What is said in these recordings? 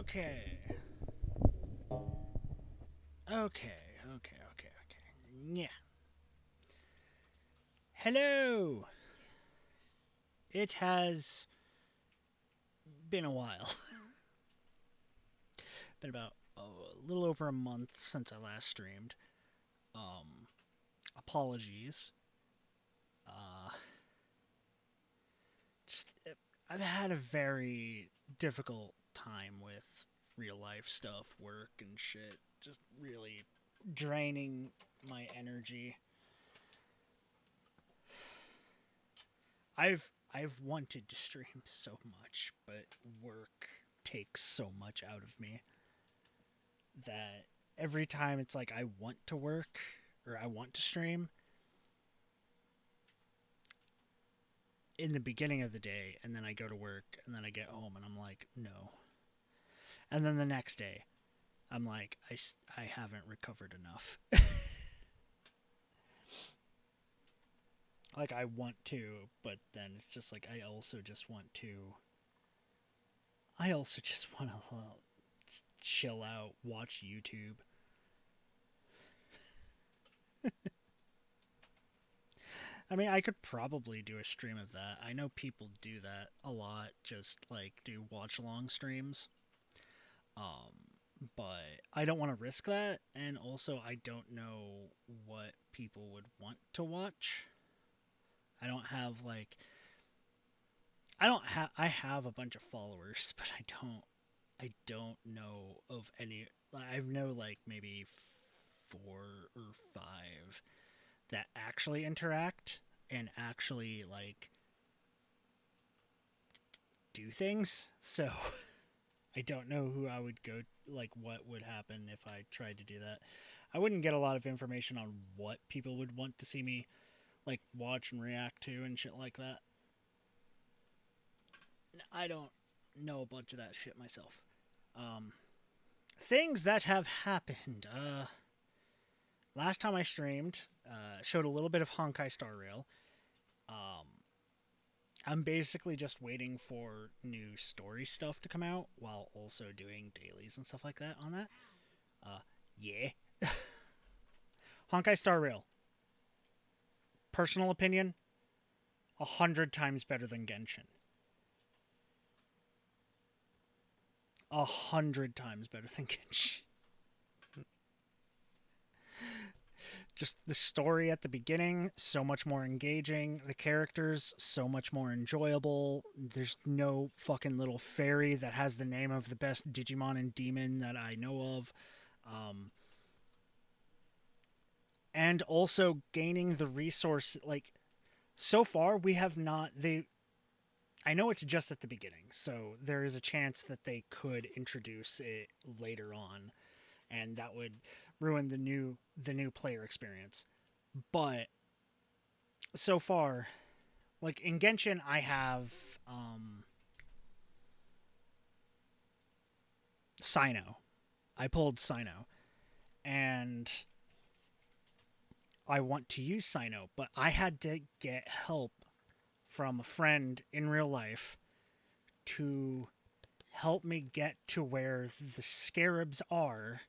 Okay. Okay. Yeah. Hello. It has been a while. Been about a little over a month since I last streamed. Um, Apologies. Uh, just I've had a very difficult time with real life stuff, work and shit. Just really draining my energy. I've wanted to stream so much, but work takes so much out of me that every time it's like I want to work or I want to stream in the beginning of the day, and then I go to work and then I get home and I'm like, no. And then the next day, I'm like, I haven't recovered enough. Like, I want to, but then it's just like, I also just want to. I also just want to chill out, watch YouTube. I mean, I could probably do a stream of that. I know people do that a lot, just like do watch along streams. But I don't want to risk that, and also I don't know what people would want to watch. I don't have like I have a bunch of followers, but I don't know of any. I know like maybe 4 or 5 that actually interact and actually like do things. So I don't know who I would go, like what would happen if I tried to do that. I wouldn't get a lot of information on what people would want to see me like watch and react to and shit like that. I don't know a bunch of that shit myself. Um, Things that have happened. Last time I streamed, showed a little bit of Honkai Star Rail. Um, I'm basically just waiting for new story stuff to come out while also doing dailies and stuff like that on that. Uh, yeah. Honkai Star Rail. Personal opinion, 100 times better than Genshin. 100 times better than Genshin. Just the story at the beginning, so much more engaging. The characters, so much more enjoyable. There's no fucking little fairy that has the name of the best Digimon and demon that I know of. Um, and also gaining the resource, like, so far we have not. I know it's just at the beginning, so there is a chance that they could introduce it later on, and that would ruin the new player experience. But so far, like in Genshin, I have um, Sino. I pulled Sino, and I want to use Sino, but I had to get help from a friend in real life to help me get to where the scarabs are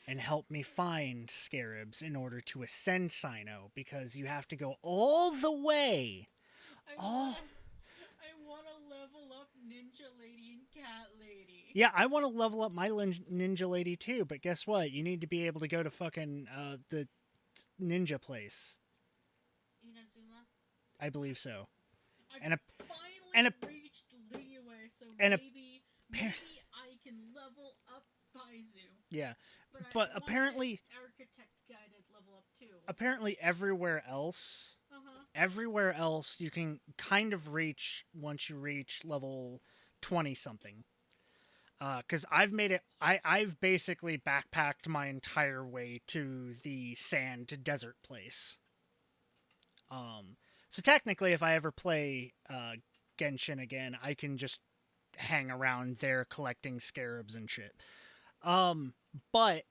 and help me find scarabs in order to ascend Sino because you have to go all the way. I All wanna, I wanna level up Ninja Lady and Cat Lady. Yeah, I want to level up my ninja lady too, but guess what? You need to be able to go to fucking the ninja place. Inazuma. I believe so. I And a and finally a reached Liyue, so and a maybe I can level up Baizu. yeah, But I but want the apparently architect guided level up too. apparently Uh huh. everywhere else you can kind of reach once you reach level 20 something. Because I've made it, I've basically backpacked my entire way to the sand desert place. Um, so technically, if I ever play Genshin again, I can just hang around there collecting scarabs and shit. Um, but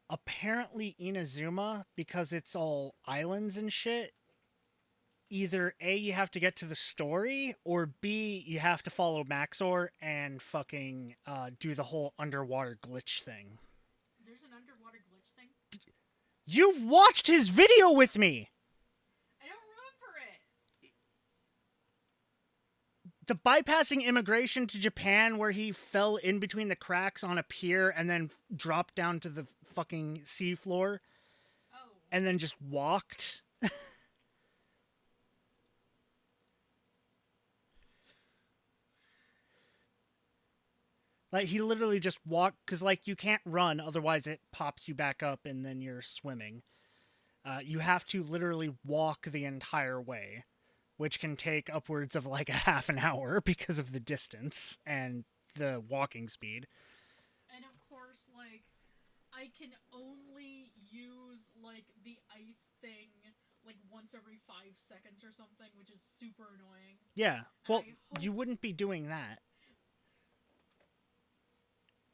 apparently Inazuma, because it's all islands and shit, either A, you have to get to the story, or B, you have to follow Maxor and fucking do the whole underwater glitch thing. There's an underwater glitch thing. You've watched his video with me! I don't remember it. The bypassing immigration to Japan where he fell in between the cracks on a pier and then dropped down to the fucking seafloor Oh. and then just walked. Like, he literally just walked, because, like, you can't run, otherwise it pops you back up and then you're swimming. You have to literally walk the entire way, which can take upwards of, like, a half an hour because of the distance and the walking speed. And of course, like, I can only use, like, the ice thing, like, once every 5 seconds or something, which is super annoying. Yeah, And well, you wouldn't be doing that.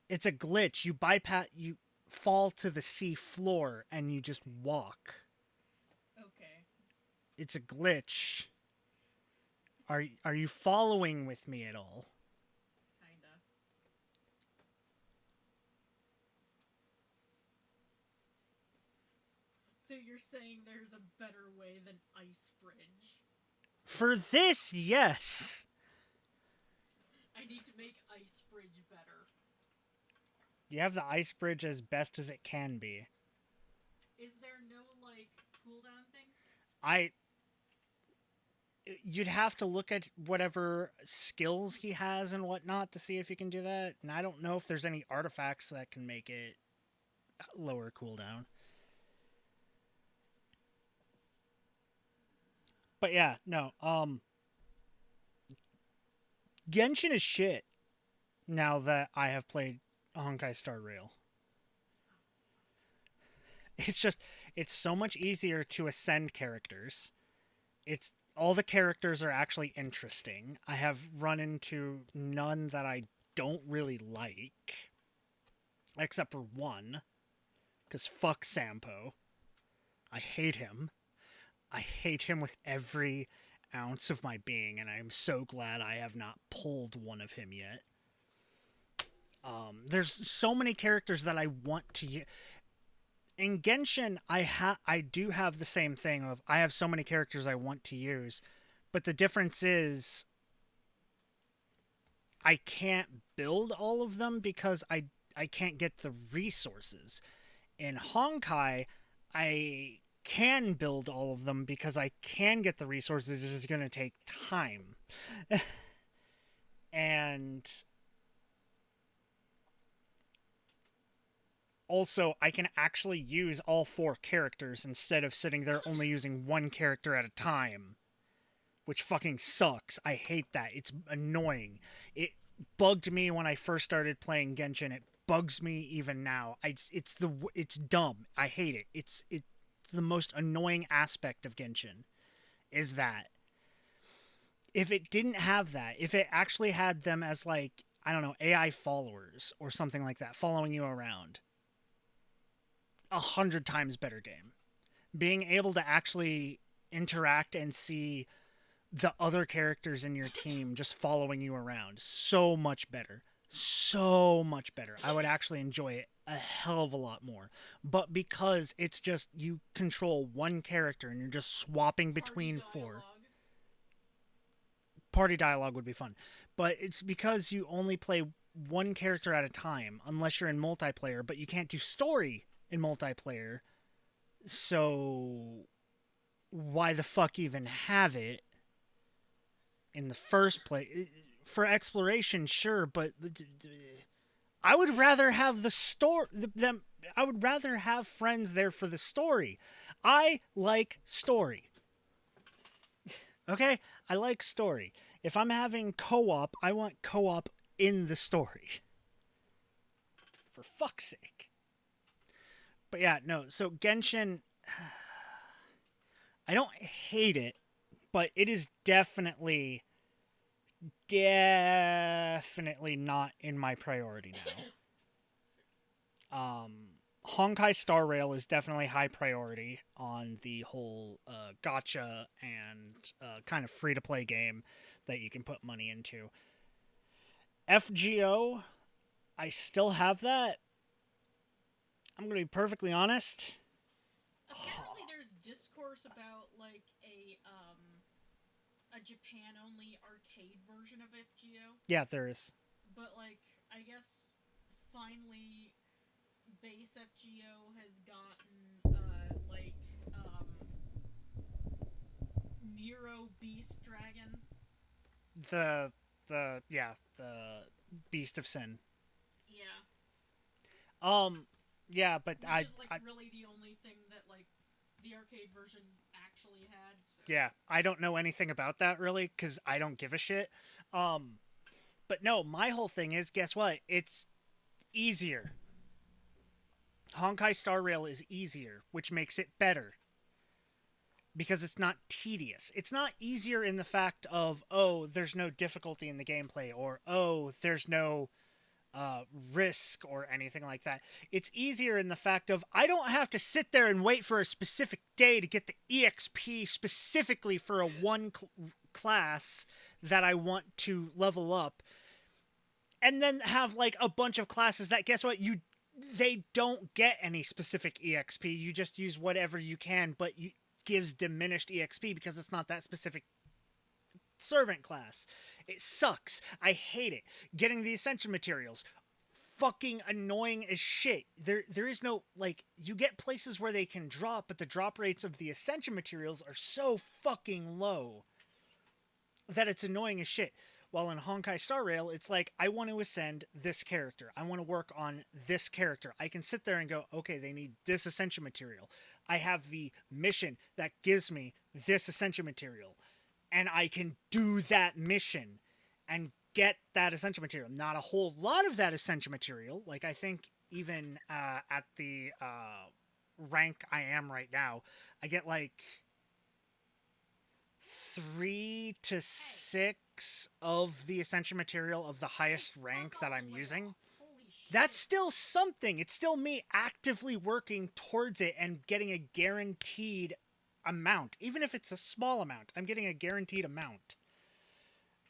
It's a glitch. You fall to the sea floor and you just walk. Okay. It's a glitch. Are you following with me at all? Kinda. So you're saying there's a better way than Ice Bridge? For this, yes. I need to make Ice Bridge better. You have the ice bridge as best as it can be. Is there no, like, cooldown thing? I You'd have to look at whatever skills he has and whatnot to see if you can do that. And I don't know if there's any artifacts that can make it lower cooldown. But yeah, no. Genshin is shit now that I have played Honkai Star Rail. It's so much easier to ascend characters. It's all the characters are actually interesting. I have run into none that I don't really like, except for one, because fuck Sampo. I hate him. I hate him with every ounce of my being, and I'm so glad I have not pulled one of him yet. There's so many characters that I want to use. In Genshin, I do have the same thing of I have so many characters I want to use, but the difference is I can't build all of them because I can't get the resources. In Honkai, I can build all of them because I can get the resources. It's just going to take time. And also, I can actually use all four characters instead of sitting there only using one character at a time, which fucking sucks. I hate that. It's annoying. It bugged me when I first started playing Genshin. It bugs me even now. It's dumb. I hate it. It's the most annoying aspect of Genshin is that if it didn't have that, if it actually had them as, like, I don't know, AI followers or something like that following you around, 100 times better game. Being able to actually interact and see the other characters in your team just following you around, so much better. So much better. I would actually enjoy it a hell of a lot more. But because it's just you control one character and you're just swapping between four. Party dialogue would be fun. But it's because you only play one character at a time unless you're in multiplayer, but you can't do story in multiplayer. So why the fuck even have it in the first place? For exploration, sure, but I would rather have the story. Them. I would rather have friends there for the story. I like story. Okay, I like story. If I'm having co-op, I want co-op in the story. For fuck's sake. But yeah, no. So Genshin, I don't hate it, but it is definitely not in my priority now. Honkai Star Rail is definitely high priority on the whole gotcha and kind of free to play game that you can put money into. FGO, I still have that. I'm going to be perfectly honest. Apparently, there's discourse about like a Japan only arcade version of FGO, Yeah, there is. but like I guess finally base FGO has gotten Nero Beast Dragon. The Beast of Sin. Yeah, Um, yeah, but which is like really the only thing that like the arcade version actually had. So yeah, I don't know anything about that really because I don't give a shit. Um, but no, my whole thing is, guess what? It's easier. Honkai Star Rail is easier, which makes it better because it's not tedious. It's not easier in the fact of, oh, there's no difficulty in the gameplay, or oh, there's no uh, risk or anything like that. It's easier in the fact of, I don't have to sit there and wait for a specific day to get the EXP specifically for a class that I want to level up, and then have like a bunch of classes that, guess what, they don't get any specific exp. You just use whatever you can, but you gives diminished exp because it's not that specific servant class. It sucks. I hate it. Getting the ascension materials, fucking annoying as shit. There is no, like, you get places where they can drop, but the drop rates of the ascension materials are so fucking low that it's annoying as shit. While in Honkai Star Rail, it's like, I want to ascend this character. I want to work on this character. I can sit there and go, okay, they need this ascension material. I have the mission that gives me this ascension material. And I can do that mission and get that ascension material. Not a whole lot of that ascension material. Like, I think even at the rank I am right now, I get like 3 to 6 of the ascension material of the hey, highest fuck rank that all I'm the way using. off. Holy That's shit! still something. It's still me actively working towards it and getting a guaranteed amount. Even if it's a small amount, I'm getting a guaranteed amount.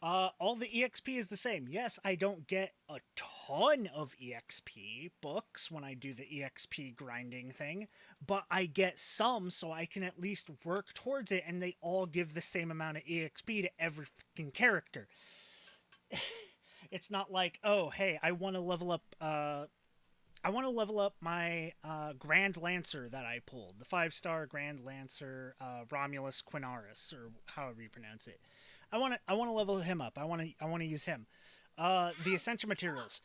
All the EXP is the same. Yes, I don't get a ton of EXP books when I do the EXP grinding thing, but I get some so I can at least work towards it, and they all give the same amount of EXP to every fucking character. It's not like, oh, hey, I want to level up my Grand Lancer that I pulled, the 5-star Grand Lancer Romulus Quinaris, or however you pronounce it. I want to level him up. I want to use him. The How essential the fuck? materials,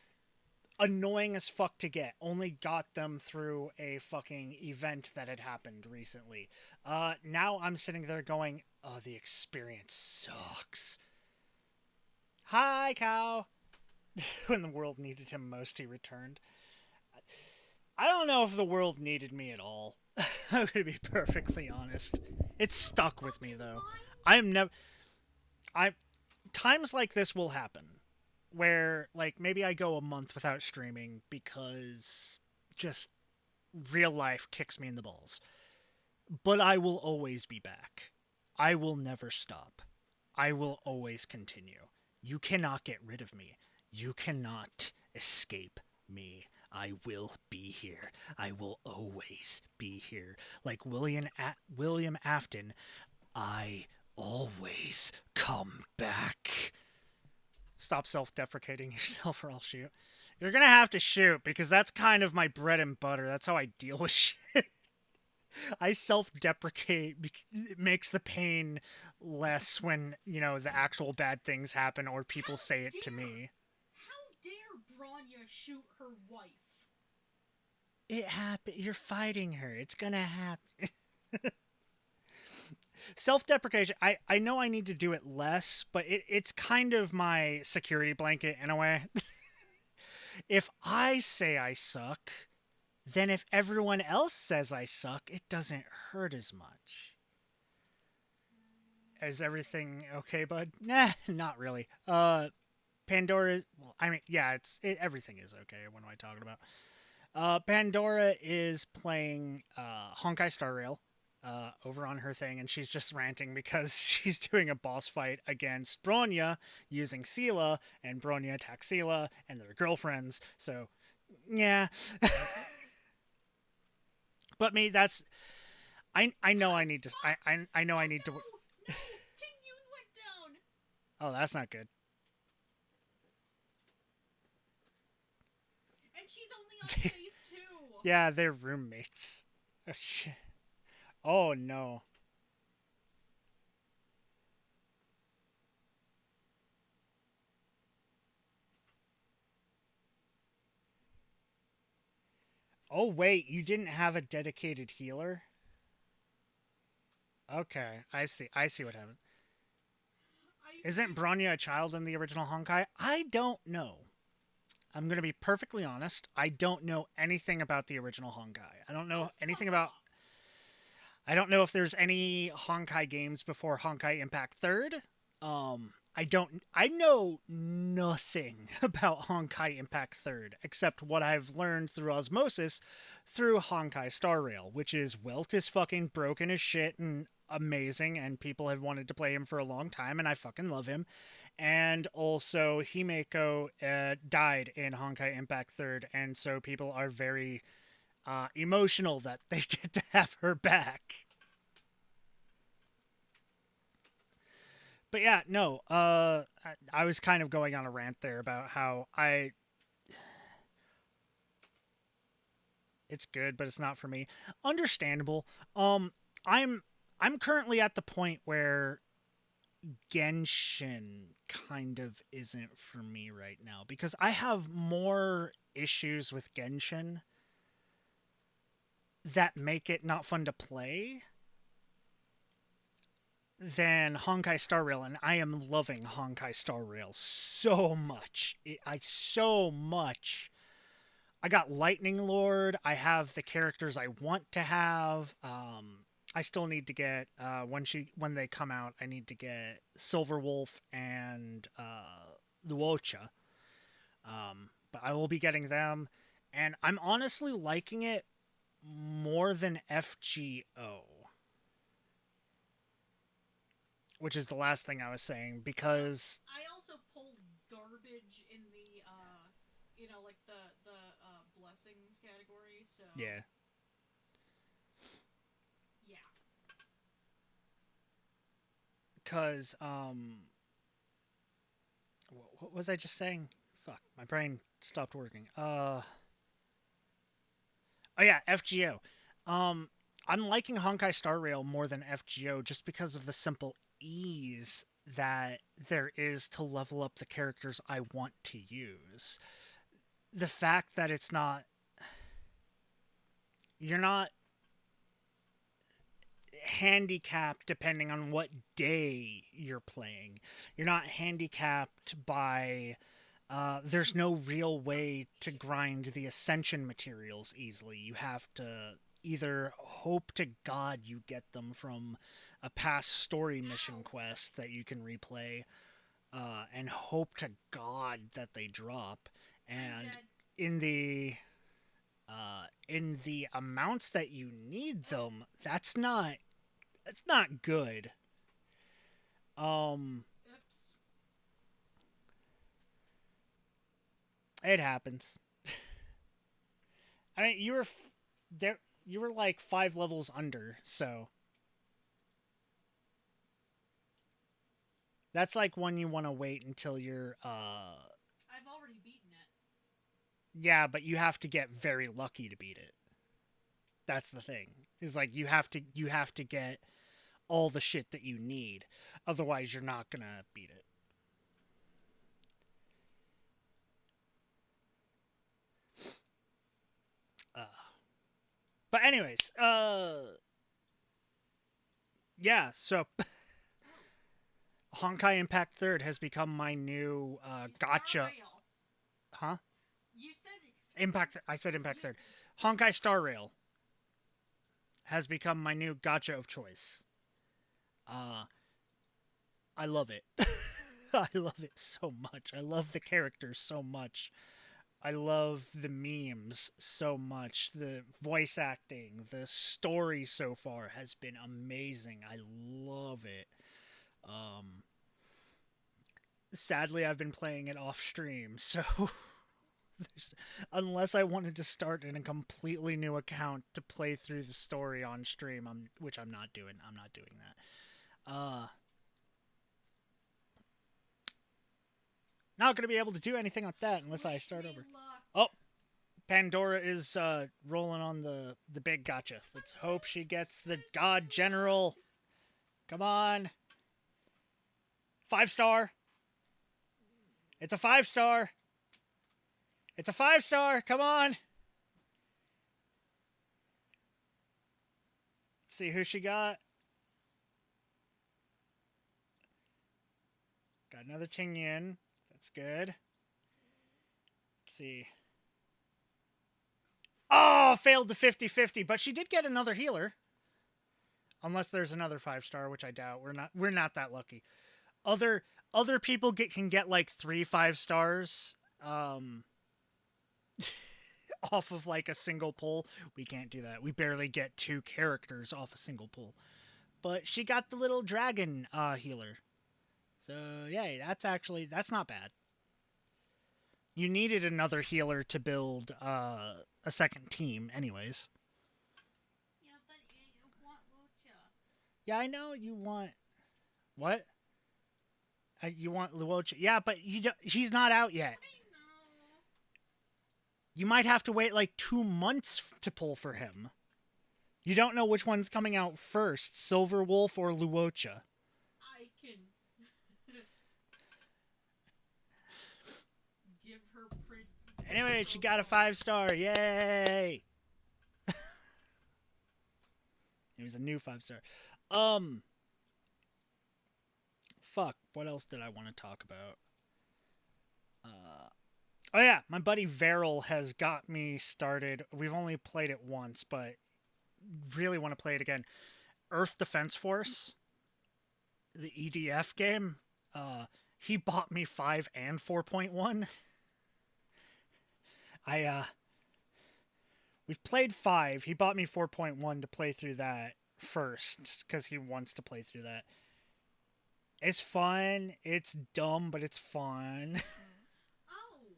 annoying as fuck to get. Only got them through a fucking event that had happened recently. Now I'm sitting there going, oh, the experience sucks. Hi, cow. When the world needed him most, he returned. I don't know if the world needed me at all. I'm gonna be perfectly honest. It's You're stuck with me fucking though. lying. I am never. I times like this will happen, where like maybe I go a month without streaming because just real life kicks me in the balls. But I will always be back. I will never stop. I will always continue. You cannot get rid of me. You cannot escape me. I will be here. I will always be here. Like William Afton, I always come back. Stop self-deprecating yourself or I'll shoot. You're gonna have to shoot because that's kind of my bread and butter. That's how I deal with shit. I self-deprecate. It makes the pain less when the actual bad things happen or people How say it to dare me. how dare Branya shoot her wife? It happened. You're fighting her. It's gonna happen. Self-deprecation. I know I need to do it less, but it's kind of my security blanket in a way. If I say I suck, then if everyone else says I suck, it doesn't hurt as much. Is everything okay, bud? Nah, not really. Pandora. Well, I mean, yeah, everything is okay. What am I talking about? Pandora is playing Honkai Star Rail over on her thing, and she's just ranting because she's doing a boss fight against Bronya using Sela, and Bronya attacks Sela, and they're girlfriends. So, yeah. But me, that's I know I need to I know I Oh need to. no! No! Ting Yun went down! Oh, that's not good. And she's only on phase 2! Yeah, they're roommates. Oh, shit. Oh no. Oh wait, you didn't have a dedicated healer? Okay, I see. I see what happened. I Isn't switched. Bronya a child in the original Honkai? I don't know. I'm going to be perfectly honest. I don't know anything about the original Honkai. I don't Oh, know anything fuck about. off! I don't know if there's any Honkai games before Honkai Impact Third. I don't. I know nothing about Honkai Impact Third except what I've learned through osmosis through Honkai Star Rail, which is Wilt is fucking broken as shit and amazing, and people have wanted to play him for a long time, and I fucking love him. And also, Himeko died in Honkai Impact Third, and so people are very emotional that they get to have her back. But yeah, no, I was kind of going on a rant there about how it's good, but it's not for me. Understandable. Um, I'm I'm currently at the point where Genshin kind of isn't for me right now because I have more issues with Genshin that make it not fun to play than Honkai Star Rail, and I am loving Honkai Star Rail so much. I so much. I got Lightning Lord. I have the characters I want to have. I still need to get when they come out. I need to get Silver Wolf and Luocha. But I will be getting them, and I'm honestly liking it more than FGO, which is the last thing I was saying because I also pulled garbage in the, like the blessings category, so. yeah, Yeah. because what was I just saying? Fuck, my brain stopped working. Oh yeah, FGO. Um, I'm liking Honkai Star Rail more than FGO just because of the simple ease that there is to level up the characters I want to use. The fact that it's not you're not handicapped depending on what day you're playing. You're not handicapped by there's no real way to grind the ascension materials easily. You have to either hope to God you get them from a past story mission Ow! quest that you can replay, and hope to God that they drop. I'm And dead. in the amounts that you need Oh, them, that's not good. Um, oops. it happens. I mean, there. You were like 5 levels under, so that's like when you want to wait until you're. I've already beaten it. Yeah, but you have to get very lucky to beat it. That's the thing. Is like you have to get all the shit that you need, otherwise you're not gonna beat it. Uh, but anyways, yeah. So Oh. Honkai Impact Third has become my new Star gotcha. Rail. Huh? You said. Impact. I said Impact You. Third. Honkai Star Rail has become my new gotcha of choice. Uh, I love it. I love it so much. I love the characters so much. I love the memes so much. The voice acting, the story so far has been amazing. I love it. Um, Sadly, I've been playing it off stream, so unless I wanted to start in a completely new account to play through the story on stream, which I'm not doing. I'm not doing that. Not gonna be able to do anything with that unless I Wish start me over. luck. Oh, Pandora is rolling on the big gotcha. Let's hope she gets the God General. Come on. 5-star. It's a 5-star. It's a 5-star. Come on. Let's see who she got. Got another Ting Yin. That's good. Let's see. Oh, failed the 50-50, but she did get another healer. Unless there's another 5-star, which I doubt. We're not that lucky. Other people can get like 3 5-stars off of like a single pull. We can't do that. We barely get 2 characters off a single pull. But she got the little dragon healer. So yeah, that's not bad. You needed another healer to build a second team, anyways. Yeah, but you want Lucha. Yeah, I know you want what? You want Luocha? Yeah, but he's not out yet. I know. You might have to wait like 2 months to pull for him. You don't know which one's coming out first, Silver Wolf or Luocha. I can give her pretty. Anyway, she got a 5-star. Yay! It was a new 5-star. Fuck. What else did I want to talk about? Oh yeah, my buddy Veril has got me started. We've only played it once, but really want to play it again. Earth Defense Force, the EDF game. He bought me 5 and 4.1. We've played 5. He bought me 4.1 to play through that first because he wants to play through that. It's fun. It's dumb, but it's fun. Oh.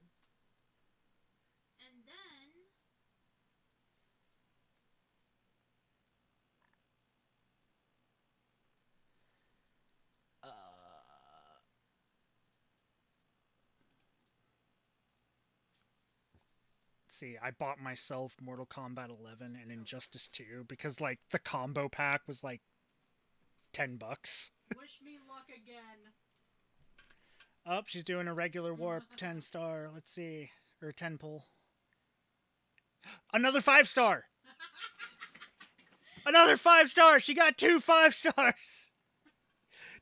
And then See, I bought myself Mortal Kombat 11 and Injustice 2 because like the combo pack was like $10. wish me luck again. Oh, she's doing a regular warp 10-star. Let's see. Or 10 pull. Another 5-star. Another 5-star. She got 2 5-stars.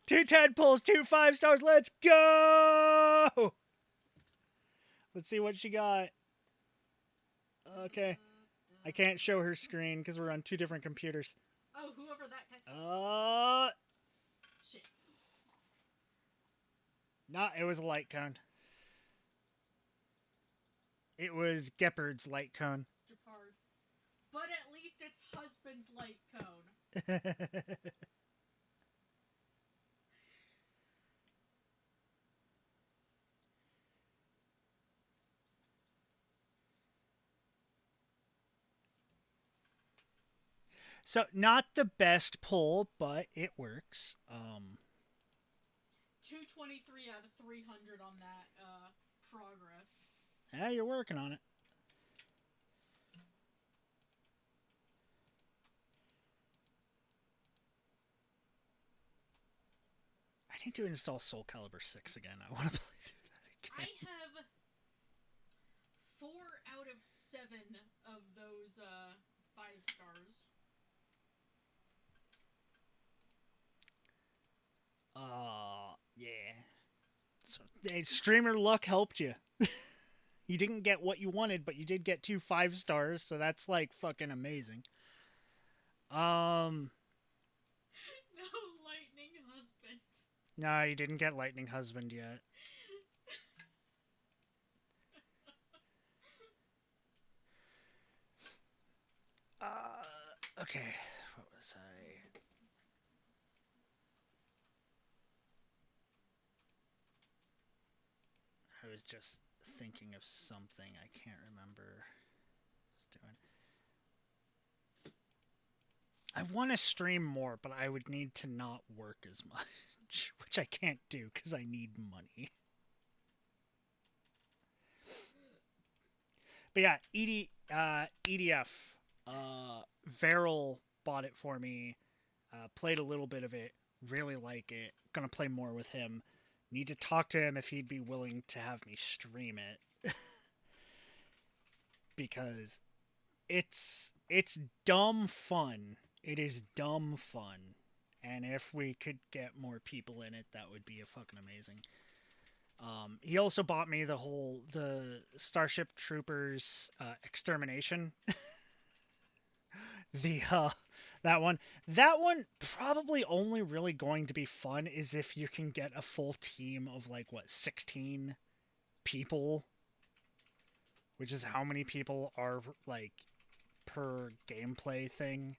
2 10 pulls, 2 5-stars. Let's go. Let's see what she got. Okay. I can't show her screen because we're on 2 different computers. Oh, whoever that shit. No, it was a light cone. It was Gepard's light cone. Japard. But at least it's husband's light cone. So, not the best pull, but it works. 223 out of 300 on that progress. Yeah, you're working on it. I need to install Soul Calibur 6 again. I want to play through that I again. have 4 out of 7 of those 5 stars. Yeah. So, hey, streamer luck helped you. You didn't get what you wanted, but you did get 2 5-stars, so that's like fucking amazing. No lightning husband. No, you didn't get Lightning Husband yet. Okay, what was I? I was just thinking of something. I can't remember. Doing. I want to stream more, but I would need to not work as much, which I can't do because I need money. But yeah, EDF. Varel bought it for me. Played a little bit of it. Really like it. Gonna play more with him. Need to talk to him if he'd be willing to have me stream it because it's dumb fun. It is dumb fun. And if we could get more people in it, that would be a fucking amazing. He also bought me the Starship Troopers extermination. the that one probably only really going to be fun is if you can get a full team of like what 16 people, which is how many people are like per gameplay thing,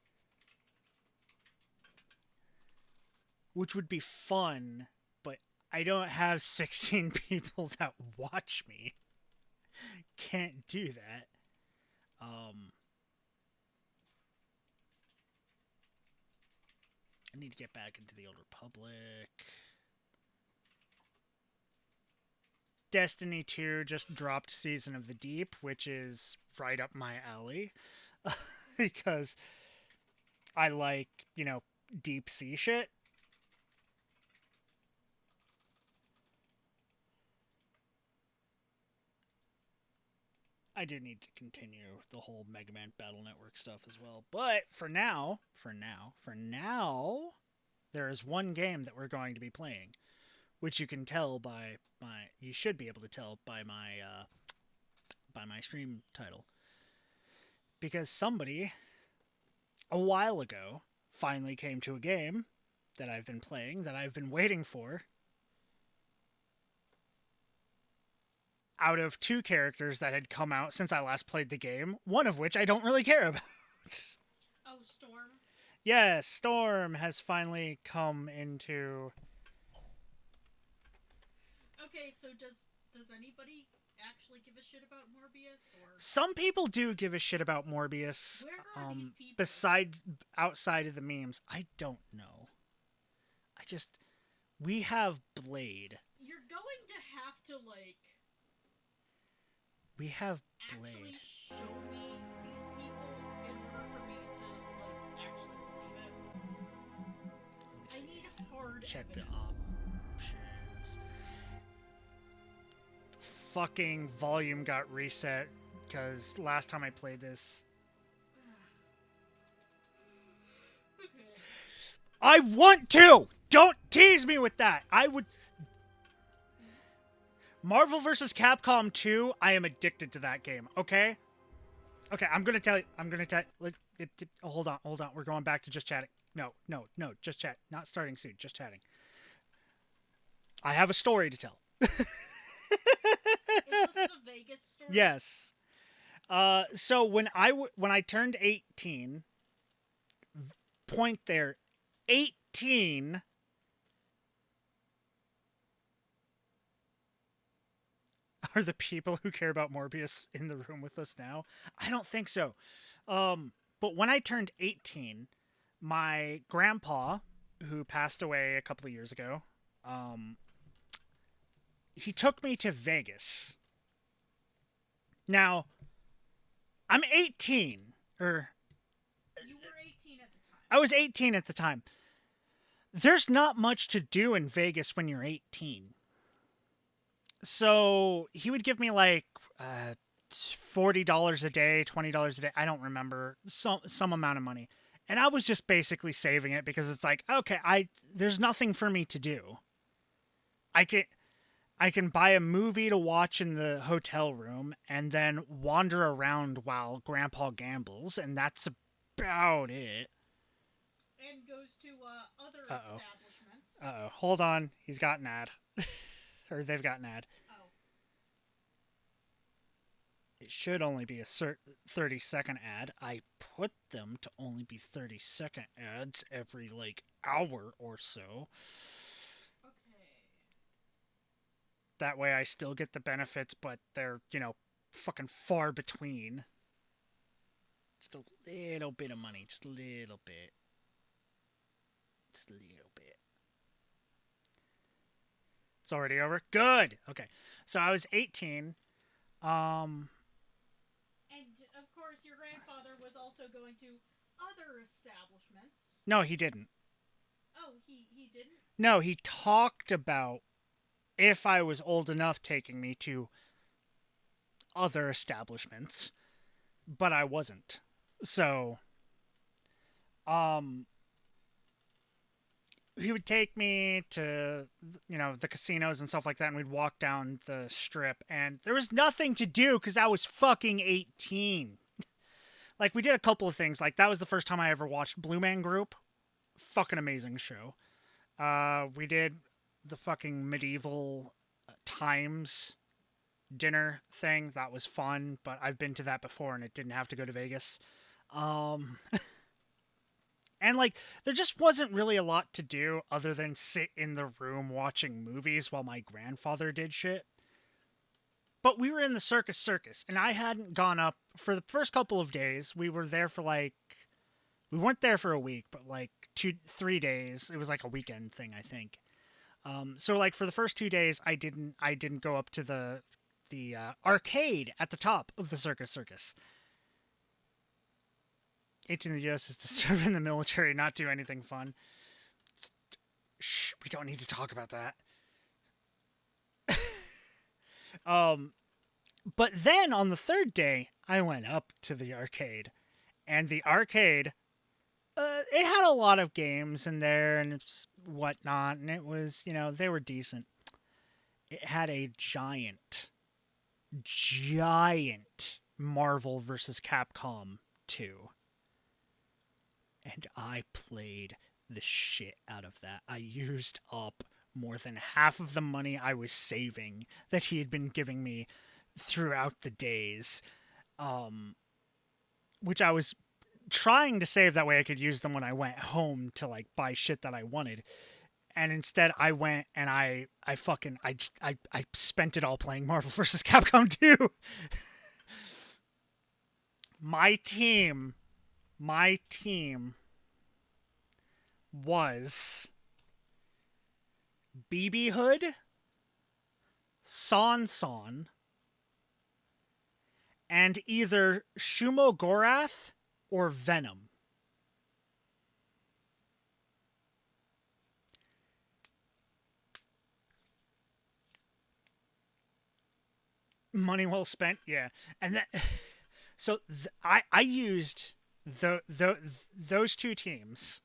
which would be fun, but I don't have 16 people that watch me. Can't do that. Um, I need to get back into the Old Republic. Destiny 2 just dropped Season of the Deep, which is right up my alley because I like, deep sea shit. I do need to continue the whole Mega Man Battle Network stuff as well. But for now, there is one game that we're going to be playing, which you can tell you should be able to tell by my stream title, because somebody a while ago finally came to a game that I've been playing that I've been waiting for. Out of two characters that had come out since I last played the game, one of which I don't really care about. Oh, Storm. Yes, Storm has finally come into. Okay, so does anybody actually give a shit about Morbius, or Some people do give a shit about Morbius. where are these people? Besides, outside of the memes, I don't know. We have Blade. You're going to have to We have actually Blade. show me these people in order for me to actually believe it. I need hard Check evidence. the options. The fucking volume got reset because last time I played this, Okay. I want to. Don't tease me with that. I would. Marvel vs. Capcom 2. I am addicted to that game. Okay. Okay. I'm gonna tell you. Hold on. Hold on. We're going back to just chatting. No. Just chat. Not starting soon. Just chatting. I have a story to tell. Is this the Vegas story? Yes. So when I turned 18, point there, 18. Are the people who care about Morbius in the room with us now? I don't think so. But when I turned 18, my grandpa, who passed away a couple of years ago, he took me to Vegas. Now, I'm 18, or You were 18 at the time. I was 18 at the time. There's not much to do in Vegas when you're 18. So he would give me like $40 a day, $20 a day. I don't remember, some amount of money, and I was just basically saving it because it's like, okay, there's nothing for me to do. I can buy a movie to watch in the hotel room and then wander around while Grandpa gambles, and that's about it. And goes to other Uh-oh. establishments. Hold on, he's got an ad. Or they've got an ad. Oh. It should only be a 30-second ad. I put them to only be 30-second ads every like hour or so. Okay. That way I still get the benefits, but they're, fucking far between. Just a little bit of money. Just a little bit. Just a little bit. It's already over? Good! Okay. So I was 18. Um, And of course, your grandfather was also going to other establishments. no, he didn't. Oh, he didn't? No, he talked about if I was old enough taking me to other establishments, but I wasn't. So, um, he would take me to the casinos and stuff like that, and we'd walk down the strip, and there was nothing to do because I was fucking 18. Like, we did a couple of things. Like, that was the first time I ever watched Blue Man Group. Fucking amazing show. We did the fucking medieval times dinner thing. That was fun, but I've been to that before and it didn't have to go to Vegas. Um, and like, there just wasn't really a lot to do other than sit in the room watching movies while my grandfather did shit. But we were in the circus, and I hadn't gone up for the first couple of days. We were there for like, we weren't there for a week, but like 3 days. It was like a weekend thing, I think. So like for the first 2 days, I didn't go up to the arcade at the top of the circus. 18 in the U.S. is to serve in the military, not do anything fun. Shh, we don't need to talk about that. Um, but then on the third day, I went up to the arcade, and the arcade, it had a lot of games in there and whatnot, and it was, they were decent. It had a giant Marvel versus Capcom 2. And I played the shit out of that. I used up more than half of the money I was saving that he had been giving me throughout the days, um, which I was trying to save that way I could use them when I went home to like buy shit that I wanted. And instead, I went and I fucking I spent it all playing Marvel vs. Capcom 2. my team, my team was BB Hood, Son, and either Shumo Gorath or Venom. Money well spent, yeah. And that, so I used those two teams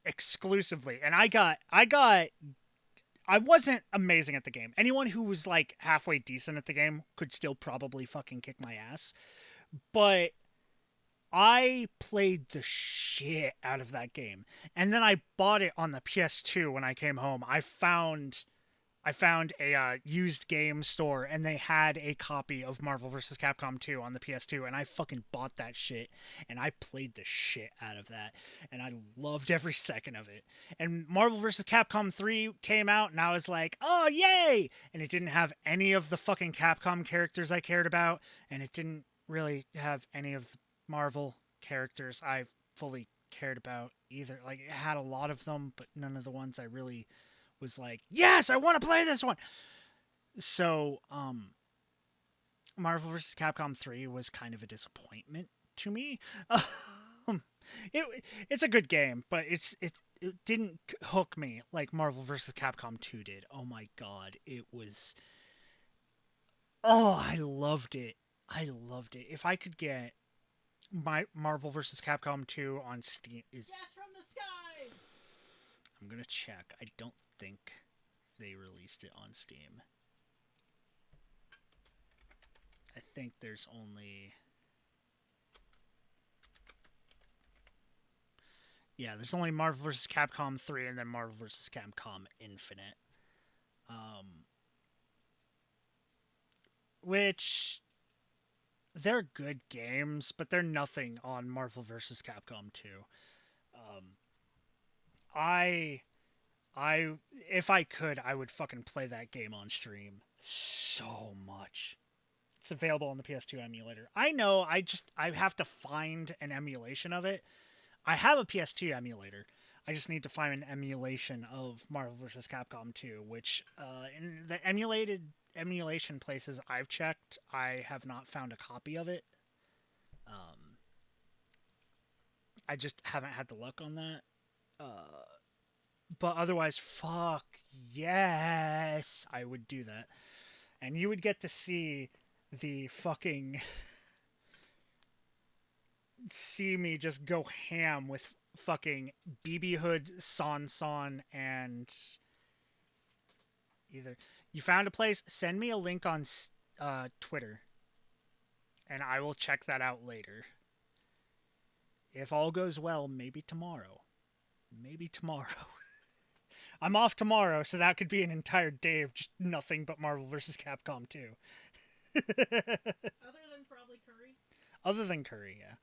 exclusively, and I wasn't amazing at the game. Anyone who was like halfway decent at the game could still probably fucking kick my ass. But I played the shit out of that game. And then I bought it on the PS2 when I came home. I found a used game store, and they had a copy of Marvel vs. Capcom 2 on the PS2, and I fucking bought that shit, and I played the shit out of that, and I loved every second of it. And Marvel vs. Capcom 3 came out, and I was like, oh, yay! And it didn't have any of the fucking Capcom characters I cared about, and it didn't really have any of the Marvel characters I fully cared about either. Like, it had a lot of them, but none of the ones I really was like, yes, I want to play this one. So, Marvel vs. Capcom 3 was kind of a disappointment to me. Um, it's a good game, but it didn't hook me like Marvel vs. Capcom 2 did. Oh my god, it was. Oh, I loved it. I loved it. If I could get my Marvel vs. Capcom 2 on Steam, is Death from the skies! I'm gonna check. I don't think they released it on Steam. I think there's only. Yeah, there's only Marvel vs. Capcom 3 and then Marvel vs. Capcom Infinite. Um, which they're good games, but they're nothing on Marvel vs. Capcom 2. Um, I I if I could, I would fucking play that game on stream so much. It's available on the PS2 emulator. I know, I have to find an emulation of it. I have a PS2 emulator. I just need to find an emulation of Marvel vs. Capcom 2, which in the emulation places I've checked, I have not found a copy of it. Um, I just haven't had the luck on that. But otherwise, fuck yes, I would do that. And you would get to see the fucking see me just go ham with fucking BB Hood, San San, and either. You found a place? Send me a link on Twitter, and I will check that out later. If all goes well, maybe tomorrow. Maybe tomorrow. I'm off tomorrow, so that could be an entire day of just nothing but Marvel vs. Capcom 2. Other than probably Curry. Other than Curry, yeah.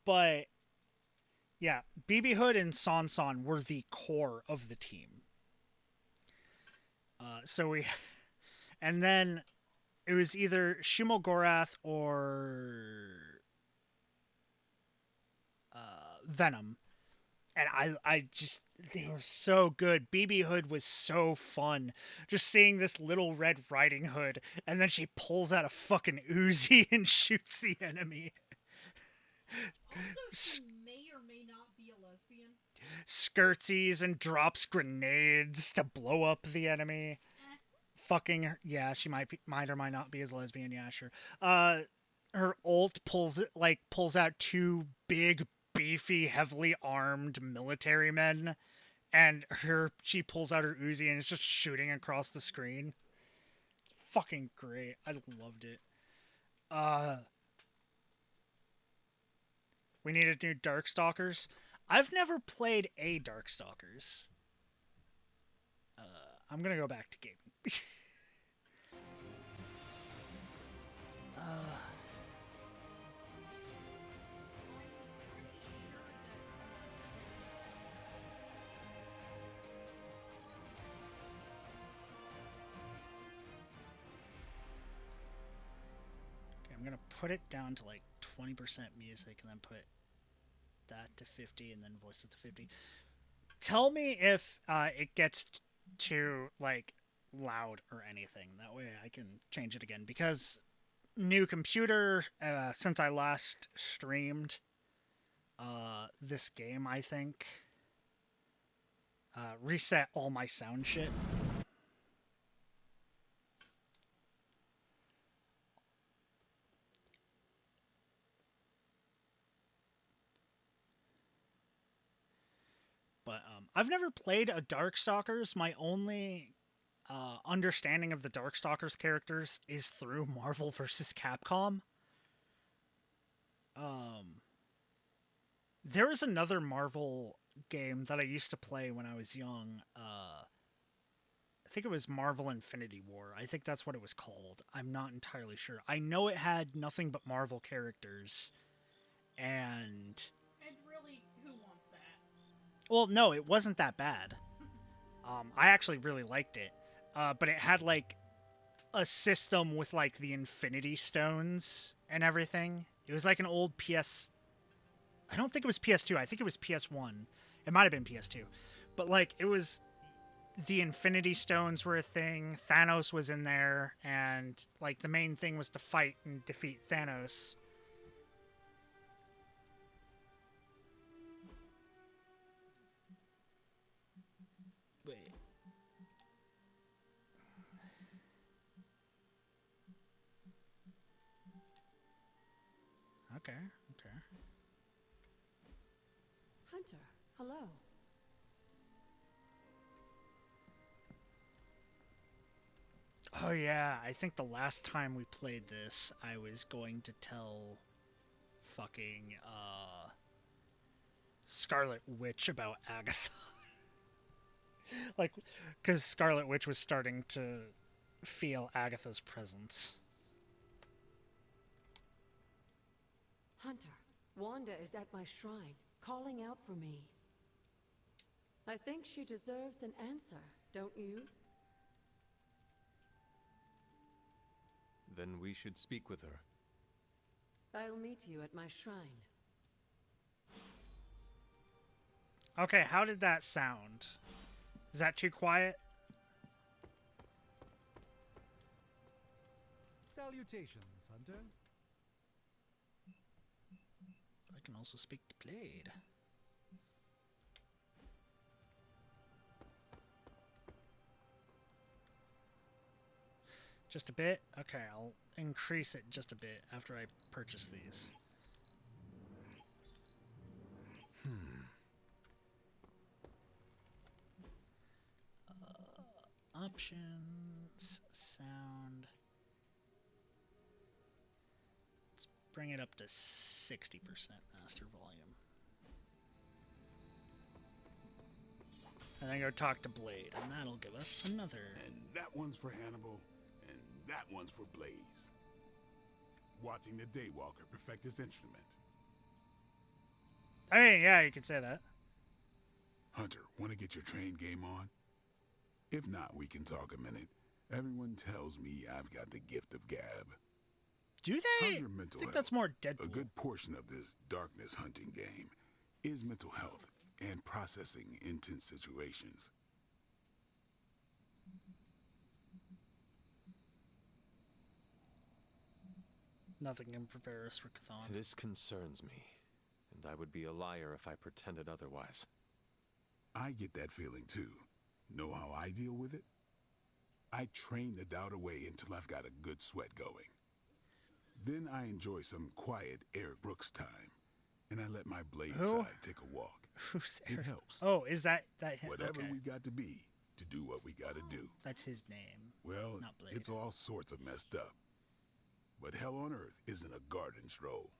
But yeah, BB Hood and San San were the core of the team. So we, and then it was either Shumo Gorath or Venom, and I just they were so good. BB Hood was so fun, just seeing this little Red Riding Hood, and then she pulls out a fucking Uzi and shoots the enemy. Also, she may or may not be a lesbian. Skirtsies and drops grenades to blow up the enemy. Eh. Fucking yeah, she might or might not be as lesbian. Yeah, sure. Her ult pulls out two big, beefy, heavily armed military men, and she pulls out her Uzi and it's just shooting across the screen. Fucking great. I loved it. Uh, we need to do Darkstalkers. I've never played a Darkstalkers. I'm gonna go back to gaming. Okay, I'm gonna put it down to like 20% music and then put that to 50 and then voices to 50. Tell me if it gets too like loud or anything. That way I can change it again because new computer since I last streamed this game, I think reset all my sound shit. But I've never played a Darkstalkers. My only understanding of the Darkstalkers characters is through Marvel vs. Capcom. Um, there was another Marvel game that I used to play when I was young. I think it was Marvel Infinity War. I think that's what it was called. I'm not entirely sure. I know it had nothing but Marvel characters. And And really, who wants that? well, no, it wasn't that bad. I actually really liked it. But it had like a system with like the Infinity Stones and everything. It was like an old PS. I don't think it was PS2. I think it was PS1. It might have been PS2. But like it was the Infinity Stones were a thing. Thanos was in there, and like the main thing was to fight and defeat Thanos. Wait. Okay. Okay. Hunter, hello. Oh yeah, I think the last time we played this, I was going to tell fucking Scarlet Witch about Agatha. Like cuz Scarlet Witch was starting to feel Agatha's presence. Hunter, Wanda is at my shrine, calling out for me. I think she deserves an answer, don't you? Then we should speak with her. I'll meet you at my shrine. Okay, how did that sound? Is that too quiet? Salutations, Hunter. I can also speak to Blade. Just a bit? Okay, I'll increase it just a bit after I purchase these. Options, sound. Let's bring it up to 60% master volume. And then go talk to Blade, and that'll give us another. And that one's for Hannibal, and that one's for Blaze. Watching the Daywalker perfect his instrument. I mean, yeah, you could say that. Hunter, want to get your train game on? If not, we can talk a minute. Everyone tells me I've got the gift of gab. Do they? How's I your mental think health? that's more Deadpool. A good portion of this darkness hunting game is mental health and processing intense situations. Nothing can prepare us for Chthon. This concerns me, and I would be a liar if I pretended otherwise. I get that feeling too. Know how I deal with it? I train the doubt away until I've got a good sweat going. Then I enjoy some quiet Eric Brooks time, and I let my blade Who? side take a walk. Who's It Eric? helps. Oh, is that him? Whatever Okay. we got to be to do what we got to do. That's his name. Well, Not Blade. it's all sorts of messed up. But hell on earth isn't a garden stroll.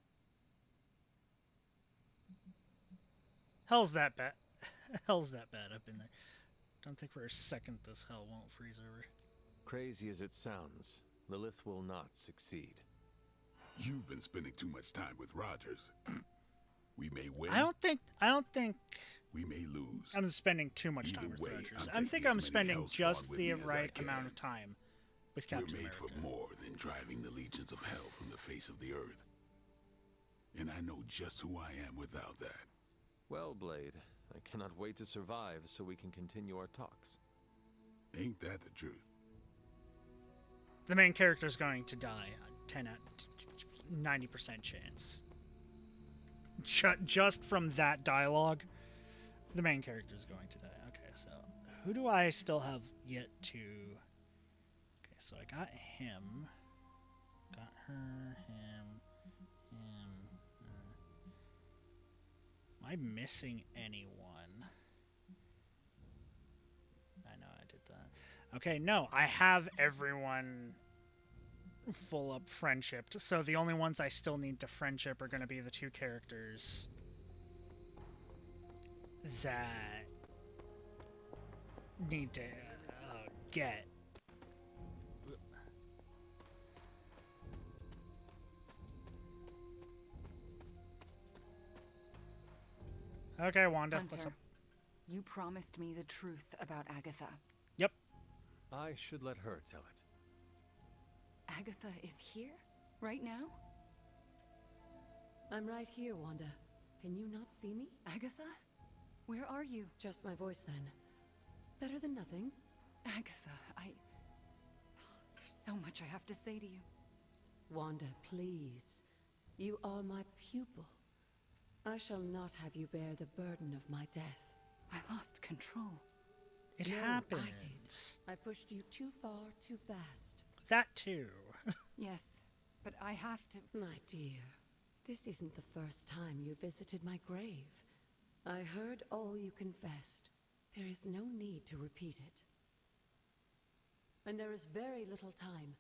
Hell's that bad. Hell's that bad. I've been there. Don't think for a second this hell won't freeze over. Crazy as it sounds, Lilith will not succeed. You've been spending too much time with Rogers. We may win. I don't think We may lose. I'm spending too much time Either with way, Rogers. I'm I think taking I'm as many spending Hellspawn just with the me as I right can. amount of time with We're Captain made America. for more than driving the legions of hell from the face of the earth. And I know just who I am without that. Well, Blade, I cannot wait to survive so we can continue our talks. Ain't that the truth? The main character is going to die. 10 at 90% chance. Just from that dialogue, the main character is going to die. Okay, so who do I still have yet to? Okay, so I got him, got her, him, her. Am I missing anyone? I know I did that. Okay, no, I have everyone full up friendshiped. So the only ones I still need to friendship are going to be the two characters that need to get. Okay, Wanda, what's Hunter, up? you promised me the truth about Agatha. Yep. I should let her tell it. Agatha is here? Right now? I'm right here, Wanda. Can you not see me? Agatha? Where are you? Just my voice then. Better than nothing. Agatha, there's so much I have to say to you. Wanda, please. You are my pupil. I shall not have you bear the burden of my death. I lost control. It No, happens. I did. I pushed you too far, too fast. That too. Yes, but I have to... My dear, this isn't the first time you visited my grave. I heard all you confessed. There is no need to repeat it. And there is very little time.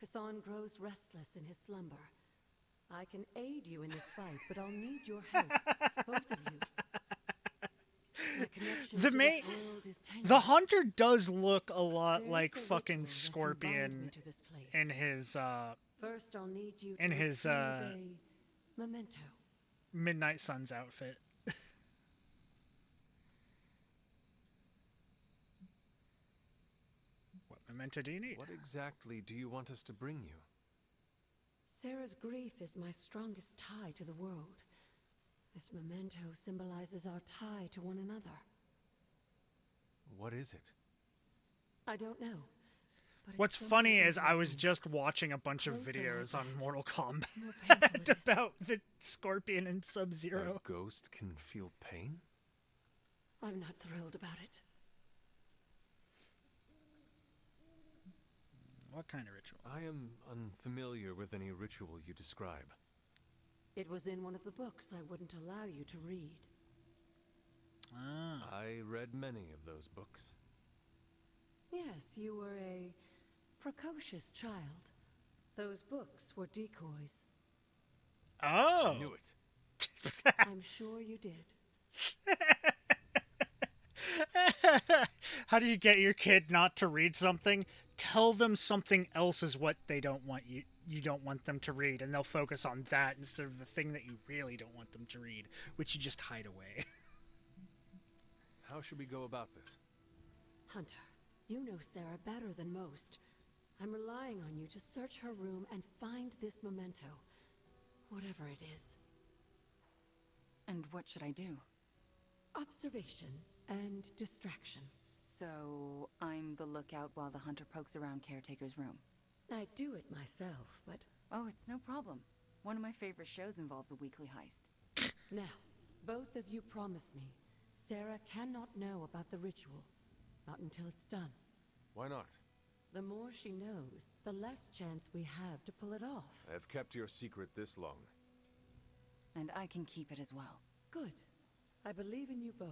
Chthon grows restless in his slumber. I can aid you in this fight, but I'll need your help. Both of you. My connection The to main, this world is the tenuous. hunter does look a lot There like is a fucking ritual that can bind me Scorpion to this place. in his First, I'll need you to in his, retrieve a memento. Midnight Suns outfit. What memento do you need? What exactly do you want us to bring you? Sarah's grief is my strongest tie to the world. This memento symbolizes our tie to one another. What is it? I don't know. But What's it's funny somewhere is in I the was room. just watching a bunch of Closer videos I on get, Mortal Kombat the more painful it is. about the Scorpion and Sub-Zero. A ghost can feel pain? I'm not thrilled about it. What kind of ritual? I am unfamiliar with any ritual you describe. It was in one of the books I wouldn't allow you to read. Ah. I read many of those books. Yes, you were a precocious child. Those books were decoys. Oh. Knew it. I'm sure you did. How do you get your kid not to read something? Tell them something else is what they don't want you don't want them to read, and they'll focus on that instead of the thing that you really don't want them to read, which you just hide away. How should we go about this? Hunter, you know Sarah better than most. I'm relying on you to search her room and find this memento. Whatever it is. And what should I do? Observation and distraction. So, I'm the lookout while the hunter pokes around Caretaker's room. I do it myself, but Oh, it's no problem. One of my favorite shows involves a weekly heist. now, both of you promise me Sarah cannot know about the ritual. Not until it's done. Why not? The more she knows, the less chance we have to pull it off. I have kept your secret this long. And I can keep it as well. Good. I believe in you both.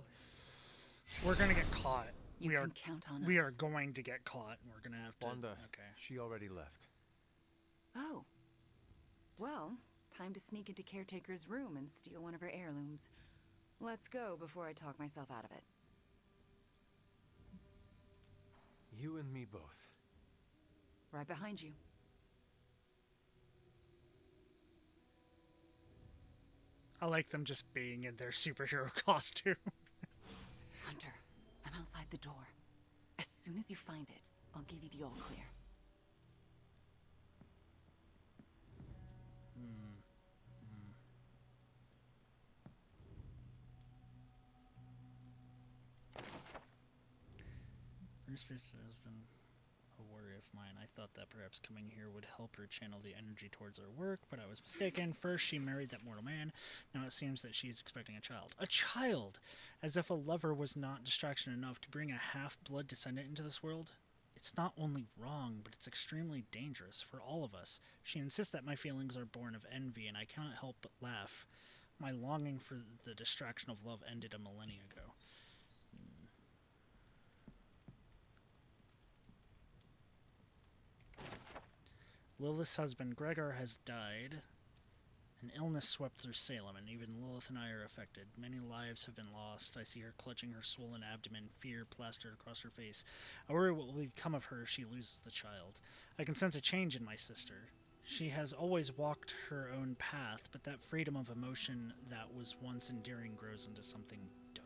We're gonna get caught. You we can are count on we us. are going to get caught. We're gonna have to. Wanda, Okay. she already left. Oh. Well, time to sneak into Caretaker's room and steal one of her heirlooms. Let's go before I talk myself out of it. You and me both. Right behind you. I like them just being in their superhero costume. Hunter, I'm outside the door. As soon as you find it, I'll give you the all clear. Bruce has been a worry of mine. I thought that perhaps coming here would help her channel the energy towards her work, but I was mistaken. First, she married that mortal man. Now it seems that she's expecting a child. A child! As if a lover was not distraction enough to bring a half-blood descendant into this world. It's not only wrong, but it's extremely dangerous for all of us. She insists that my feelings are born of envy, and I cannot help but laugh. My longing for the distraction of love ended a millennia ago. Lilith's husband, Gregor, has died. An illness swept through Salem, and even Lilith and I are affected. Many lives have been lost. I see her clutching her swollen abdomen, fear plastered across her face. I worry what will become of her if she loses the child. I can sense a change in my sister. She has always walked her own path, but that freedom of emotion that was once endearing grows into something darker.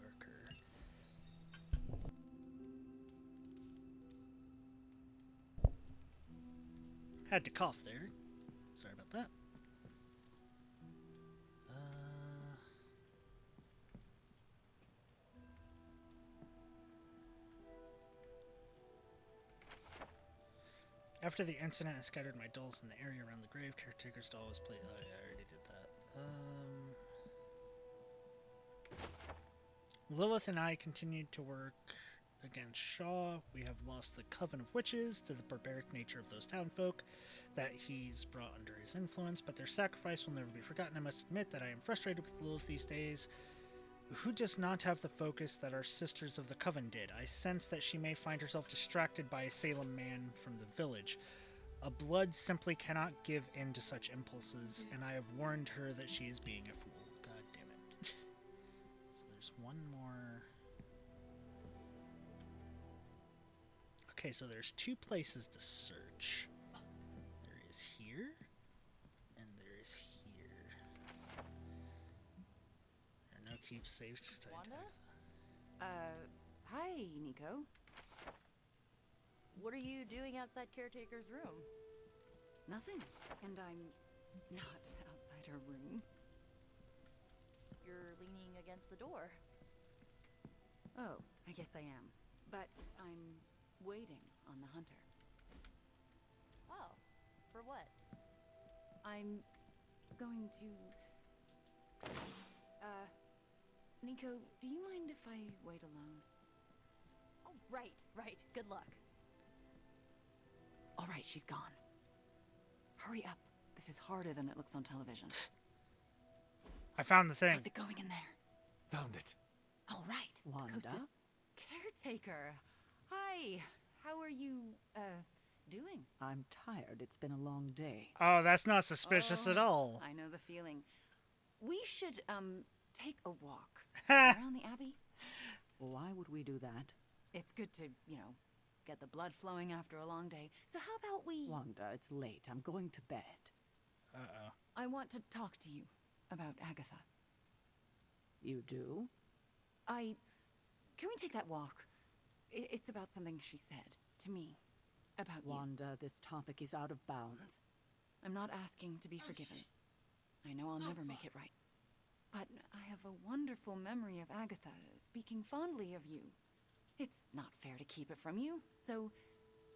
Had to cough there. Sorry about that. After the incident, I scattered my dolls in the area around the grave. Caretaker's doll was played. Oh, yeah, I already did that. Lilith and I continued to work against Shaw. We have lost the Coven of Witches to the barbaric nature of those townfolk that he's brought under his influence, but their sacrifice will never be forgotten. I must admit that I am frustrated with Lilith these days, who does not have the focus that our sisters of the Coven did. I sense that she may find herself distracted by a Salem man from the village. A blood simply cannot give in to such impulses, and I have warned her that she is being a fool. God damn it. So there's one more Okay, so there's two places to search. There is here, and there is here. There are no keep safe. Just Wanda? Hi, Nico. What are you doing outside Caretaker's room? Nothing. And I'm not outside her room. You're leaning against the door. Oh, I guess I am. But I'm waiting on the hunter. Oh, for what? I'm going to... Nico, do you mind if I wait alone? Oh, right. Good luck. All right, she's gone. Hurry up. This is harder than it looks on television. I found the thing. How's it going in there? Found it. All right. Wanda? The coast is... Caretaker. Hi. How are you, doing? I'm tired. It's been a long day. Oh, that's not suspicious at all. I know the feeling. We should, take a walk around the Abbey. Why would we do that? It's good to, get the blood flowing after a long day. So how about we... Wanda, it's late. I'm going to bed. Uh-oh. I want to talk to you about Agatha. You do? Can we take that walk? It's about something she said to me. About you. Wanda, this topic is out of bounds. I'm not asking to be forgiven. I know I'll never make it right. But I have a wonderful memory of Agatha speaking fondly of you. It's not fair to keep it from you, so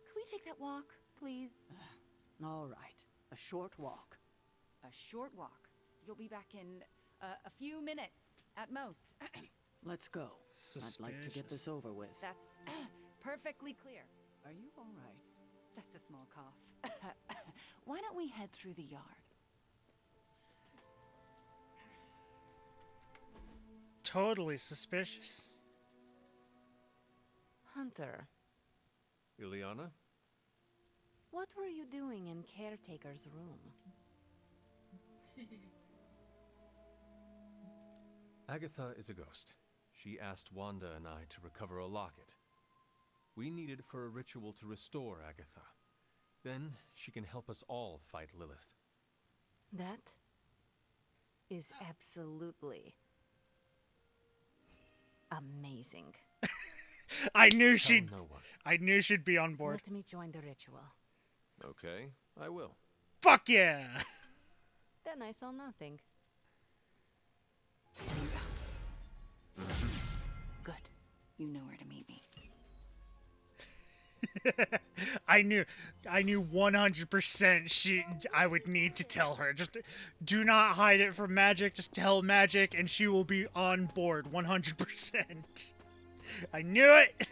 could we take that walk, please? All right. A short walk. A short walk. You'll be back in a few minutes, at most. Let's go. I'd like to get this over with. That's perfectly clear. Are you all right? Just a small cough. Why don't we head through the yard? Totally suspicious. Hunter, Ileana? what were you doing in Caretaker's room? Agatha is a ghost. She asked Wanda and I to recover a locket. We need it for a ritual to restore Agatha. Then she can help us all fight Lilith. That is absolutely amazing. I knew Tell she'd. no one. I knew she'd be on board. Let me join the ritual. Okay, I will. Fuck yeah! Then I saw nothing. Good. You know where to meet me. I knew 100% I would need to tell her. Just do not hide it from Magic. Just tell Magic, and she will be on board 100%. I knew it.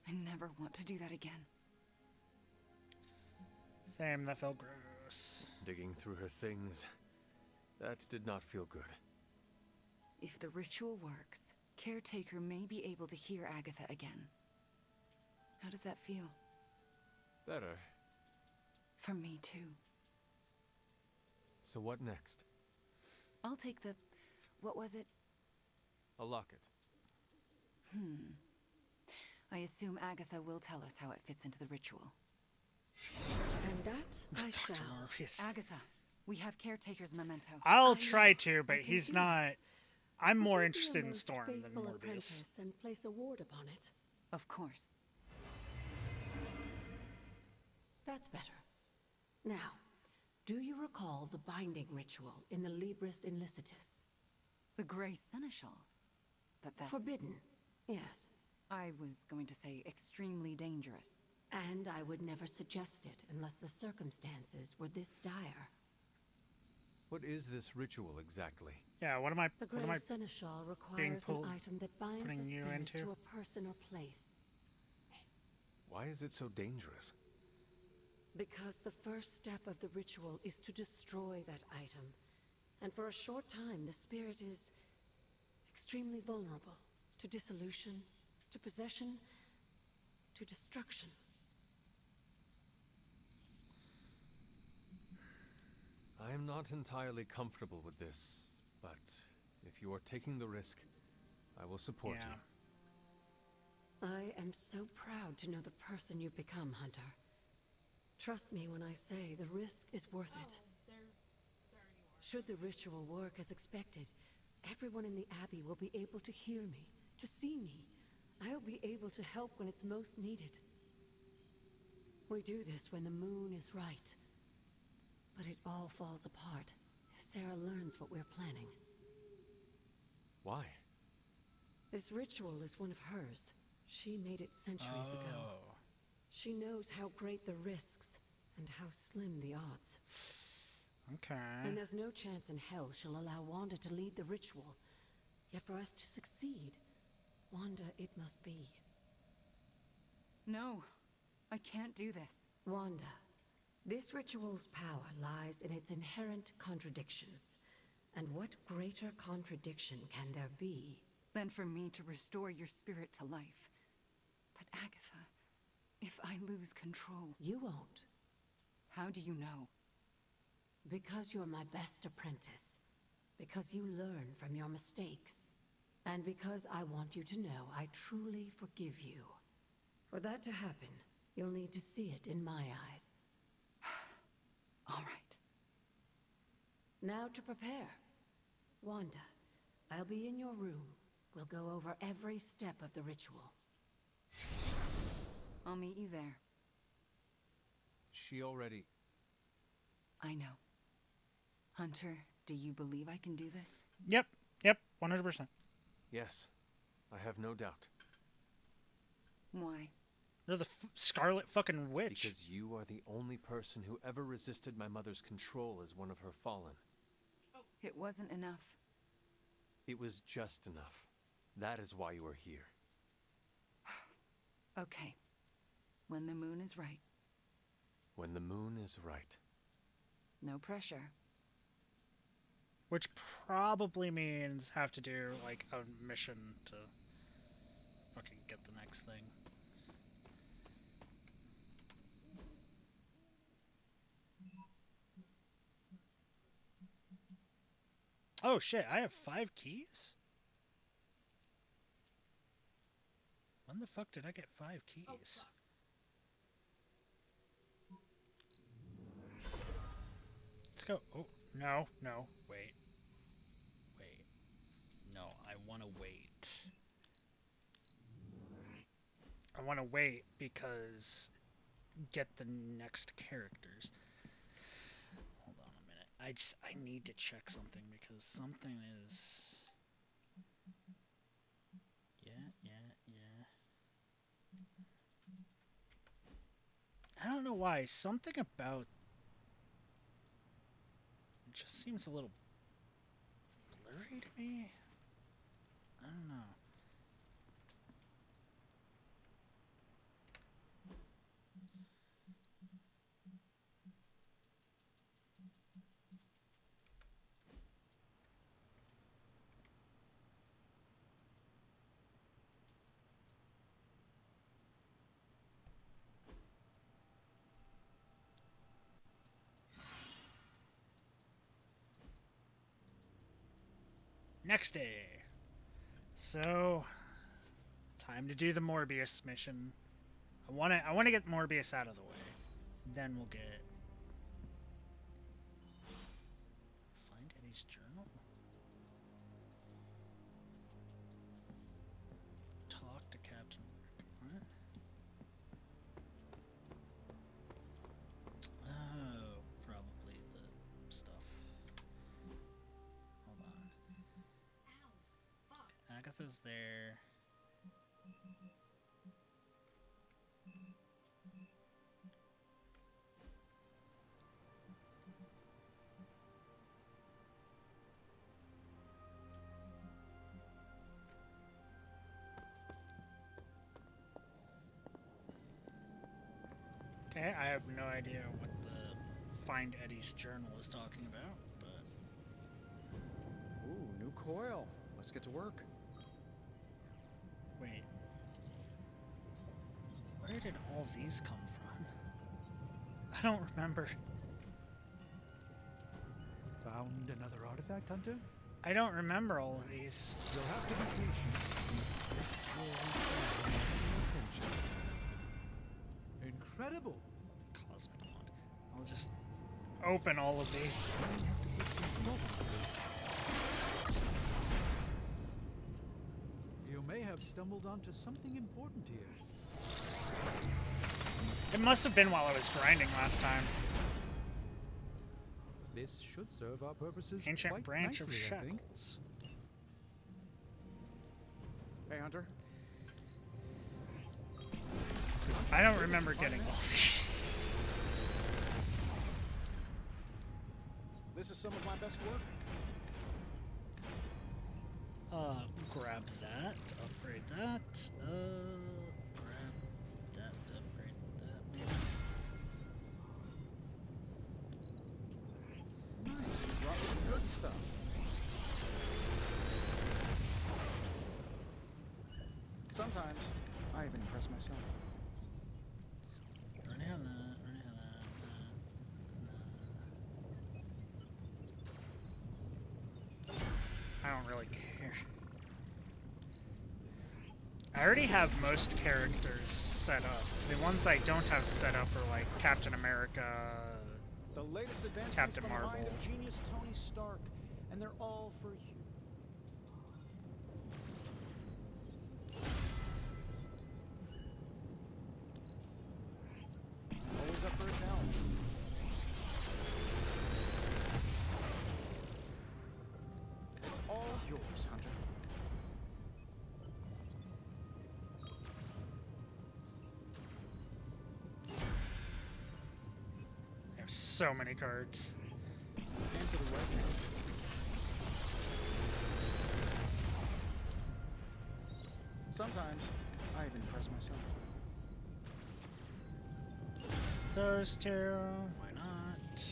I never want to do that again. Same. That felt gross. Digging through her things. That did not feel good. If the ritual works, Caretaker may be able to hear Agatha again. How does that feel? Better. For me, too. So what next? I'll take the... what was it? A locket. I assume Agatha will tell us how it fits into the ritual. And that I Dr. shall. Morpheus. Agatha, we have Caretaker's memento. I'll try to, but I can he's do not. it. I'm more Would you be interested a in most Storm than faithful Morbius. apprentice and place a ward upon it? Of course. That's better. Now, do you recall the binding ritual in the Libris Illicitius? The Grey Seneschal. But that's... Forbidden, yes. I was going to say extremely dangerous. And I would never suggest it unless the circumstances were this dire. What is this ritual exactly? Yeah, what am I? The What am Grey I? Seneschal requires an pulled- item that binds putting a you spirit into? to a person or place. Why is it so dangerous? Because the first step of the ritual is to destroy that item. And for a short time, the spirit is extremely vulnerable to dissolution, to possession, to destruction. I am not entirely comfortable with this, but If you are taking the risk, I will support Yeah. you. I am so proud to know the person you've become, Hunter. Trust me when I say the risk is worth it. There you are. Should the ritual work as expected, everyone in the Abbey will be able to hear me, to see me. I'll be able to help when it's most needed. We do this when the moon is right. But it all falls apart if Sarah learns what we're planning. Why? This ritual is one of hers. She made it centuries ago. She knows how great the risks and how slim the odds. Okay. And there's no chance in hell she'll allow Wanda to lead the ritual. Yet for us to succeed, Wanda it must be. No, I can't do this. Wanda, this ritual's power lies in its inherent contradictions. And what greater contradiction can there be Than for me to restore your spirit to life. But Agatha, if I lose control... You won't. How do you know? Because you're my best apprentice. Because you learn from your mistakes. And because I want you to know I truly forgive you. For that to happen, you'll need to see it in my eyes. All right. Now to prepare. Wanda, I'll be in your room. We'll go over every step of the ritual. I'll meet you there. She already... I know. Hunter, do you believe I can do this? Yep, 100%. Yes, I have no doubt. Why? You're the Scarlet fucking Witch. Because you are the only person who ever resisted my mother's control as one of her fallen. It wasn't enough. It was just enough. That is why you are here. Okay. When the moon is right. When the moon is right. No pressure. Which probably means have to do, like, a mission to fucking get the next thing. Oh shit, I have 5 keys? When the fuck did I get 5 keys? Oh, fuck. Let's go. Oh, no, wait. No, I want to wait. I want to wait because get the next characters. Hold on a minute. I need to check something because something is... Yeah. I don't know why. Something about... It just seems a little blurry to me. I don't know. Next day. So, time to do the Morbius mission. I want to get Morbius out of the way. Then we'll get find Eddie's journal. Talk to Captain America. What? Oh, probably the stuff. Hold on. Ow. Fuck. Agatha's there. Okay, I have no idea what the Find Eddie's journal is talking about, but... Ooh, new coil. Let's get to work. Wait. Where did all these come from? I don't remember. Found another artifact, Hunter? I don't remember all of these. You'll have to be patient. This will require my full attention. Incredible! Cosmic wand. I'll just open all of these. I have to put some thought into this. You may have stumbled onto something important here. It must have been while I was grinding last time. This should serve our purposes Ancient quite branch nicely, of I think. shackles. Hey, Hunter. I don't remember getting all these. This is some of my best work. Grab that, upgrade that, grab that, upgrade that, maybe. Nice, you brought me the good stuff. Sometimes, I even impress myself. Already have that, already have that. I don't really care. I already have most characters set up. The ones I don't have set up are like Captain America. The latest advancements Captain from the mind Marvel. of genius Tony Stark, and they're all for you. Always up for a challenge. It's all yours, Hunter. I have so many cards. And to the web now. Sometimes, I even impress myself. Those two, why not?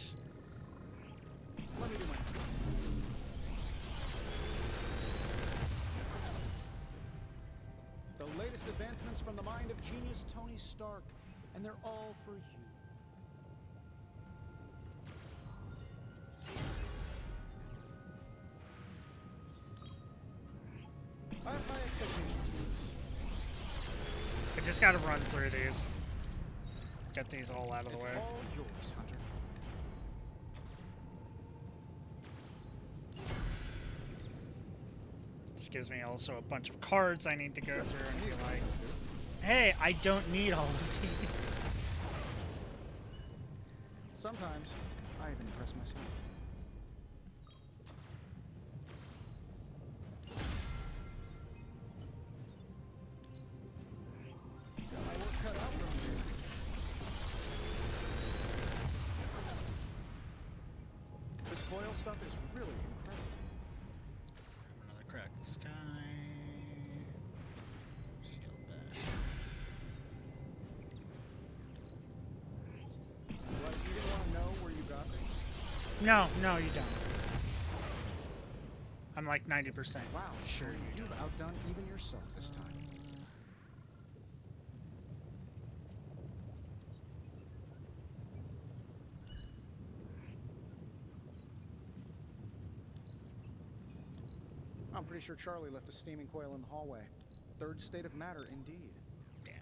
Let me do my thing. The latest advancements from the mind of genius Tony Stark, and they're all for you. I have high expectations for this. I just gotta run through these. Get these all out of the It's way. all yours, Hunter. Which gives me also a bunch of cards I need to go through and be like, hey, I don't need all of these. Sometimes, I even impress myself. Got my work cut out for me here. This coil stuff is really incredible. Another cracked sky. Shield bash. What, you didn't want to know where you got this? No, no, you don't. I'm like 90% Wow, sure you you've don't. outdone even yourself this time. I'm pretty sure Charlie left a steaming coil in the hallway. Third state of matter, indeed. Damn.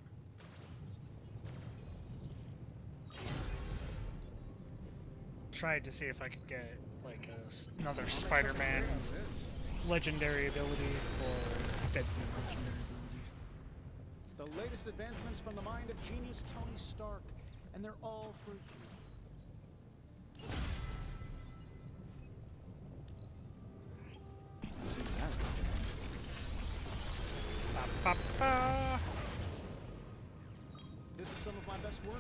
Tried to see if I could get like another I'll make something Spider-Man great out of this. legendary ability or Deadpool legendary ability. The latest advancements from the mind of genius Tony Stark, and they're all for you. See that? Ba, ba, ba. This is some of my best work.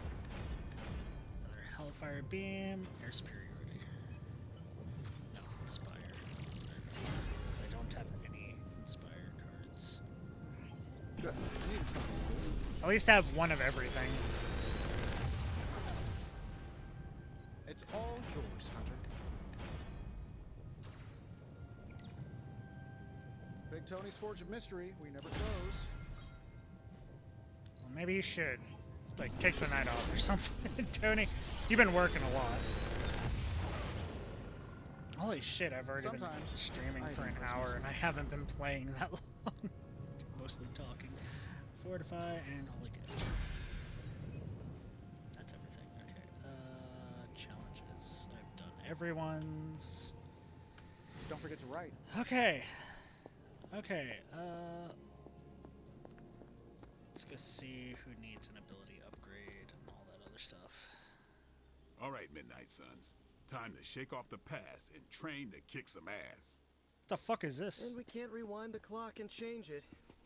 Another Hellfire Beam, Air Superiority. No, Inspire. Because I don't have any Inspire cards. Good. I needed something to do. At least have one of everything. It's all yours, Hunter. Big Tony's Forge of Mystery. We never close. Well, maybe you should. Like, take the night off or something. Tony, you've been working a lot. Holy shit, I've already been Sometimes streaming I for an impress hour and I myself. haven't been playing that long. Mostly talking. Fortify and Holy Gift. That's everything. Okay. Challenges. I've done everyone's. Don't forget to write. Okay. Okay. Let's go see who needs an ability upgrade and all that other stuff. All right, Midnight Suns. Time to shake off the past and train to kick some ass. What the fuck is this? And we can't rewind the clock and change it,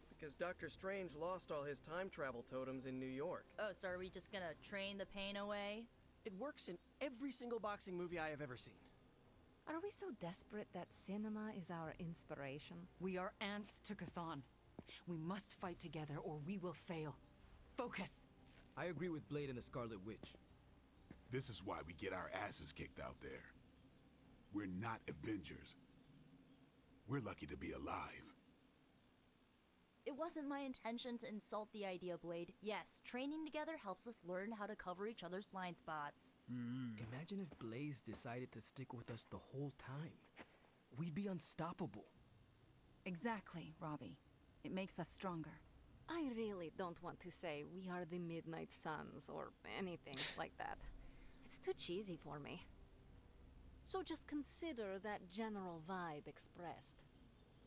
because Dr. Strange lost all his time travel totems in New York. Oh, so are we just gonna train the pain away? It works in every single boxing movie I have ever seen. Are we so desperate that cinema is our inspiration? We are ants to Cthon. We must fight together or we will fail. Focus! I agree with Blade and the Scarlet Witch. This is why we get our asses kicked out there. We're not Avengers. We're lucky to be alive. It wasn't my intention to insult the idea, Blade. Yes, training together helps us learn how to cover each other's blind spots. Imagine if Blaze decided to stick with us the whole time. We'd be unstoppable. Exactly, Robbie. It makes us stronger. I really don't want to say we are the Midnight Suns or anything like that. It's too cheesy for me. So just consider that general vibe expressed.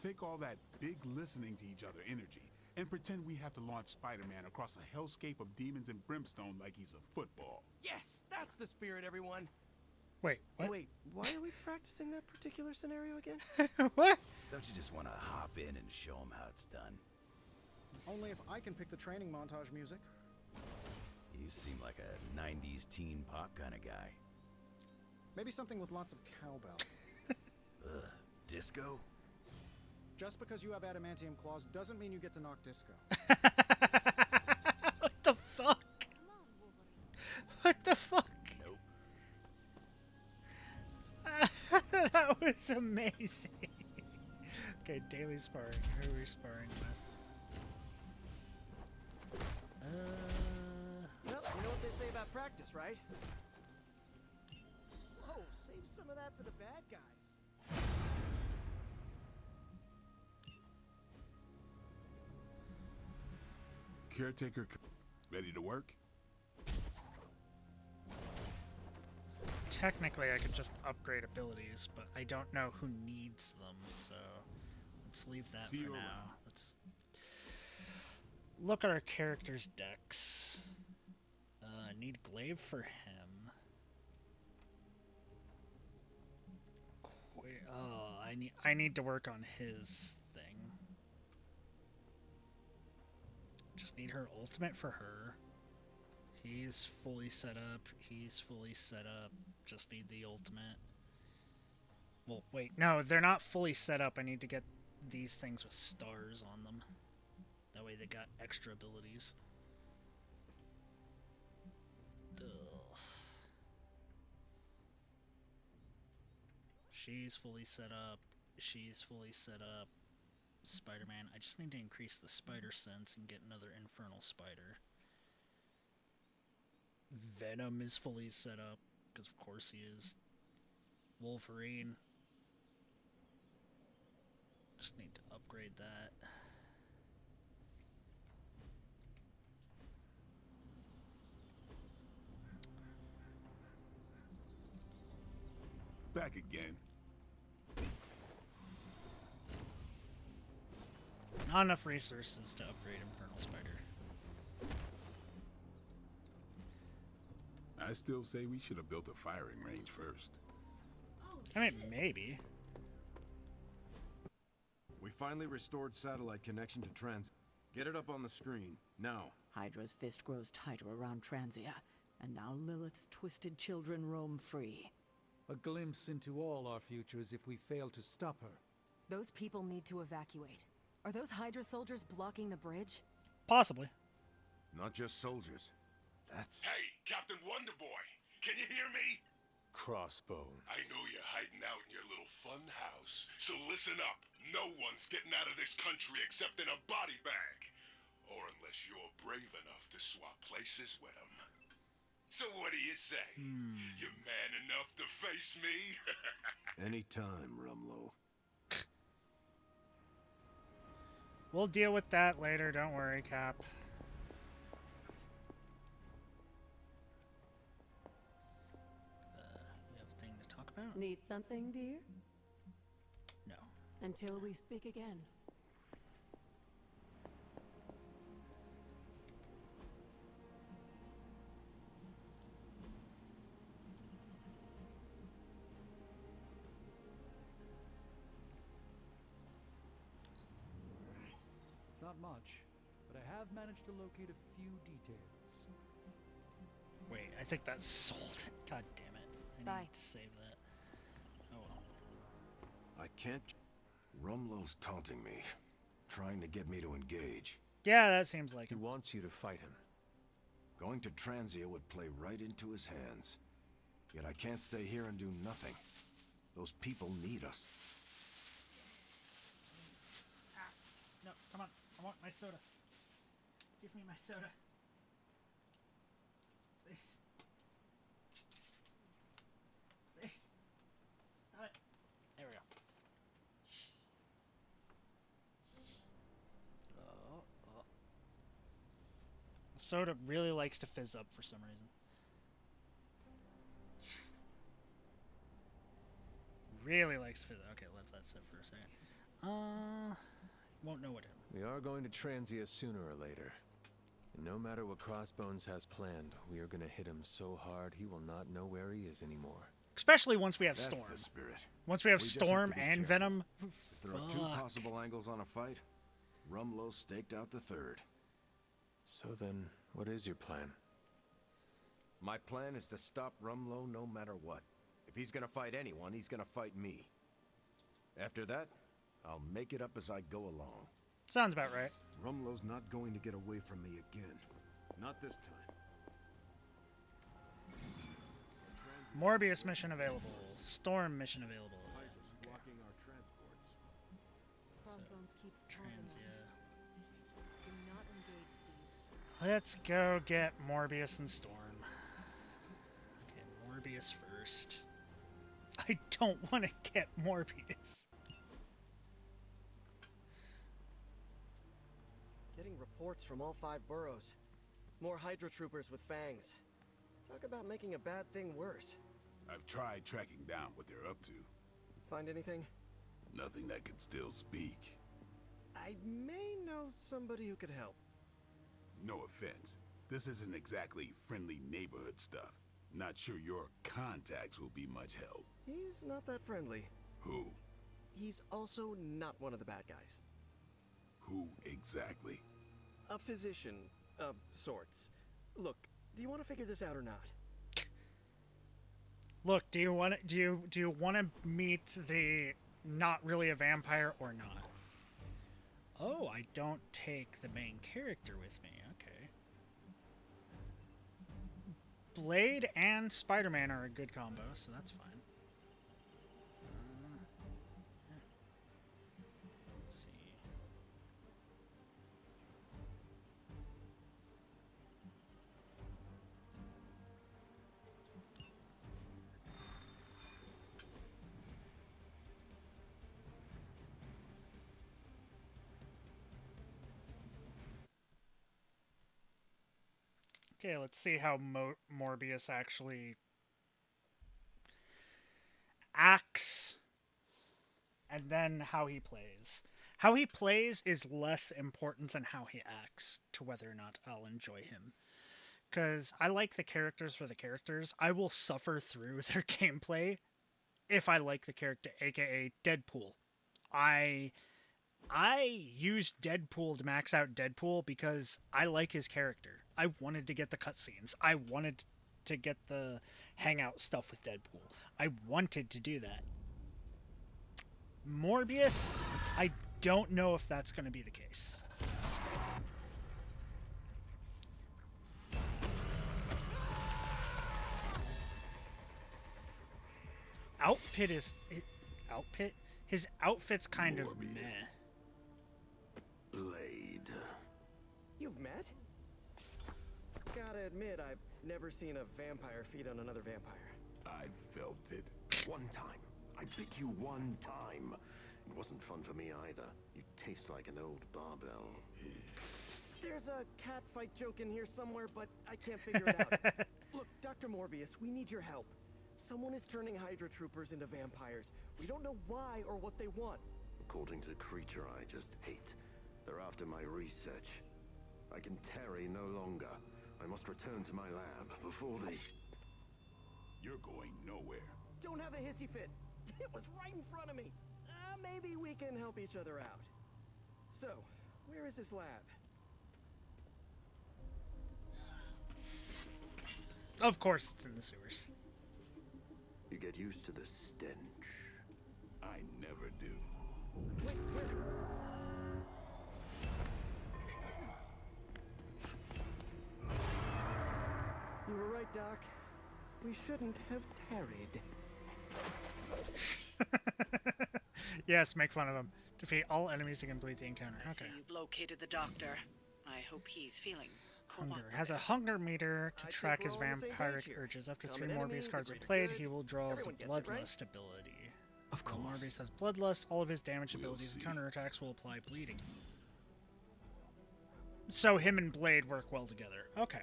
Take all that big listening to each other energy and pretend we have to launch Spider-Man across a hellscape of demons and brimstone like he's a football. Yes, that's the spirit, everyone. Wait, what? Wait, why are we practicing that particular scenario again? What? Don't you just want to hop in and show them how it's done? Only if I can pick the training montage music. You seem like a 90s teen pop kind of guy. Maybe something with lots of cowbell. Ugh, disco? Just because you have adamantium claws doesn't mean you get to knock disco. What the fuck? What the fuck? Nope. That was amazing. Okay, daily sparring. Who are we sparring with? Well, you know what they say about practice, right? Whoa, save some of that for the bad guys. Caretaker, ready to work? Technically, I could just upgrade abilities, but I don't know who needs them, so let's leave that See for you now. around. Let's look at our character's decks. Need glaive for him. Oh, I need to work on his thing. Just need her ultimate for her. He's fully set up. He's fully set up. Just need the ultimate. Well, wait. No, they're not fully set up. I need to get these things with stars on them. That way they got extra abilities. Ugh. She's fully set up. She's fully set up. Spider-Man. I just need to increase the spider sense and get another infernal spider. Venom is fully set up, because of course he is. Wolverine. Just need to upgrade that. Back again. Not enough resources to upgrade Infernal Spider. I still say we should have built a firing range first. I mean, maybe. We finally restored satellite connection to Trans. Get it up on the screen, now. Hydra's fist grows tighter around Transia, and now Lilith's twisted children roam free. A glimpse into all our futures if we fail to stop her. Those people need to evacuate. Are those Hydra soldiers blocking the bridge? Possibly. Not just soldiers. That's... Hey, Captain Wonderboy! Can you hear me? Crossbones. I know you're hiding out in your little fun house, so listen up. No one's getting out of this country except in a body bag. Or unless you're brave enough to swap places with them. So what do you say? You man enough to face me? Anytime, Rumlow. We'll deal with that later, don't worry, Cap. You have a thing to talk about? Need something, dear? No. Until we speak again. It's not much, but I have managed to locate a few details. Wait, I think that's sold. God damn it. I Bye. need to save that. Oh well. I can't... Rumlow's taunting me, trying to get me to engage. Yeah, that seems like He him. wants you to fight him. Going to Transia would play right into his hands. Yet I can't stay here and do nothing. Those people need us. Ah, no, come on. I want my soda. Give me my soda. Please. Please. Stop it. There we go. The soda really likes to fizz up for some reason. Really likes to fizz up. Okay, let that sit for a second. Won't know what hit him. We are going to Transia sooner or later. And no matter what Crossbones has planned, we are going to hit him so hard he will not know where he is anymore. Especially once we have That's Storm. the spirit. Once we have We just have Storm to be and careful. Venom. If there are two possible angles on a fight, Rumlow staked out the third. So then, what is your plan? My plan is to stop Rumlow no matter what. If he's gonna fight anyone, he's gonna fight me. After that, I'll make it up as I go along. Sounds about right. Rumlow's not going to get away from me again. Not this time. Morbius mission available. Storm mission available. Blocking our transports. Crossbones keeps taunting us. Do not engage, Steve. Let's go get Morbius and Storm. Okay, Morbius first. I don't want to get Morbius. Getting reports from all 5 boroughs. More Hydra troopers with fangs. Talk about making a bad thing worse. I've tried tracking down what they're up to. Find anything? Nothing that could still speak. I may know somebody who could help. No offense. This isn't exactly friendly neighborhood stuff. Not sure your contacts will be much help. He's not that friendly. Who? He's also not one of the bad guys. Who exactly? A physician of sorts. Look, do you want to figure this out or not? Look, do you want to meet the not really a vampire or not? Oh, I don't take the main character with me. Okay. Blade and Spider-Man are a good combo, so that's fine. Let's see. Okay, let's see how Morbius actually acts and then how he plays. How he plays is less important than how he acts to whether or not I'll enjoy him. Because I like the characters for the characters. I will suffer through their gameplay if I like the character, aka Deadpool. I used Deadpool to max out Deadpool because I like his character. I wanted to get the cutscenes. I wanted to get the hangout stuff with Deadpool. I wanted to do that. Morbius, I don't know if that's going to be the case. Outfit is... Outfit? His outfit's kind of meh. Blade. You've met? Gotta admit, I've never seen a vampire feed on another vampire. I felt it. One time. I bit you one time. It wasn't fun for me either. You taste like an old barbell. There's a cat fight joke in here somewhere, but I can't figure it out. Look, Dr. Morbius, we need your help. Someone is turning Hydra troopers into vampires. We don't know why or what they want. According to the creature I just ate, they're after my research. I can tarry no longer. I must return to my lab before they... You're going nowhere. Don't have a hissy fit. It was right in front of me. Maybe we can help each other out. So, where is his lab? Of course it's in the sewers. You get used to the stench. I never do. Wait, where? You were right, Doc. We shouldn't have tarried. Yes, make fun of him. Defeat all enemies to complete the encounter. So Okay. you've located the doctor. I hope he's feeling Hunger. Has a hunger meter to track his vampiric urges. After 3 Morbius cards are played, he will draw the Bloodlust ability. Of course. When Morbius has Bloodlust, all of his damage abilities and counterattacks will apply bleeding. So him and Blade work well together. Okay.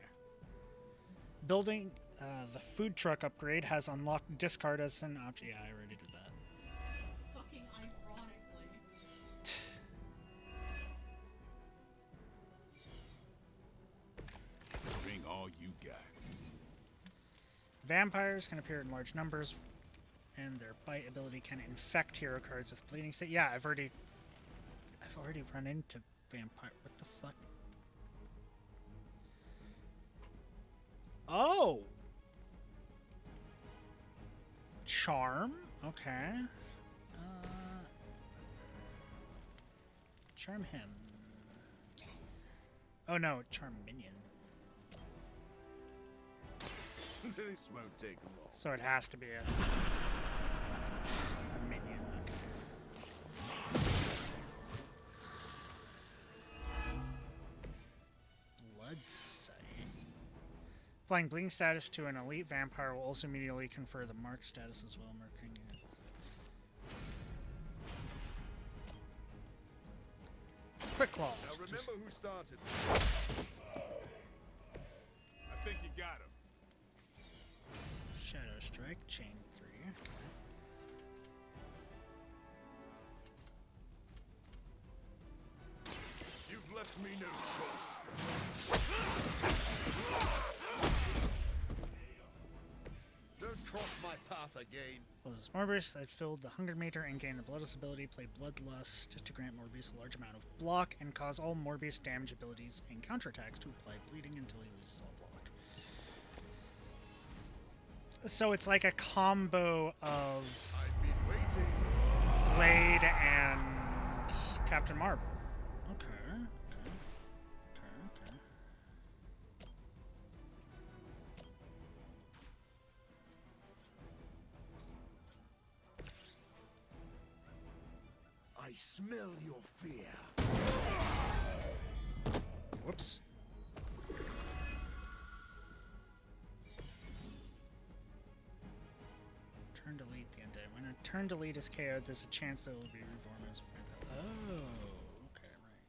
Building the food truck upgrade has unlocked discard as an option. Yeah, I already did that. Fucking ironically. Bring all you got. Vampires can appear in large numbers, and their bite ability can infect hero cards with bleeding state. Yeah, I've already run into vampire. What the fuck? Oh, charm. Okay. Charm him. Yes. Oh no, charm minion. This won't take long. So it has to be a minion. Okay. Blood sight. Applying bleeding status to an elite vampire will also immediately confer the mark status as well. Marking it. Quick claw. Now remember who started. I think you got him. Shadow Strike, Chain 3. Okay. You've left me no choice. Don't cross my path again. Closes Morbius that filled the hunger meter and gained the Bloodlust ability. Play Bloodlust to grant Morbius a large amount of block and cause all Morbius damage abilities and counterattacks to apply bleeding until he loses all block. So it's like a combo of I've been waiting. Blade and Captain Marvel. Okay. I smell your fear. Whoops. Turn delete the undead. When a turn delete is KO'd, there's a chance that it will be reborn as a friend. Oh, okay, right.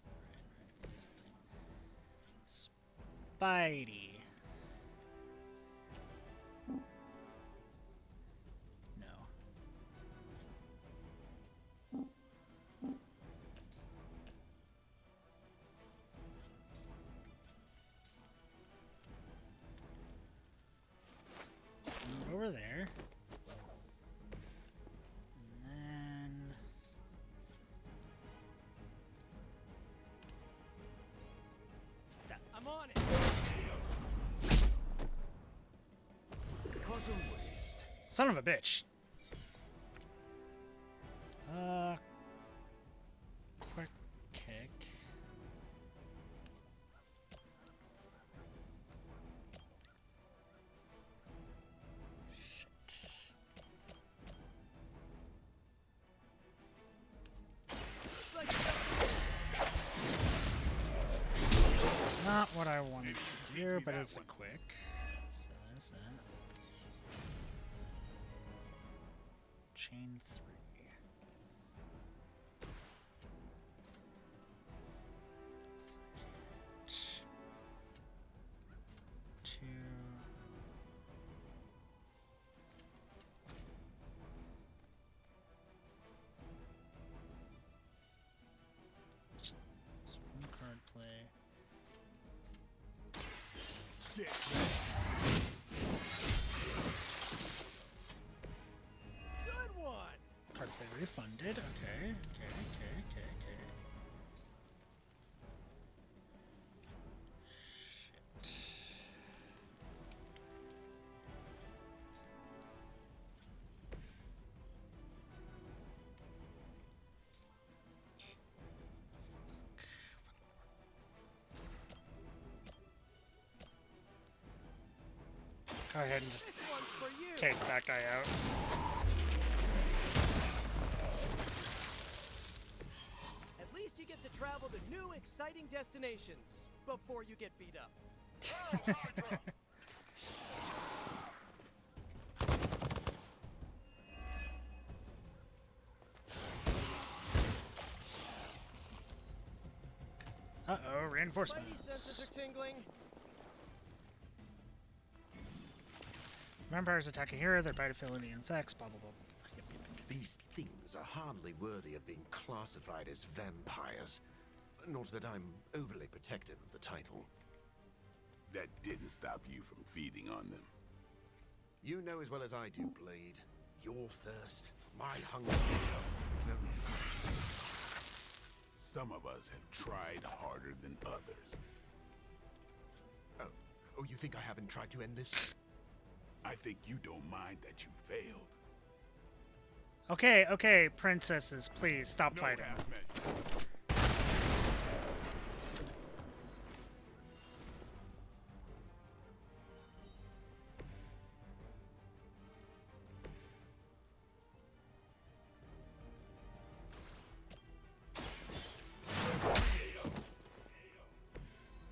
Spidey. No. Move over there. I'm on it. What a waste. Son of a bitch. Quick kick. Shit. Not what I wanted to do, but it's a quick. is that? Chain 3. Two. One card play. Good one. Card play refunded. Okay. Shit. Go ahead and just This one's for you. take that guy out. At least you get to travel to new, exciting destinations before you get beat up. Uh-oh, reinforcements. Spidey senses are tingling. Vampires attack a hero, their bite ability infects, blah blah blah. These things are hardly worthy of being classified as vampires. Not that I'm overly protective of the title. That didn't stop you from feeding on them. You know as well as I do, Blade. Your thirst, my hunger, can only Some of us have tried harder than others. Oh, you think I haven't tried to end this? I think you don't mind that you failed. Okay, princesses, please stop fighting.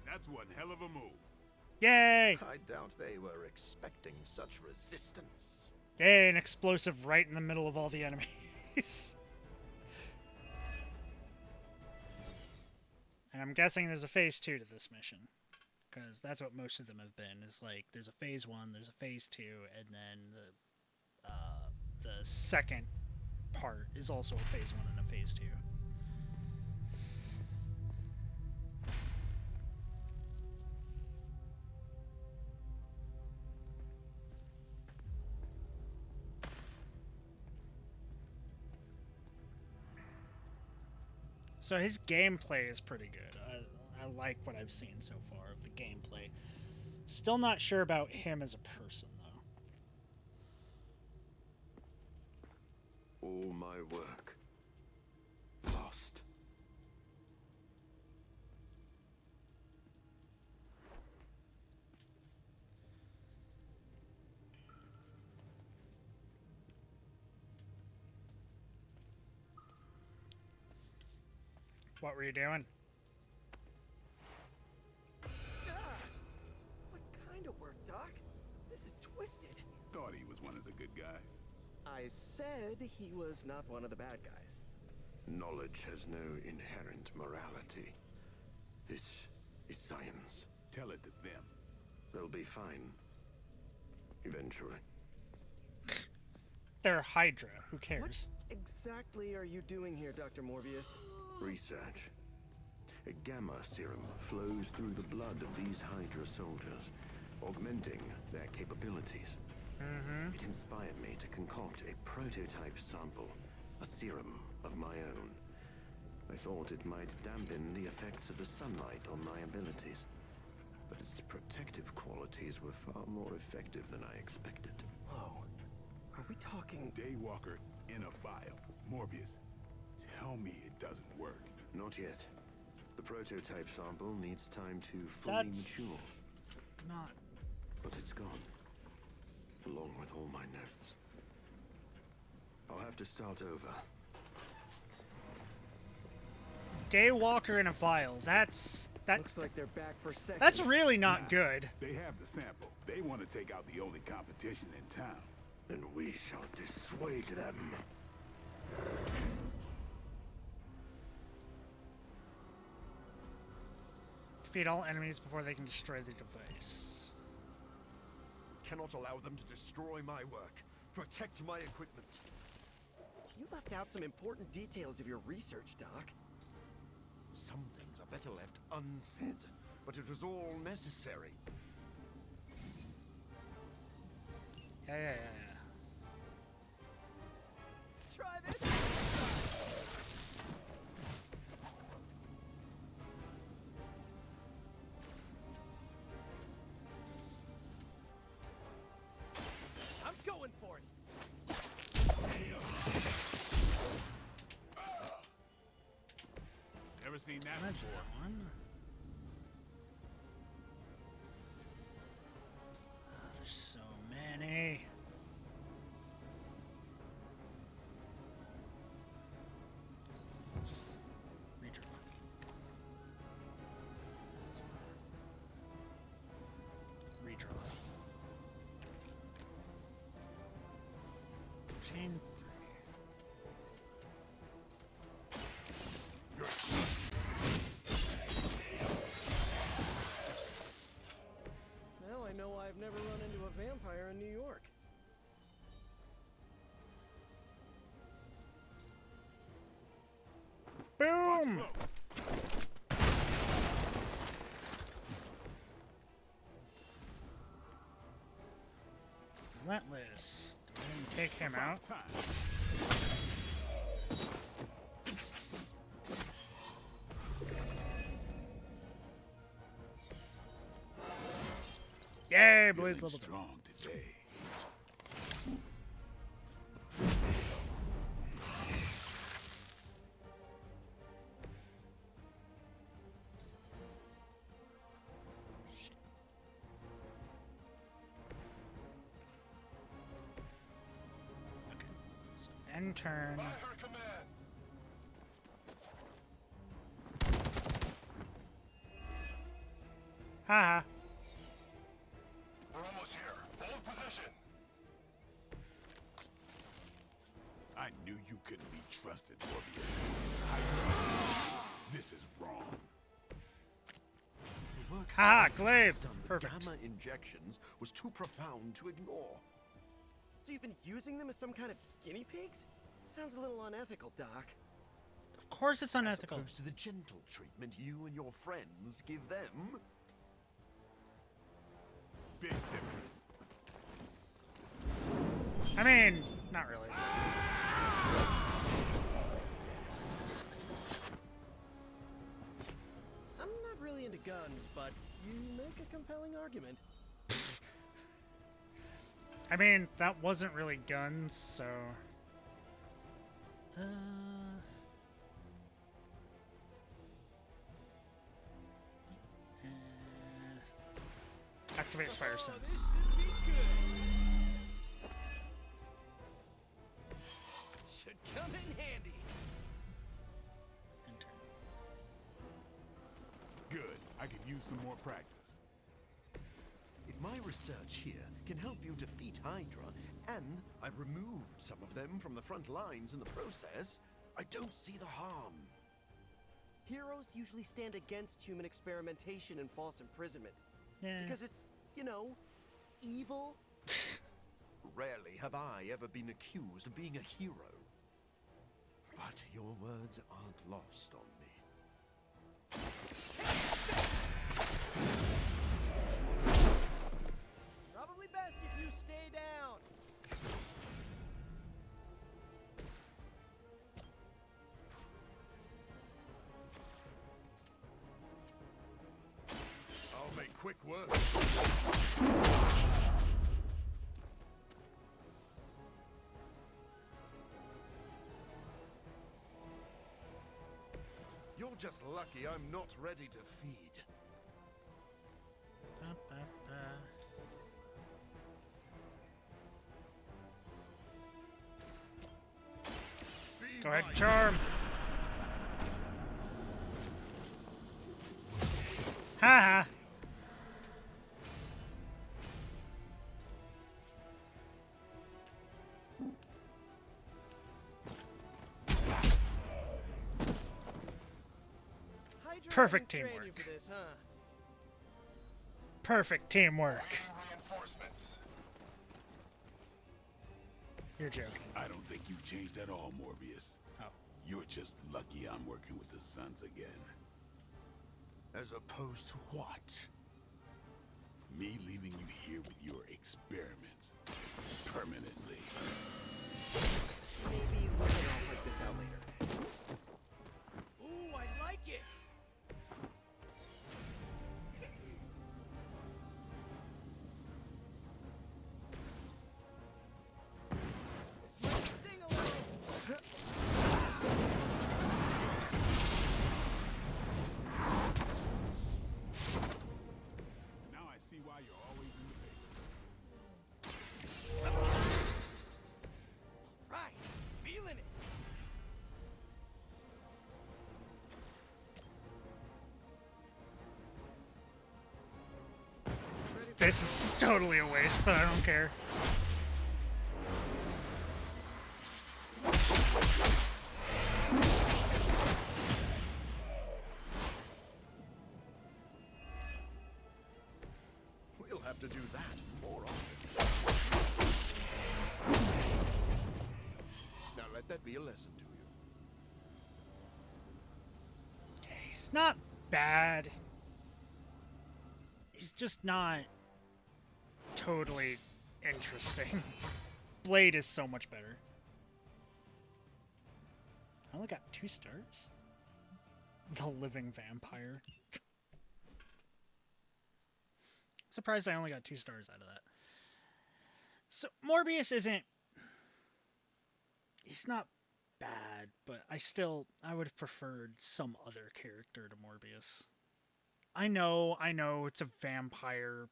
That's one hell of a move. Yay! I doubt they were expecting such resistance. Yay, an explosive right in the middle of all the enemies. And I'm guessing there's a phase 2 to this mission. Because that's what most of them have been. Is like, there's a phase 1, there's a phase 2, and then the second part is also a phase 1 and a phase 2. So his gameplay is pretty good. I like what I've seen so far of the gameplay. Still not sure about him as a person, though. All my work lost. What were you doing? What kind of work, Doc? This is twisted. Thought he was one of the good guys. I said he was not one of the bad guys. Knowledge has no inherent morality. This is science. Tell it to them. They'll be fine. Eventually. They're Hydra. Who cares? What exactly are you doing here, Dr. Morbius? Research. A gamma serum flows through the blood of these Hydra soldiers, augmenting their capabilities. It inspired me to concoct a prototype sample, a serum of my own. I thought it might dampen the effects of the sunlight on my abilities, but its protective qualities were far more effective than I expected. Whoa. Are we talking... Daywalker in a vial. Morbius, tell me it doesn't work. Not yet. The prototype sample needs time to fully mature. Not. But it's gone. Along with all my notes. I'll have to start over. Daywalker in a vial. That's Looks like they're back for seconds. That's really not good. They have the sample. They want to take out the only competition in town. And we shall dissuade them. Defeat all enemies before they can destroy the device. Cannot allow them to destroy my work. Protect my equipment. You left out some important details of your research, Doc. Some things are better left unsaid, but it was all necessary. Yeah. Try this. I'm going for it. Never seen that Imagine before. that one. Oh, there's so many. Redraw. Redraw. Chain 3. Now I know why I've never run into a vampire in New York. Boom! Relentless. Do we take him out? Yay, Blade's level 2. Strong today. So end turn. Haha. We're almost here. Hold position. I knew you couldn't be trusted, Morbius. This is wrong. The work Ah, Agatha glaive. has done with Perfect. Gamma injections was too profound to ignore. So you've been using them as some kind of guinea pigs? Sounds a little unethical, Doc. Of course it's unethical. As opposed to the gentle treatment you and your friends give them. Big difference. I mean, not really. I'm not really into guns, but you make a compelling argument. I mean, that wasn't really guns, so... activate Fire Sense. Should come in handy. Enter. Good. I could use some more practice. If my research here can help you defeat Hydra, and I've removed some of them from the front lines in the process, I don't see the harm. Heroes usually stand against human experimentation and false imprisonment. Yeah. Because it's, you know, evil. Rarely have I ever been accused of being a hero. But your words aren't lost on me. Probably best if you stay down. I'll make quick work. You're just lucky I'm not ready to feed. Go ahead, charm. Ha Hydra Perfect didn't train you teamwork. for this, huh? Perfect teamwork. You're joking. I don't think you've changed at all, Morbius. Oh. You're just lucky I'm working with the Suns again. As opposed to what? Me leaving you here with your experiments. Permanently. Maybe we can all work this out later. Ooh, I like it! This might sting a little! Now I see why you're always in the Right, feeling it! This is totally a waste, but I don't care. We'll have to do that more often. Now let that be a lesson to you. He's not bad. He's just not totally interesting. Blade is so much better. I only got 2 stars? The living vampire. Surprised I only got 2 stars out of that. So Morbius isn't... He's not bad, but I would have preferred some other character to Morbius. I know, it's a vampire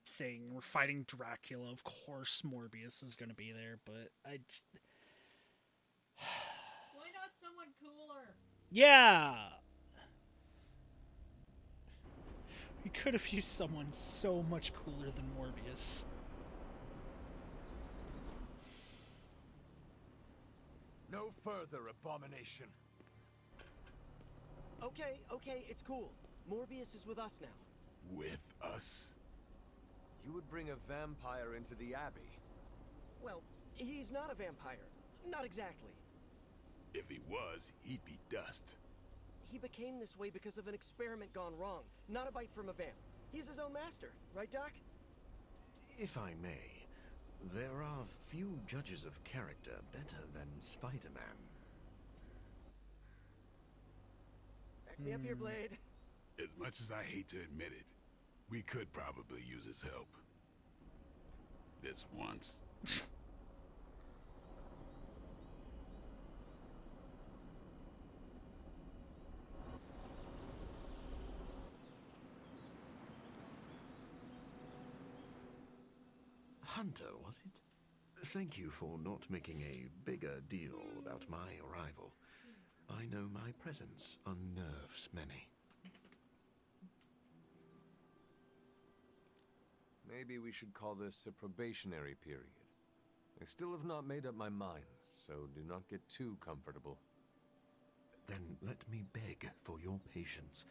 thing. We're fighting Dracula. Of course Morbius is going to be there, but I just... Why not someone cooler? Yeah! We could have used someone so much cooler than Morbius. No further abomination. Okay, it's cool. Morbius is with us now. With us? You would bring a vampire into the Abbey. Well, he's not a vampire. Not exactly. If he was, he'd be dust. He became this way because of an experiment gone wrong, not a bite from a vamp. He's his own master, right, Doc? If I may, there are few judges of character better than Spider-Man. Back me up here, Blade. As much as I hate to admit it, we could probably use his help. This once. Hunter, was it? Thank you for not making a bigger deal about my arrival. I know my presence unnerves many. Maybe we should call this a probationary period. I still have not made up my mind, so do not get too comfortable. Then let me beg for your patience.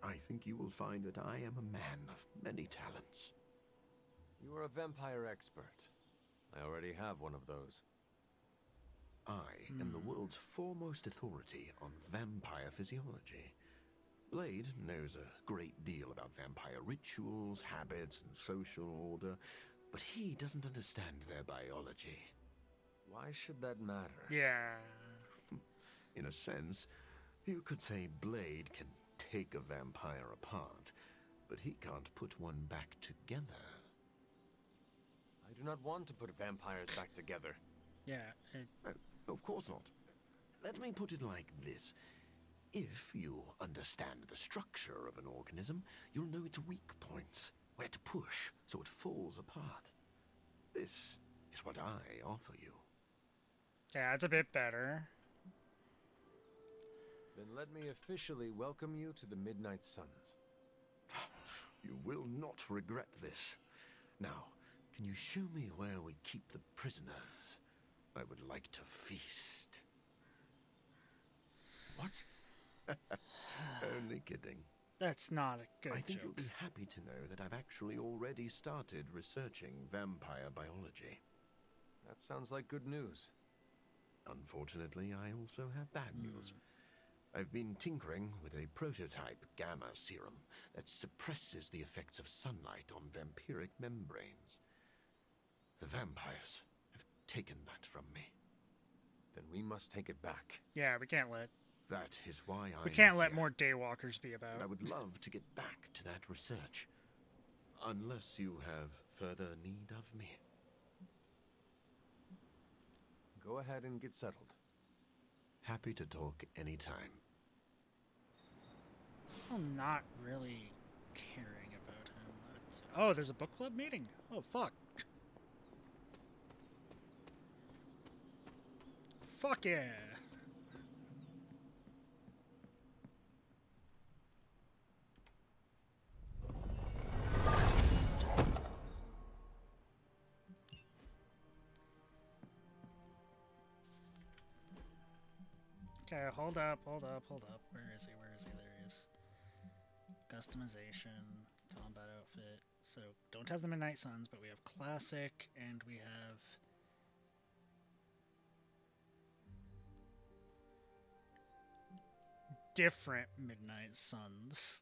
I think you will find that I am a man of many talents. You are a vampire expert. I already have one of those. I am the world's foremost authority on vampire physiology. Blade knows a great deal about vampire rituals, habits, and social order, but he doesn't understand their biology. Why should that matter? Yeah. In a sense, you could say Blade can take a vampire apart, but he can't put one back together. I do not want to put vampires back together. Yeah. Of course not. Let me put it like this. If you understand the structure of an organism, you'll know its weak points, where to push so it falls apart. This is what I offer you. Yeah, it's a bit better. Then let me officially welcome you to the Midnight Suns. You will not regret this. Now, can you show me where we keep the prisoners? I would like to feast. What? Only kidding. That's not a good I think joke. you'll be happy to know that I've actually already started researching vampire biology. That sounds like good news. Unfortunately, I also have bad news. I've been tinkering with a prototype gamma serum that suppresses the effects of sunlight on vampiric membranes. The vampires have taken that from me. Then we must take it back. Yeah, we can't let... That is why We can't let more daywalkers be about. And I would love to get back to that research. Unless you have further need of me. Go ahead and get settled. Happy to talk anytime. Still not really caring about him. Oh, there's a book club meeting. Oh, fuck. Fuck yeah. Okay, hold up. Where is he? There he is. Customization, combat outfit. So, don't have the Midnight Suns, but we have classic, and we have... different Midnight Suns.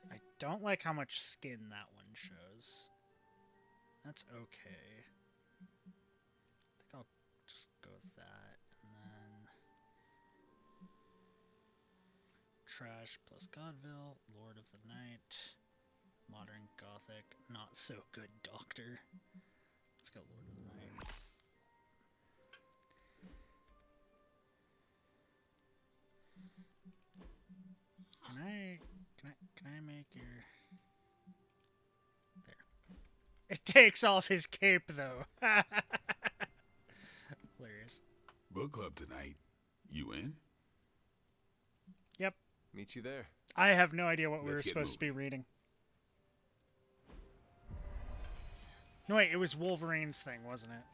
I don't like how much skin that one shows. That's okay. I think I'll just go with that. And then... Trash plus Godville, Lord of the Night, Modern Gothic, not so good Doctor. Let's go Lord of the Night. Can I make your... There. It takes off his cape, though. Hilarious. Book club tonight. You in? Yep. Meet you there. I have no idea what we were Let's get supposed to be moving. reading. No, wait, it was Wolverine's thing, wasn't it?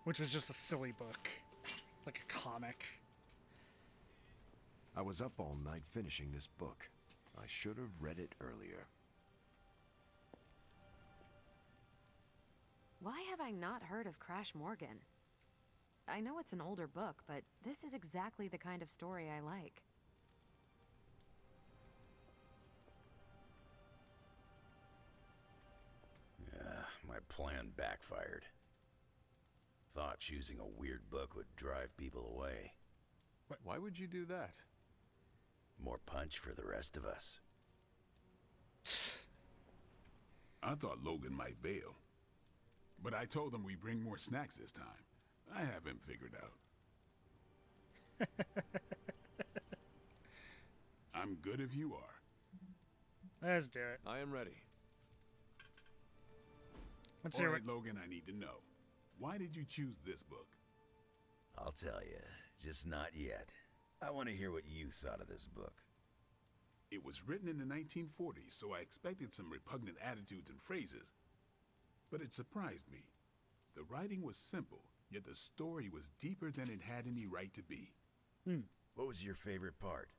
Which was just a silly book. Like a comic. I was up all night finishing this book. I should have read it earlier. Why have I not heard of Crash Morgan? I know it's an older book, but this is exactly the kind of story I like. My plan backfired. Thought choosing a weird book would drive people away. Why would you do that? More punch for the rest of us. I thought Logan might bail. But I told him we bring more snacks this time. I have him figured out. I'm good if you are. Let's do it. I am ready. Let's All hear right, what... Logan, I need to know. Why did you choose this book? I'll tell you, just not yet. I want to hear what you thought of this book. It was written in the 1940s, so I expected some repugnant attitudes and phrases. But it surprised me. The writing was simple, yet the story was deeper than it had any right to be. What was your favorite part?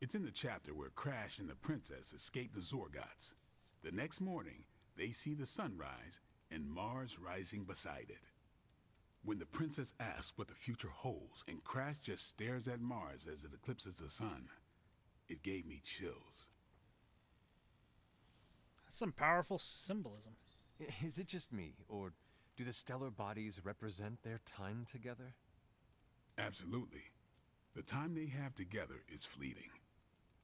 It's in the chapter where Crash and the princess escape the Zorgots. The next morning, they see the sun rise and Mars rising beside it. When the princess asks what the future holds and Crash just stares at Mars as it eclipses the sun, it gave me chills. That's some powerful symbolism. Is it just me, or do the stellar bodies represent their time together? Absolutely. The time they have together is fleeting.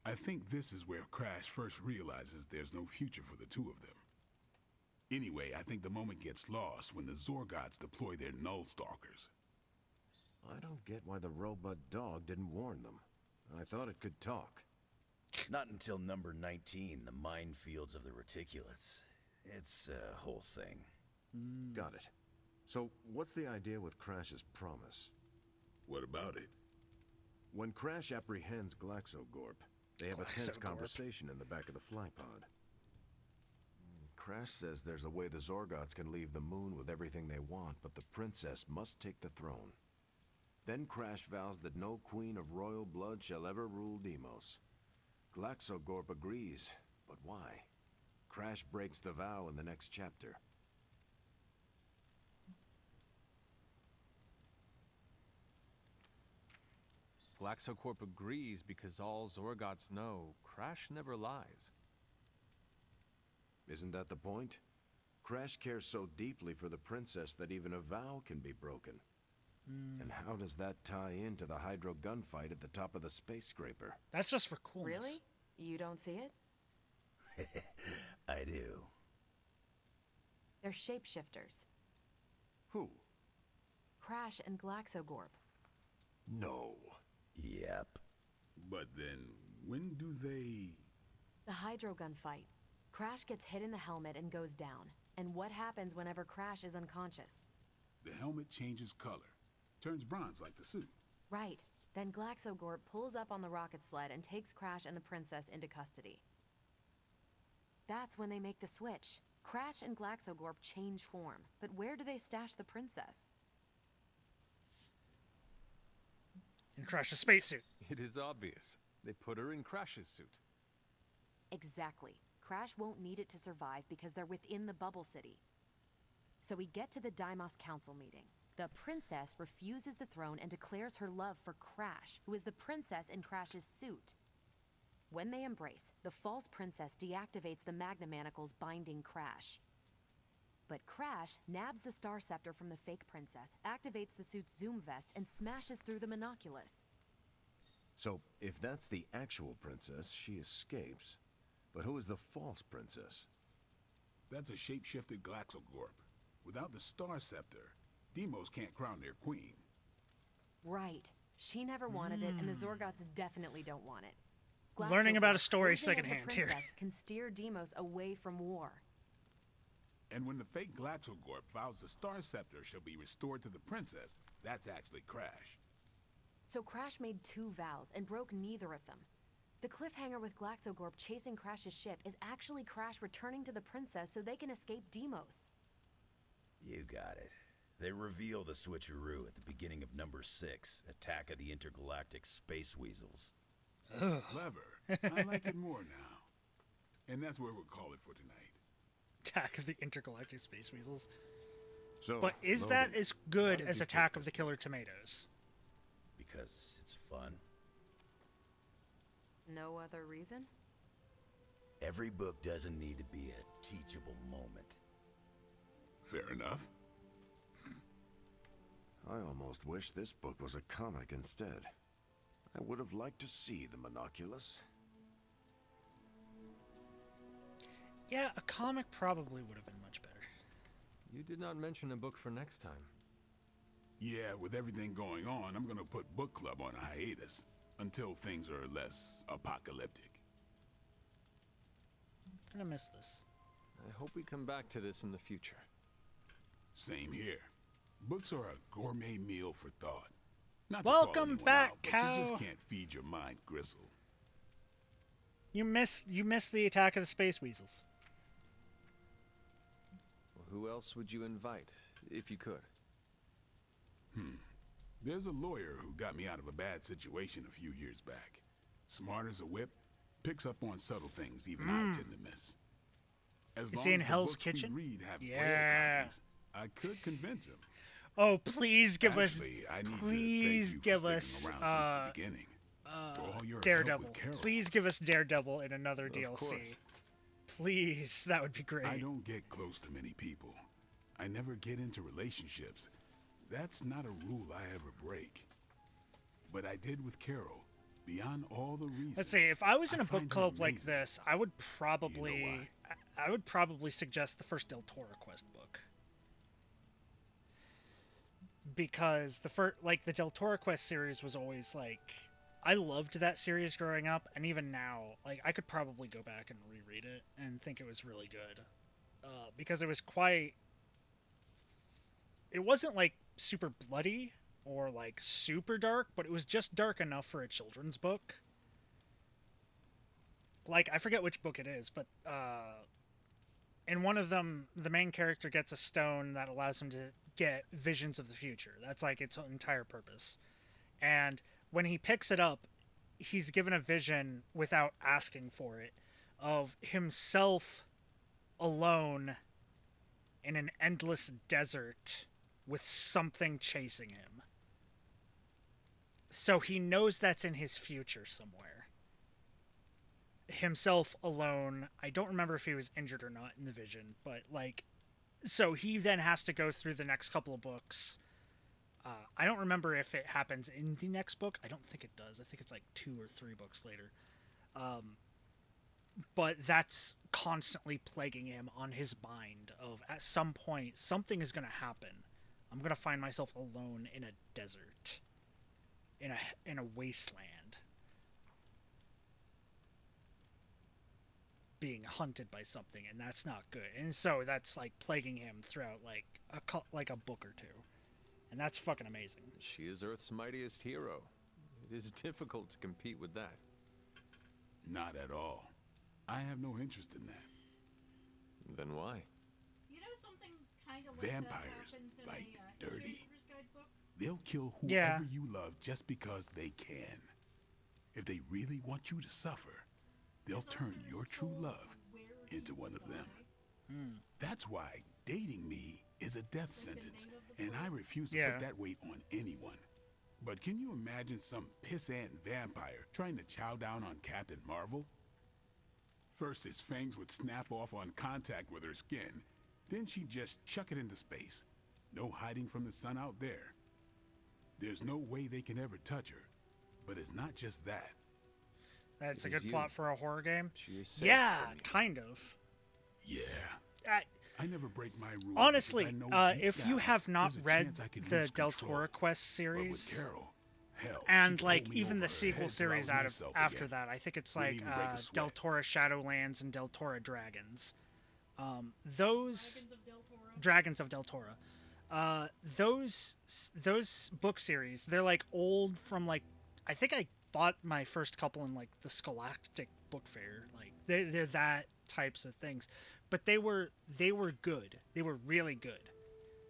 I think this is where Crash first realizes there's no future for the two of them. Anyway, I think the moment gets lost when the Zorgots deploy their Null Stalkers. I don't get why the robot dog didn't warn them. I thought it could talk. Not until number 19, the minefields of the reticulates. It's a whole thing. Got it. So, what's the idea with Crash's promise? What about it? When Crash apprehends Glaxogorp, they have a tense Glaxogorp. conversation in the back of the flypod. Crash says there's a way the Zorgots can leave the moon with everything they want, but the princess must take the throne. Then Crash vows that no queen of royal blood shall ever rule Deimos. Glaxogorp agrees, but why? Crash breaks the vow in the next chapter. Glaxocorp agrees because all Zorgots know Crash never lies. Isn't that the point? Crash cares so deeply for the princess that even a vow can be broken. And how does that tie into the Hydro gunfight at the top of the space scraper? That's just for coolness. Really? You don't see it? I do. They're shapeshifters. Who? Crash and Glaxogorp. No. Yep. But then, when do they... The Hydro gunfight. Crash gets hit in the helmet and goes down. And what happens whenever Crash is unconscious? The helmet changes color. Turns bronze like the suit. Right. Then Glaxogorp pulls up on the rocket sled and takes Crash and the princess into custody. That's when they make the switch. Crash and Glaxogorp change form. But where do they stash the princess? In Crash's spacesuit. It is obvious. They put her in Crash's suit. Exactly. Crash won't need it to survive because they're within the bubble city. So we get to the Deimos Council meeting. The princess refuses the throne and declares her love for Crash, who is the princess in Crash's suit. When they embrace, the false princess deactivates the Magna Manacles binding Crash. But Crash nabs the Star Scepter from the fake princess, activates the suit's zoom vest, and smashes through the monoculus. So, if that's the actual princess, she escapes. But who is the false princess? That's a shape-shifted Glaxogorp. Without the Star Scepter, Deimos can't crown their queen. Right. She never wanted it, and the Zorgots definitely don't want it. Learning about a Glaxogorp, story posing as the secondhand here. princess, can steer Deimos away from war. And when the fake Glaxogorp vows the Star Scepter shall be restored to the princess, that's actually Crash. So Crash made two vows and broke neither of them. The cliffhanger with Glaxogorp chasing Crash's ship is actually Crash returning to the princess so they can escape Deimos. You got it. They reveal the switcheroo at the beginning of number 6, Attack of the Intergalactic Space Weasels. Clever. I like it more now. And that's where we'll call it for tonight. Attack of the Intergalactic Space Weasels. So, But is Logan, that as how good did as you Attack pick of the Killer Tomatoes? Because it's fun. No other reason? Every book doesn't need to be a teachable moment. Fair enough. I almost wish this book was a comic instead. I would have liked to see the monoculus. Yeah, a comic probably would have been much better. You did not mention a book for next time. Yeah, with everything going on, I'm gonna put book club on a hiatus until things are less apocalyptic. I'm gonna miss this. I hope we come back to this in the future. Same here. Books are a gourmet meal for thought. Not to call Welcome anyone back, out, but cow. you just can't feed your mind gristle. You missed the Attack of the Space Weasels. Well, who else would you invite, if you could? There's a lawyer who got me out of a bad situation a few years back. Smart as a whip, picks up on subtle things even I tend to miss. As Is long he in as the Hell's books we Kitchen? read have Yeah. braille copies, I could convince him. Oh, please give Actually, I need to please thank you give for us sticking around since the beginning. For all your help Daredevil. with Carol. Please give us Daredevil in another Of DLC. course. Please, that would be great. I don't get close to many people. I never get into relationships. That's not a rule I ever break. But I did with Carol, beyond all the reasons. Let's see. If I was in a book find her club like amazing. this, I would probably, I would probably suggest the first Del Toro Quest book, because the Del Toro Quest series was always like, I loved that series growing up, and even now, like I could probably go back and reread it and think it was really good, because it was quite it wasn't like super bloody or like super dark, but it was just dark enough for a children's book. Like, I forget which book it is, but in one of them, the main character gets a stone that allows him to get visions of the future. That's like its entire purpose. And when he picks it up, he's given a vision without asking for it of himself alone in an endless desert with something chasing him. So he knows that's in his future somewhere. Himself alone. I don't remember if he was injured or not in the vision, but like, so he then has to go through the next couple of books. I don't remember if it happens in the next book. I don't think it does. I think it's like 2 or 3 books later. But that's constantly plaguing him on his mind of, at some point, something is going to happen. I'm going to find myself alone in a desert. In a wasteland. Being hunted by something, and that's not good. And so that's like plaguing him throughout like a book or 2. And that's fucking amazing. She is Earth's mightiest hero. It is difficult to compete with that. Not at all. I have no interest in that. Then why? You know something kind of like Vampires that happens in fight a dirty. Hitchhiker's Guidebook? They'll kill whoever you love just because they can. If they really want you to suffer, they'll turn your true love into one of them. That's why dating me is a death sentence, and I refuse to put that weight on anyone. But can you imagine some pissant vampire trying to chow down on Captain Marvel? First, his fangs would snap off on contact with her skin. Then she'd just chuck it into space. No hiding from the sun out there. There's no way they can ever touch her. But it's not just that. That's a good plot for a horror game? She is safe yeah, from you. kind of. Yeah. I never break my rules. Honestly, I know if you have not read the Del Toro Quest series, and like even the sequel series after that, I think it's like Del Toro Shadowlands and Del Toro Dragons. Those Dragons of Del Toro. Those book series, they're like old from like, I think I bought my first couple in like the Scholastic Book Fair. Like they're that types of things. But they were good. They were really good.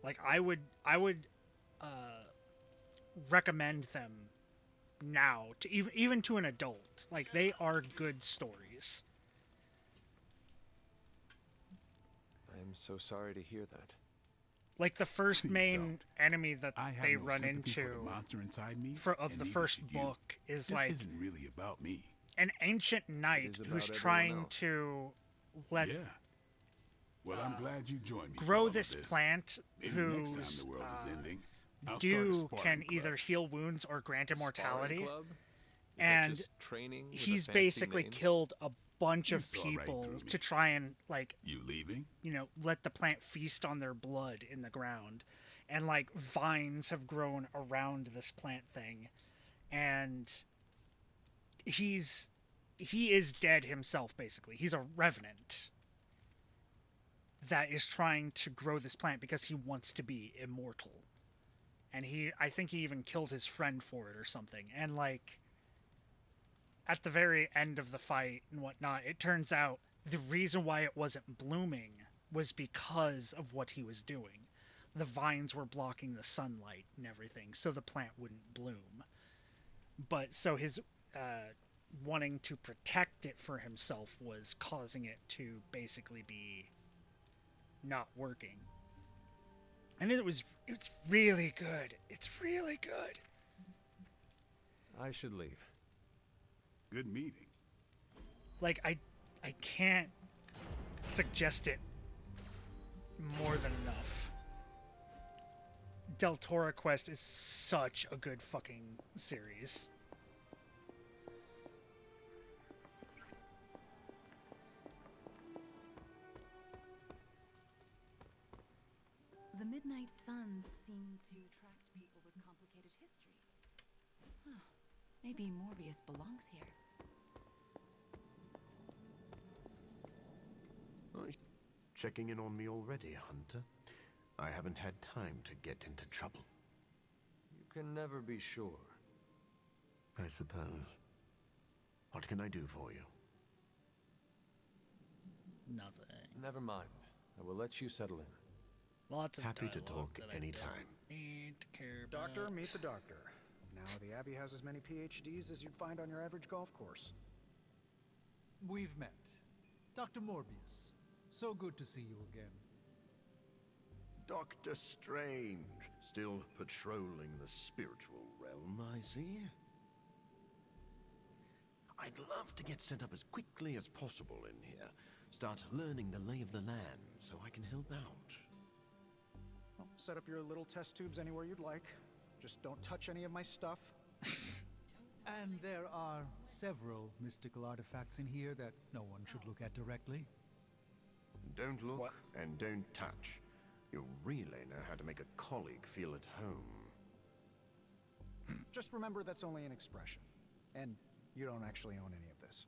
Like I would recommend them now to even to an adult. Like they are good stories. I'm so sorry to hear that. Like the first main enemy that they run into of the first book is this like isn't really about me. An ancient knight who's trying to let Well, I'm glad you joined me. Grow this plant Maybe whose next time the world is ending, I'll start a dew sparring can club. either heal wounds or grant immortality. Club? Is that And just training with a he's fancy basically name? killed a bunch You of saw right people through me. to try and like You leaving? let the plant feast on their blood in the ground. And like vines have grown around this plant thing. And he is dead himself, basically. He's a revenant that is trying to grow this plant because he wants to be immortal. And I think he even killed his friend for it or something. And like at the very end of the fight and whatnot, it turns out the reason why it wasn't blooming was because of what he was doing. The vines were blocking the sunlight and everything, so the plant wouldn't bloom. But so his wanting to protect it for himself was causing it to basically be not working. And it's really good. It's really good. I should leave. Good meeting. Like I can't suggest it more than enough. Del Toro Quest is such a good fucking series. The Midnight Suns seem to attract people with complicated histories. Huh. Maybe Morbius belongs here. Checking in on me already, Hunter? I haven't had time to get into trouble. You can never be sure. I suppose. What can I do for you? Nothing. Never mind. I will let you settle in. Lots of Happy to dialogue talk that I anytime. don't need to care Doctor, about. meet the doctor. Now the Abbey has as many PhDs as you'd find on your average golf course. We've met. Dr. Morbius. So good to see you again. Doctor Strange, still patrolling the spiritual realm, I see. I'd love to get set up as quickly as possible in here. Start learning the lay of the land so I can help out. Well, set up your little test tubes anywhere you'd like. Just don't touch any of my stuff. And there are several mystical artifacts in here that no one should look at directly. Don't look and don't touch. You really know how to make a colleague feel at home. Just remember that's only an expression. And you don't actually own any of this.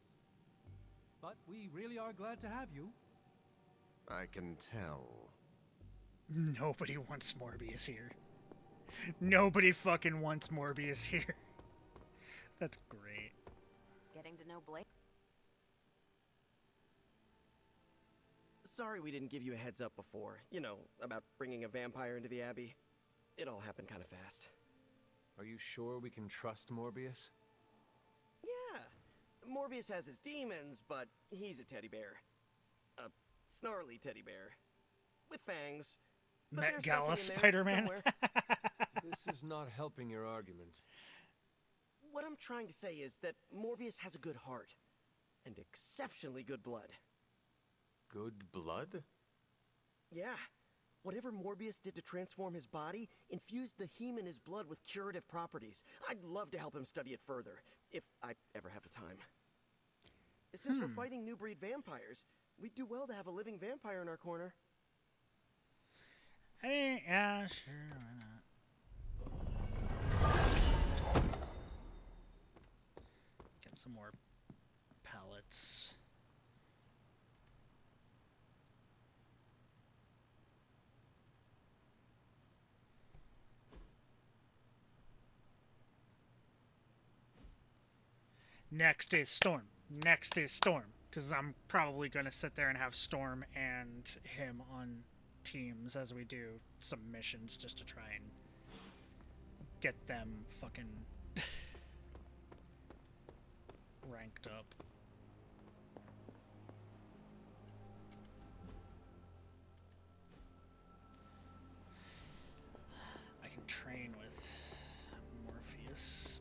But we really are glad to have you. I can tell. Nobody wants Morbius here. Nobody fucking wants Morbius here. That's great. Getting to know Blake. Sorry we didn't give you a heads up before. You know, about bringing a vampire into the Abbey. It all happened kind of fast. Are you sure we can trust Morbius? Yeah. Morbius has his demons, but he's a teddy bear. A snarly teddy bear. With fangs. But Met there's Gala something in there Spider-Man. somewhere. This is not helping your argument. What I'm trying to say is that Morbius has a good heart. And exceptionally good blood. Good blood? Yeah. Whatever Morbius did to transform his body infused the heme in his blood with curative properties. I'd love to help him study it further, if I ever have the time. Since we're fighting new breed vampires, we'd do well to have a living vampire in our corner. I mean, yeah, sure, why not? Get some more pellets. Next is Storm. Next is Storm. Because I'm probably going to sit there and have Storm and him on teams as we do some missions just to try and get them fucking ranked up. I can train with Morbius.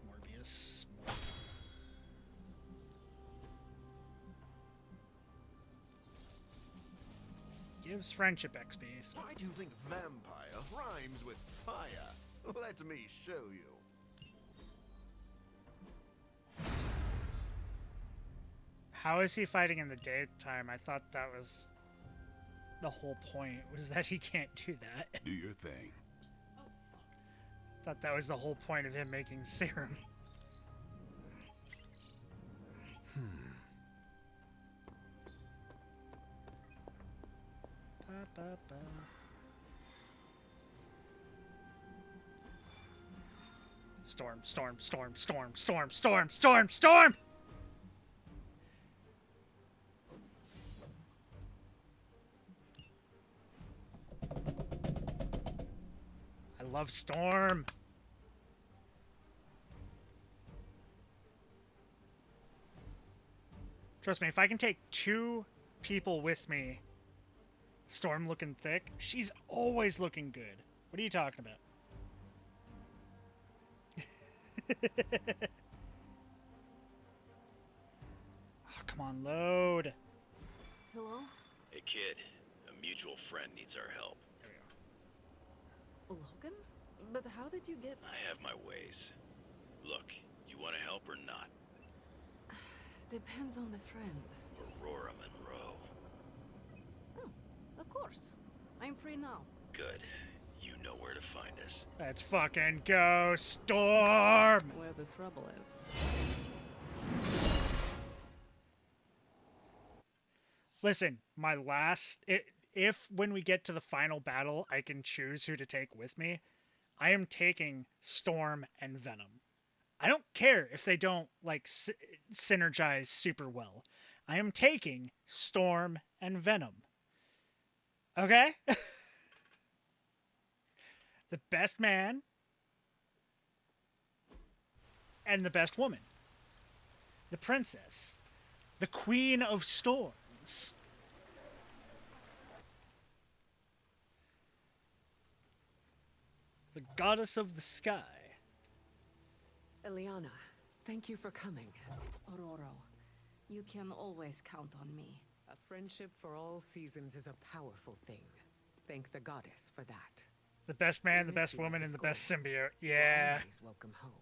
Gives friendship XP. So. Why do you think vampire rhymes with fire? Let me show you. How is he fighting in the daytime? I thought that was the whole point, was that he can't do that. Do your thing. Thought that was the whole point of him making serum. Ba, ba, ba. Storm, storm, storm, storm, storm, storm, storm, storm! I love Storm. Trust me, if I can take 2 people with me, Storm looking thick, she's always looking good. What are you talking about? Oh, come on, load. Hello? Hey kid, a mutual friend needs our help. There we go. Logan? But how did you get... I have my ways. Look, you want to help or not? Depends on the friend. Aurora Monroe. Oh, of course. I'm free now. Good. You know where to find us. Let's fucking go, Storm! Where the trouble is. Listen, my last... if when we get to the final battle, I can choose who to take with me, I am taking Storm and Venom. I don't care if they don't like synergize super well. I am taking Storm and Venom. Okay? The best man and the best woman. The princess. The queen of storms. The goddess of the sky. Eliana, thank you for coming. Aurora, you can always count on me. A friendship for all seasons is a powerful thing. Thank the goddess for that. The best man, the best woman, and the best symbiote. Yeah. Always welcome home.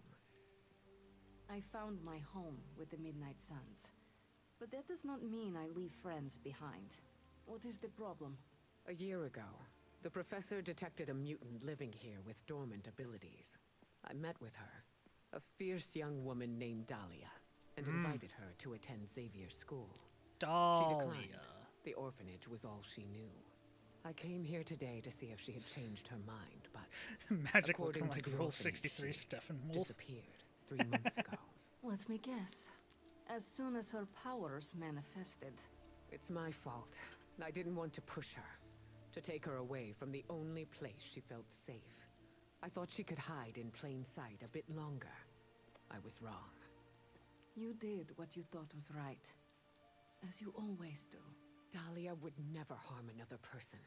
I found my home with the Midnight Suns. But that does not mean I leave friends behind. What is the problem? A year ago, the professor detected a mutant living here with dormant abilities. I met with her, a fierce young woman named Dahlia, and invited her to attend Xavier's school. Dahlia. She declined. The orphanage was all she knew. I came here today to see if she had changed her mind, but Magic according looking to like the Rule orphanage, 63 she Steppenwolf. disappeared 3 months ago. Let me guess. As soon as her powers manifested. It's my fault. I didn't want to push her, to take her away from the only place she felt safe. I thought she could hide in plain sight a bit longer. I was wrong. You did what you thought was right. As you always do. Dahlia would never harm another person.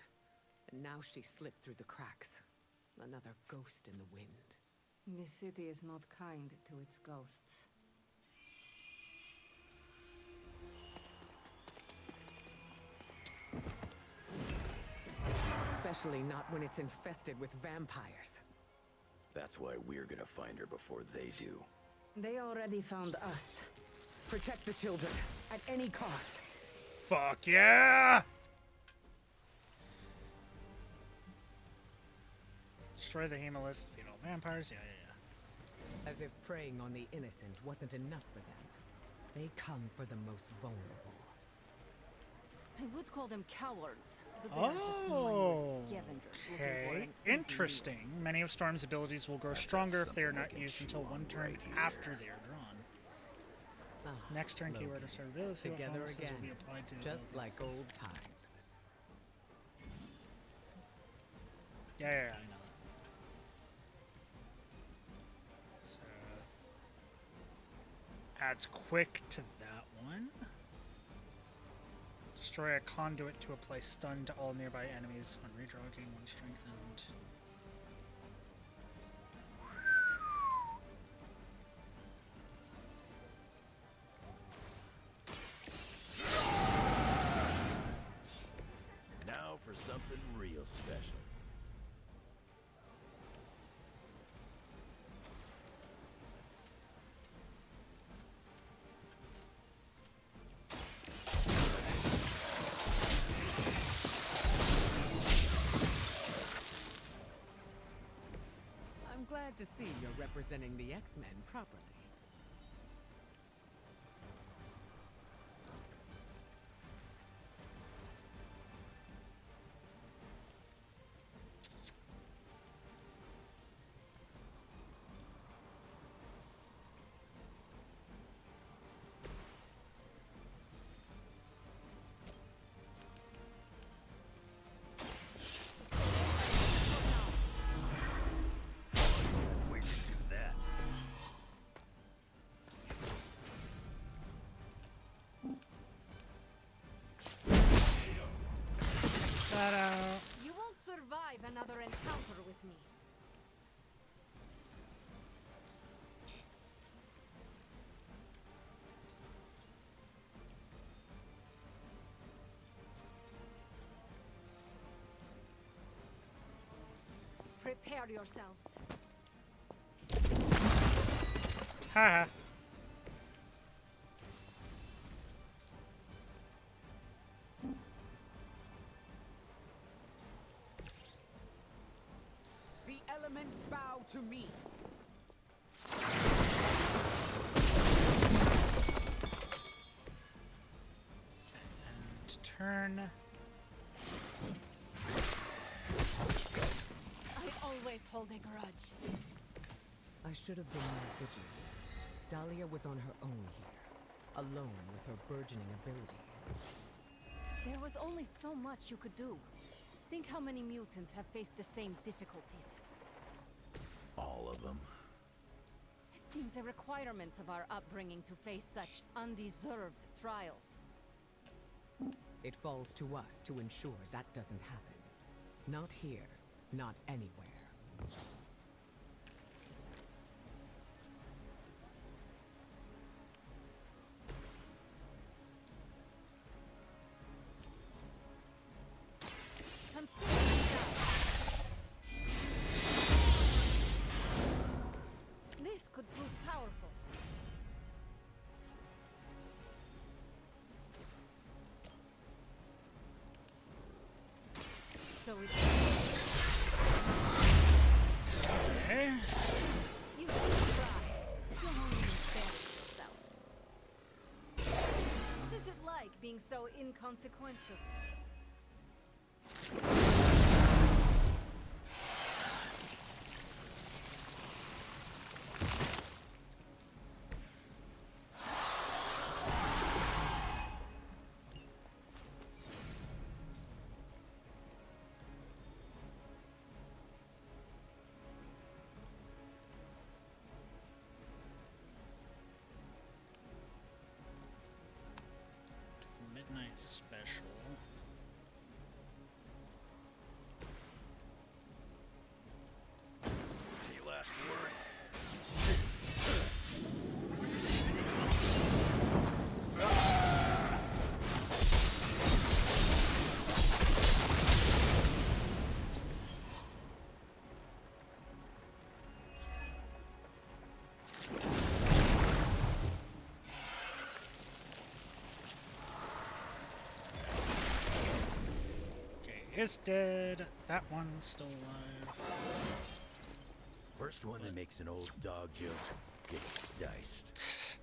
And now she slipped through the cracks. Another ghost in the wind. This city is not kind to its ghosts. Especially not when it's infested with vampires. That's why we're gonna find her before they do. They already found us. Protect the children, at any cost. Fuck yeah! Destroy the hemolyst female vampires. Yeah, yeah, yeah. As if preying on the innocent wasn't enough for them. They come for the most vulnerable. I would call them cowards, but they are just mindless scavengers looking for Okay. an easy Interesting. Many of Storm's abilities will grow stronger if they are not used until one turn after they are drawn. Next turn, keyword of survivability. Together bonuses again, will be applied to just abilities. like old times. Yeah, I know that. So adds quick to that one. Destroy a conduit to apply stun to all nearby enemies on redraw, getting one strengthened. Now for something real special. I'm glad to see you're representing the X-Men properly. Way to do that. You won't survive another encounter with me. Prepare yourselves. Haha. The elements bow to me. And turn. I always hold a grudge. I should have been more vigilant. Dahlia was on her own here, alone with her burgeoning abilities. There was only so much you could do. Think how many mutants have faced the same difficulties. All of them. It seems a requirement of our upbringing to face such undeserved trials. It falls to us to ensure that doesn't happen. Not here, not anywhere. This could prove powerful. So it's... Okay. You can try. You'll only embarrass yourself. What is it like being so inconsequential? Midnight special. Any last words? Okay, it's dead. That one's still alive. First one that makes an old dog joke gets diced.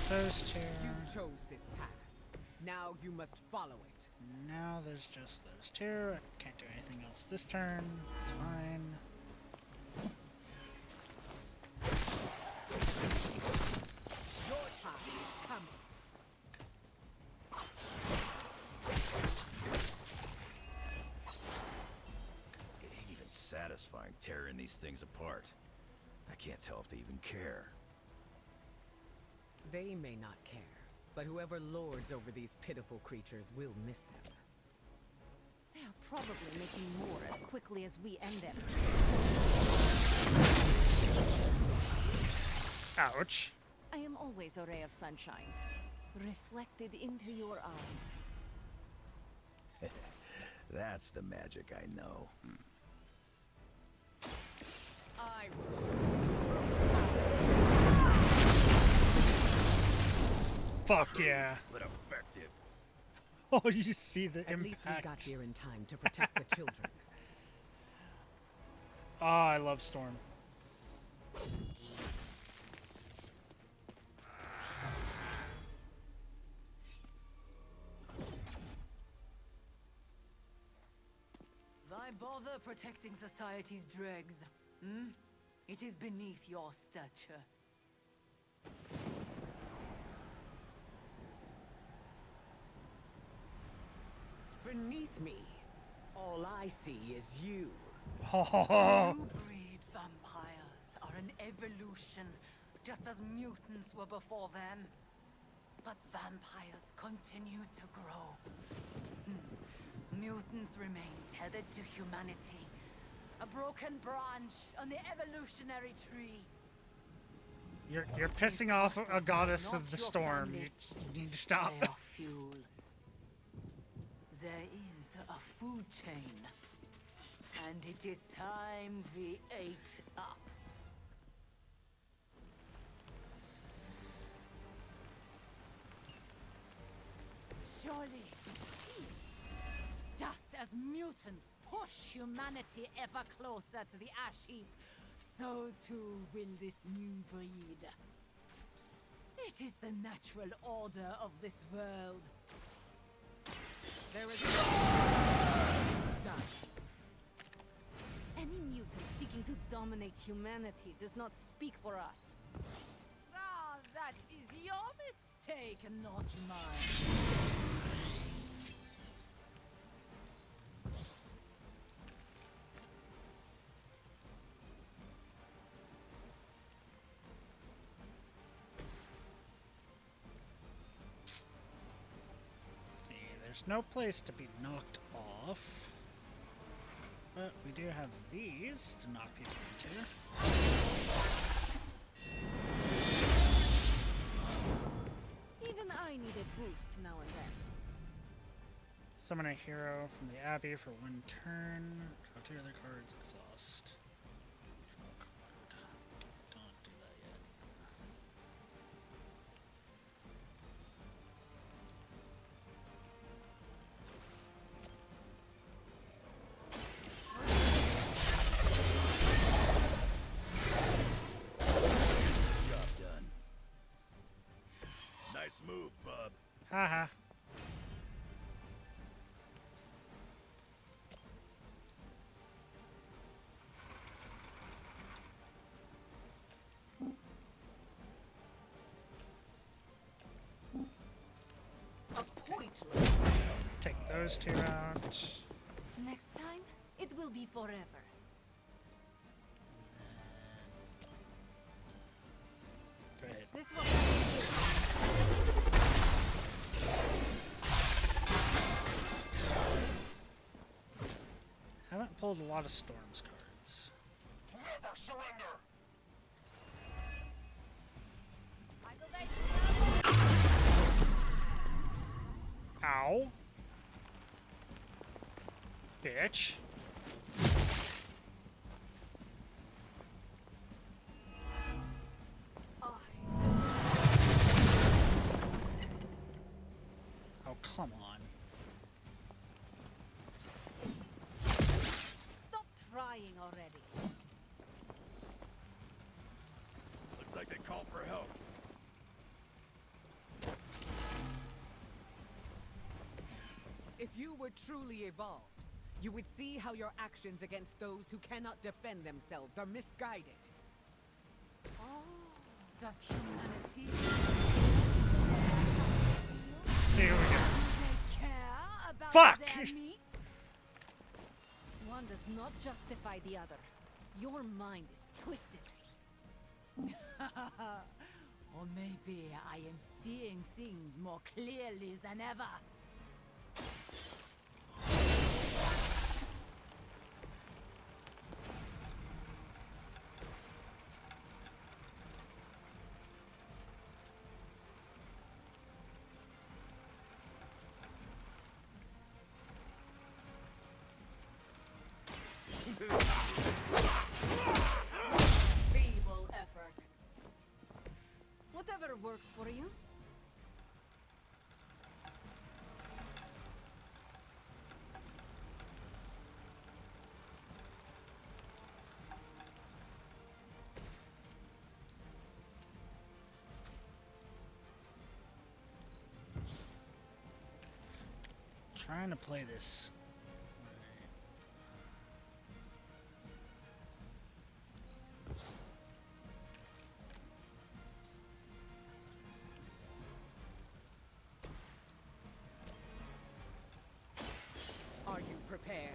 Those two. You chose this path. Now you must follow it. Now there's just those two. I can't do anything else this turn. It's fine. Your time is coming. It ain't even satisfying tearing these things apart. I can't tell if they even care. They may not care, but whoever lords over these pitiful creatures will miss them. They are probably making more as quickly as we end them. Ouch. I am always a ray of sunshine, reflected into your eyes. That's the magic I know. I will Fuck yeah. But effective. Oh, you see the At impact. least we got here in time to protect the children. Oh, I love Storm. Why bother protecting society's dregs? Hmm? It is beneath your stature. Beneath me, all I see is you. You breed vampires are an evolution, just as mutants were before them. But vampires continue to grow. Mutants remain tethered to humanity, a broken branch on the evolutionary tree. You're pissing off a goddess of the storm. You need to stop. They are fuel. There is a food chain, and it is time we ate up. Surely, just as mutants push humanity ever closer to the ash heap, so too will this new breed. It is the natural order of this world. There is done. Any mutant seeking to dominate humanity does not speak for us. Ah, that is your mistake, not mine. See, there's no place to be knocked off. But we do have these to knock people into. Even I need a boost now and then. Summon a hero from the Abbey for 1 turn. Draw 2 other cards, exhaust. Draw a card. Don't do that yet. Job done. Nice move, bub. Haha. Take those 2 out. Next time, it will be forever. Go ahead. This will Haven't pulled a lot of Storms cards. Never surrender! Ow. Bitch. Oh, come on. stop trying already. Looks like they called for help. If you were truly evolved, you would see how your actions against those who cannot defend themselves are misguided. Oh, does humanity See, here we go. care about Fuck! their meat? One does not justify the other. Your mind is twisted. Or maybe I am seeing things more clearly than ever. Feeble effort. Whatever works for you. Trying to play this. Are you prepared?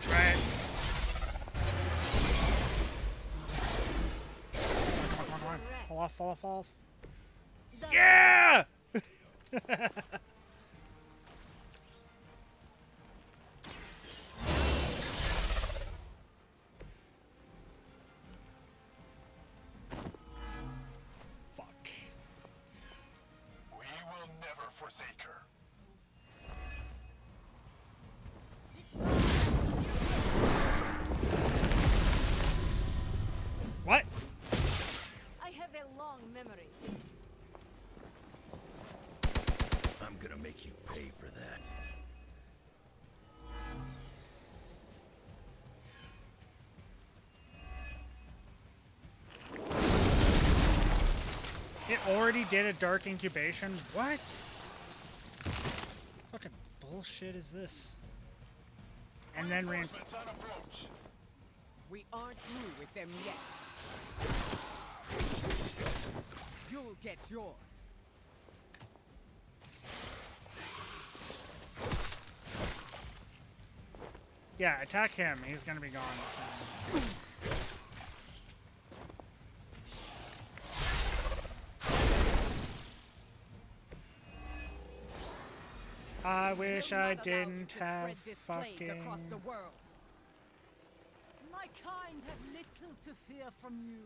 Try it. Come on, come on. Fall off, fall off, fall off. Yeah! Fuck. We will never forsake her. make you pay for that. It already did a dark incubation? What? Fucking bullshit is this? And then Reinforcements on approach. We aren't through with them yet. You'll get yours. Yeah, attack him. He's gonna be gone soon. I wish I didn't have fucking... My kind have little to fear from you.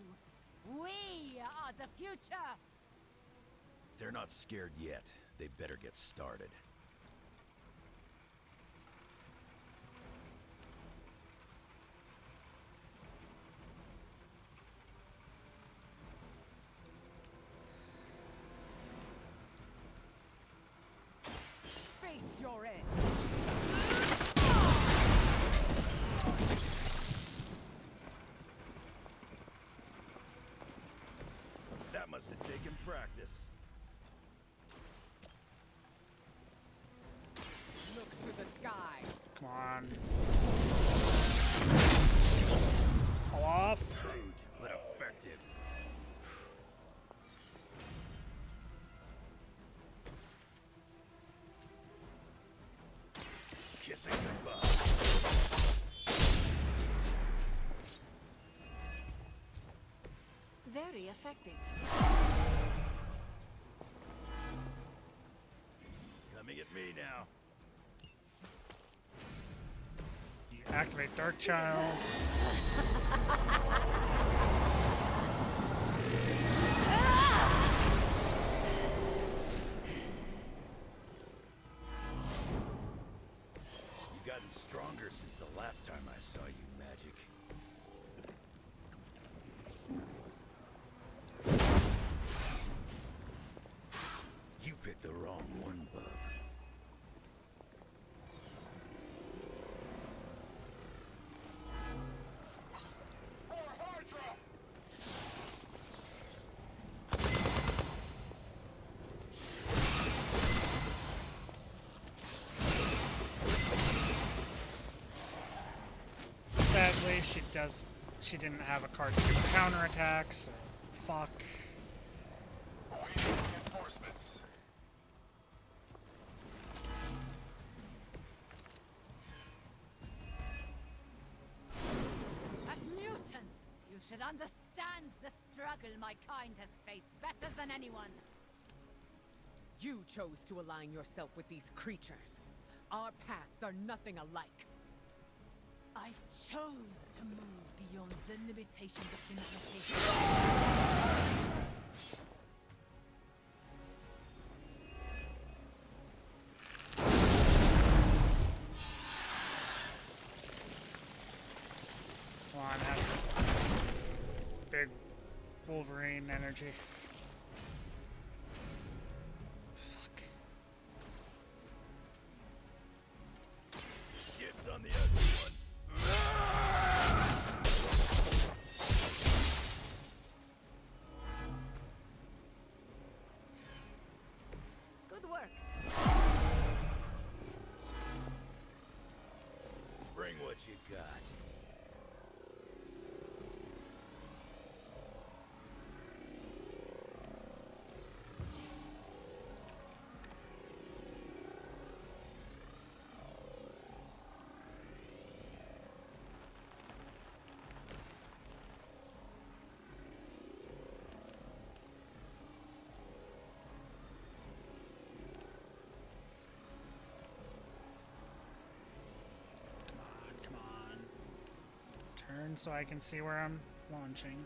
We are the future. They're not scared yet. They better get started. Face your end. That must have taken practice. Look to the skies. Come on. Fall off. Crude, but effective. Kissing goodbye. Very effective. Coming at me now. You activate Dark Child. You've gotten stronger since the last time I saw you, Magic. You picked the wrong one, bub. Sadly, she didn't have a card to do counterattack, so fuck. Reinforcements. As mutants, you should understand the struggle my kind has faced better than anyone. You chose to align yourself with these creatures. Our paths are nothing alike. I chose to move beyond the limitations of humanity. Come on, have big Wolverine energy. Fuck. Gets on the ugly one. Good work. Bring what you got. Come on. Turn so I can see where I'm launching.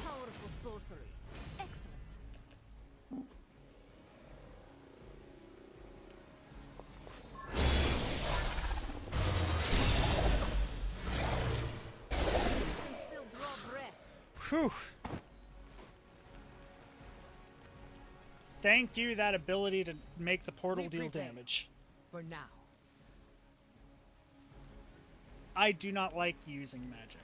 Powerful sorcery. Excellent. You can still draw breath. Whew. Thank you, that ability to make the portal deal damage. For now. I do not like using magic.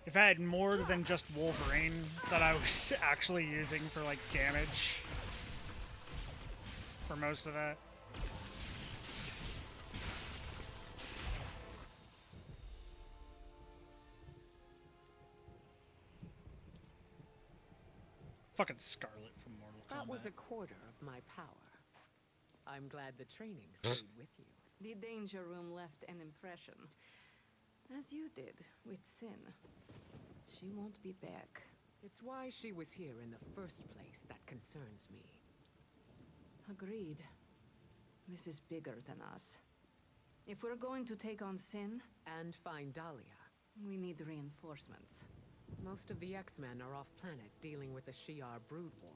If I had more than just Wolverine that I was actually using for, like, damage for most of that. Fucking Scarlet from Mortal Kombat. That was a quarter of my power. I'm glad the training stayed with you. The danger room left an impression. As you did with Sin. She won't be back. It's why she was here in the first place that concerns me. Agreed. This is bigger than us. If we're going to take on Sin... And find Dahlia. We need reinforcements. Most of the X-Men are off-planet dealing with the Shi'ar brood war.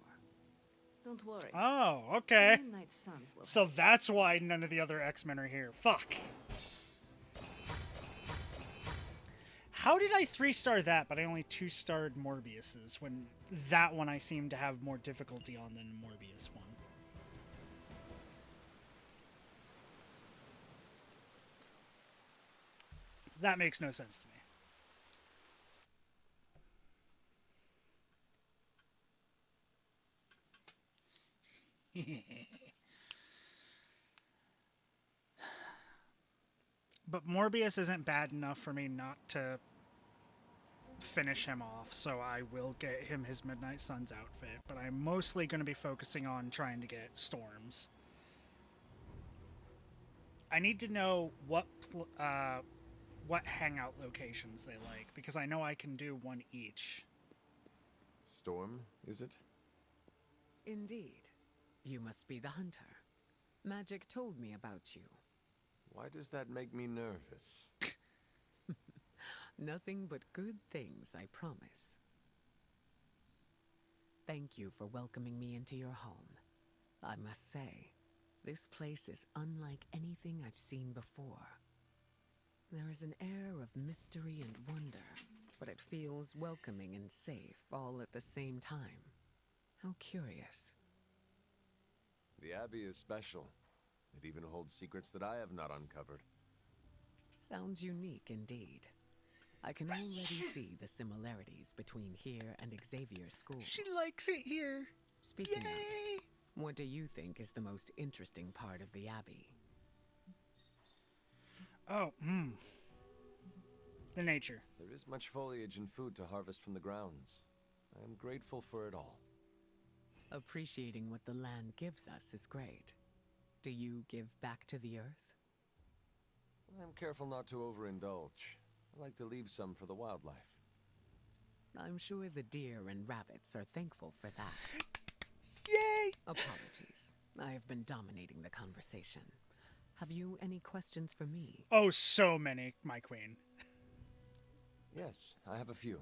Don't worry. Oh, okay. The Midnight Suns will So that's why none of the other X-Men are here. Fuck. How did I 3-star that, but I only 2-starred Morbius's, when that one I seem to have more difficulty on than Morbius one? That makes no sense to me. But Morbius isn't bad enough for me not to finish him off, so I will get him his Midnight Suns outfit, but I'm mostly going to be focusing on trying to get Storms. I need to know what hangout locations they like, because I know I can do one each. Storm, is it? Indeed. You must be the hunter. Magic told me about you. Why does that make me nervous? Nothing but good things, I promise. Thank you for welcoming me into your home. I must say, this place is unlike anything I've seen before. There is an air of mystery and wonder, but it feels welcoming and safe all at the same time. How curious. The Abbey is special. It even holds secrets that I have not uncovered. Sounds unique indeed. I can already see the similarities between here and Xavier's school. She likes it here. Speaking Yay! of, what do you think is the most interesting part of the Abbey? Oh, the nature. There is much foliage and food to harvest from the grounds. I am grateful for it all. Appreciating what the land gives us is great. Do you give back to the earth? I'm careful not to overindulge. I like to leave some for the wildlife. I'm sure the deer and rabbits are thankful for that. Yay! Apologies. I have been dominating the conversation. Have you any questions for me? Oh, so many, my queen. Yes, I have a few.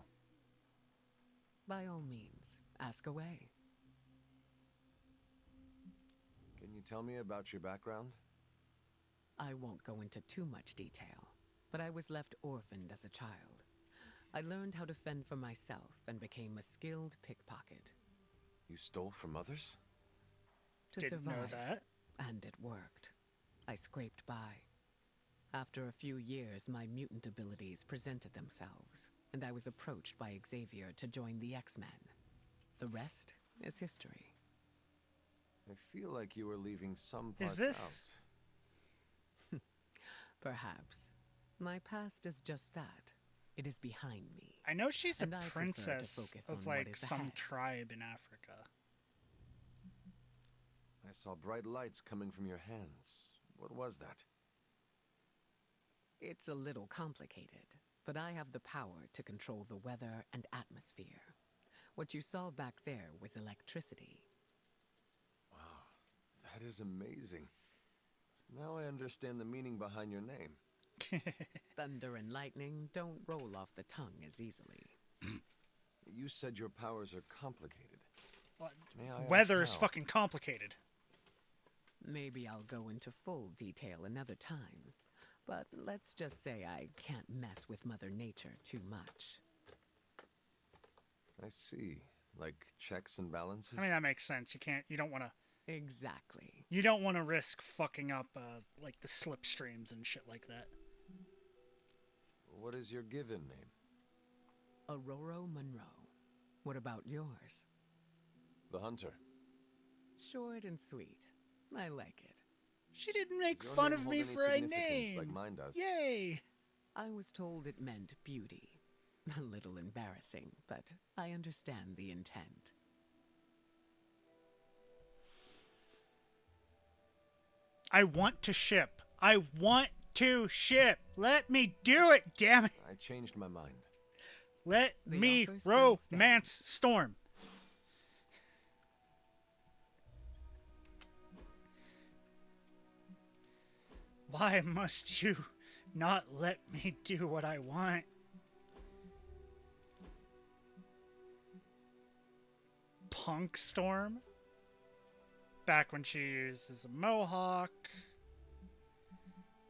By all means, ask away. Can you tell me about your background? I won't go into too much detail, but I was left orphaned as a child. I learned how to fend for myself and became a skilled pickpocket. You stole from others? To Didn't survive. know that. And it worked. I scraped by. After a few years, my mutant abilities presented themselves, and I was approached by Xavier to join the X-Men. The rest is history. I feel like you were leaving some parts Is this... out. Perhaps. My past is just that. It is behind me. I know she's a and I prefer to princess focus of, on like, what is some ahead. tribe in Africa. I saw bright lights coming from your hands. What was that? It's a little complicated, but I have the power to control the weather and atmosphere. What you saw back there was electricity. Wow, that is amazing. Now I understand the meaning behind your name. Thunder and lightning don't roll off the tongue as easily. You said your powers are complicated. May I Weather ask is how? fucking complicated. Maybe I'll go into full detail another time. But let's just say I can't mess with Mother Nature too much. I see. Like checks and balances? I mean, that makes sense. You don't want to... Exactly. You don't want to risk fucking up, like, the slipstreams and shit like that. What is your given name? Aurora Monroe. What about yours? The Hunter. Short and sweet. I like it. She didn't make Does your fun name of hold me any for a significance name. like mine does? Yay! I was told it meant beauty. A little embarrassing, but I understand the intent. I want to ship. I want to ship. Let me do it, damn it. I changed my mind. Let The me offer still stands. romance Storm. Why must you not let me do what I want? Punk Storm? Back when she uses a mohawk.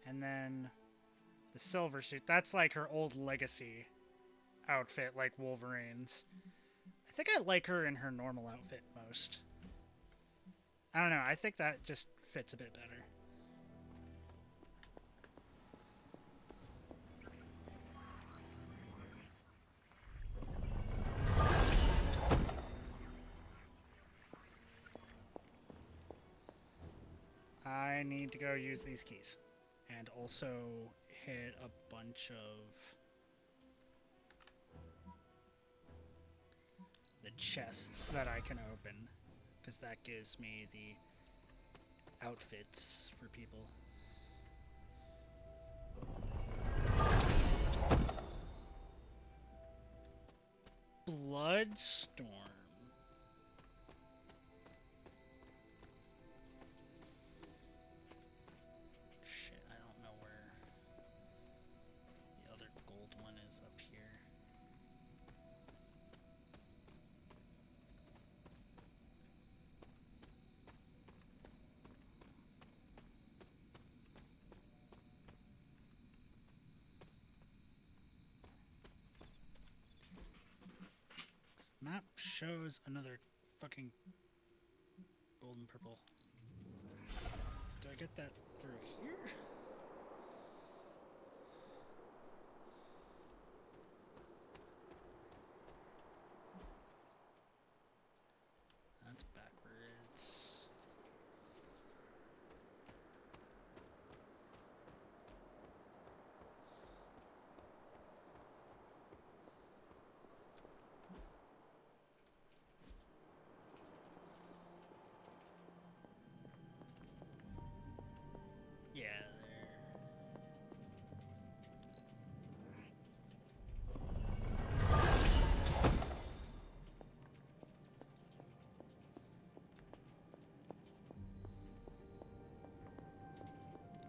And then the silver suit. That's like her old legacy outfit, like Wolverine's. I think I like her in her normal outfit most. I don't know. I think that just fits a bit better. I need to go use these keys. And also hit a bunch of the chests that I can open. Because that gives me the outfits for people. Bloodstorm. Shit, I don't know where the other gold one is up here. Map shows another fucking gold and purple. Do I get that through here? That's backwards. Yeah, there.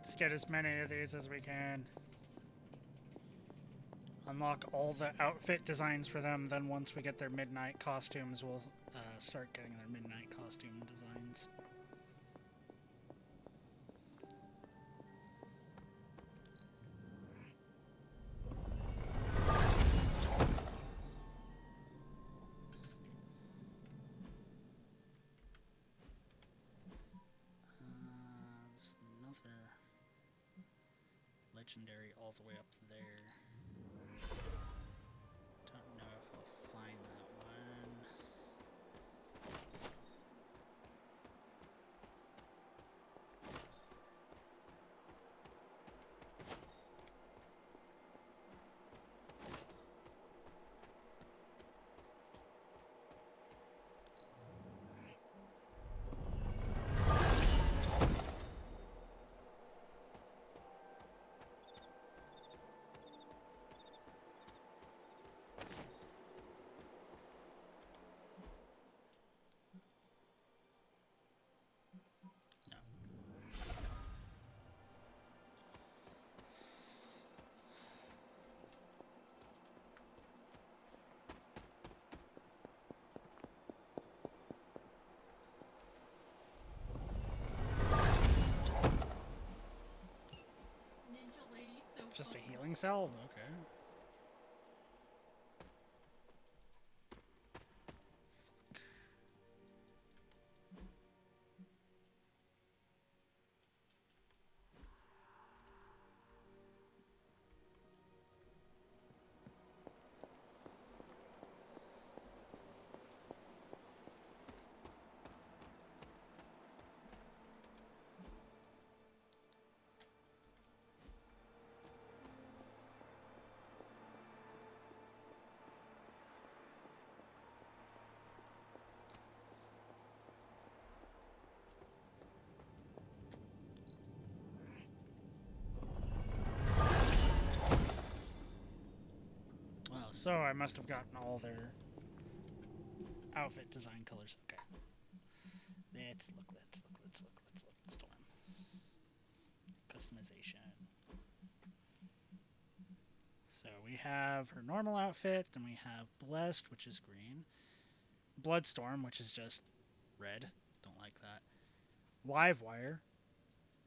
Let's get as many of these as we can. Unlock all the outfit designs for them, then once we get their midnight costumes, we'll start getting their midnight costume designs. There's another legendary all the way up there. Don't know if I'll find that one. Fitting salve, okay. Wow, so I must have gotten all their outfit design colors. Okay. Let's look. Storm. Customization. So we have her normal outfit, then we have Blessed, which is green. Bloodstorm, which is just red. Don't like that. Livewire.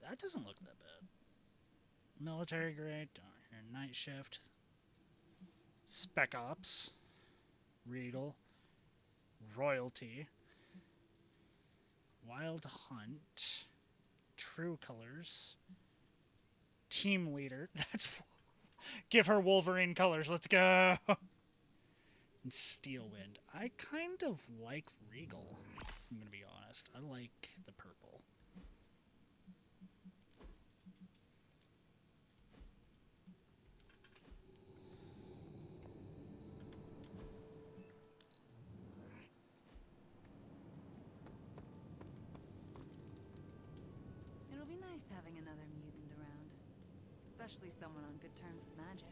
That doesn't look that bad. Military grade. Night Shift. Spec Ops. Regal. Royalty. Wild Hunt. True Colors. Team Leader. That's... Give her Wolverine colors. Let's go. And Steel Wind. I kind of like Regal. I'm going to be honest. I like the purple. It'll be nice having another mutant around. Especially someone on good terms with magic.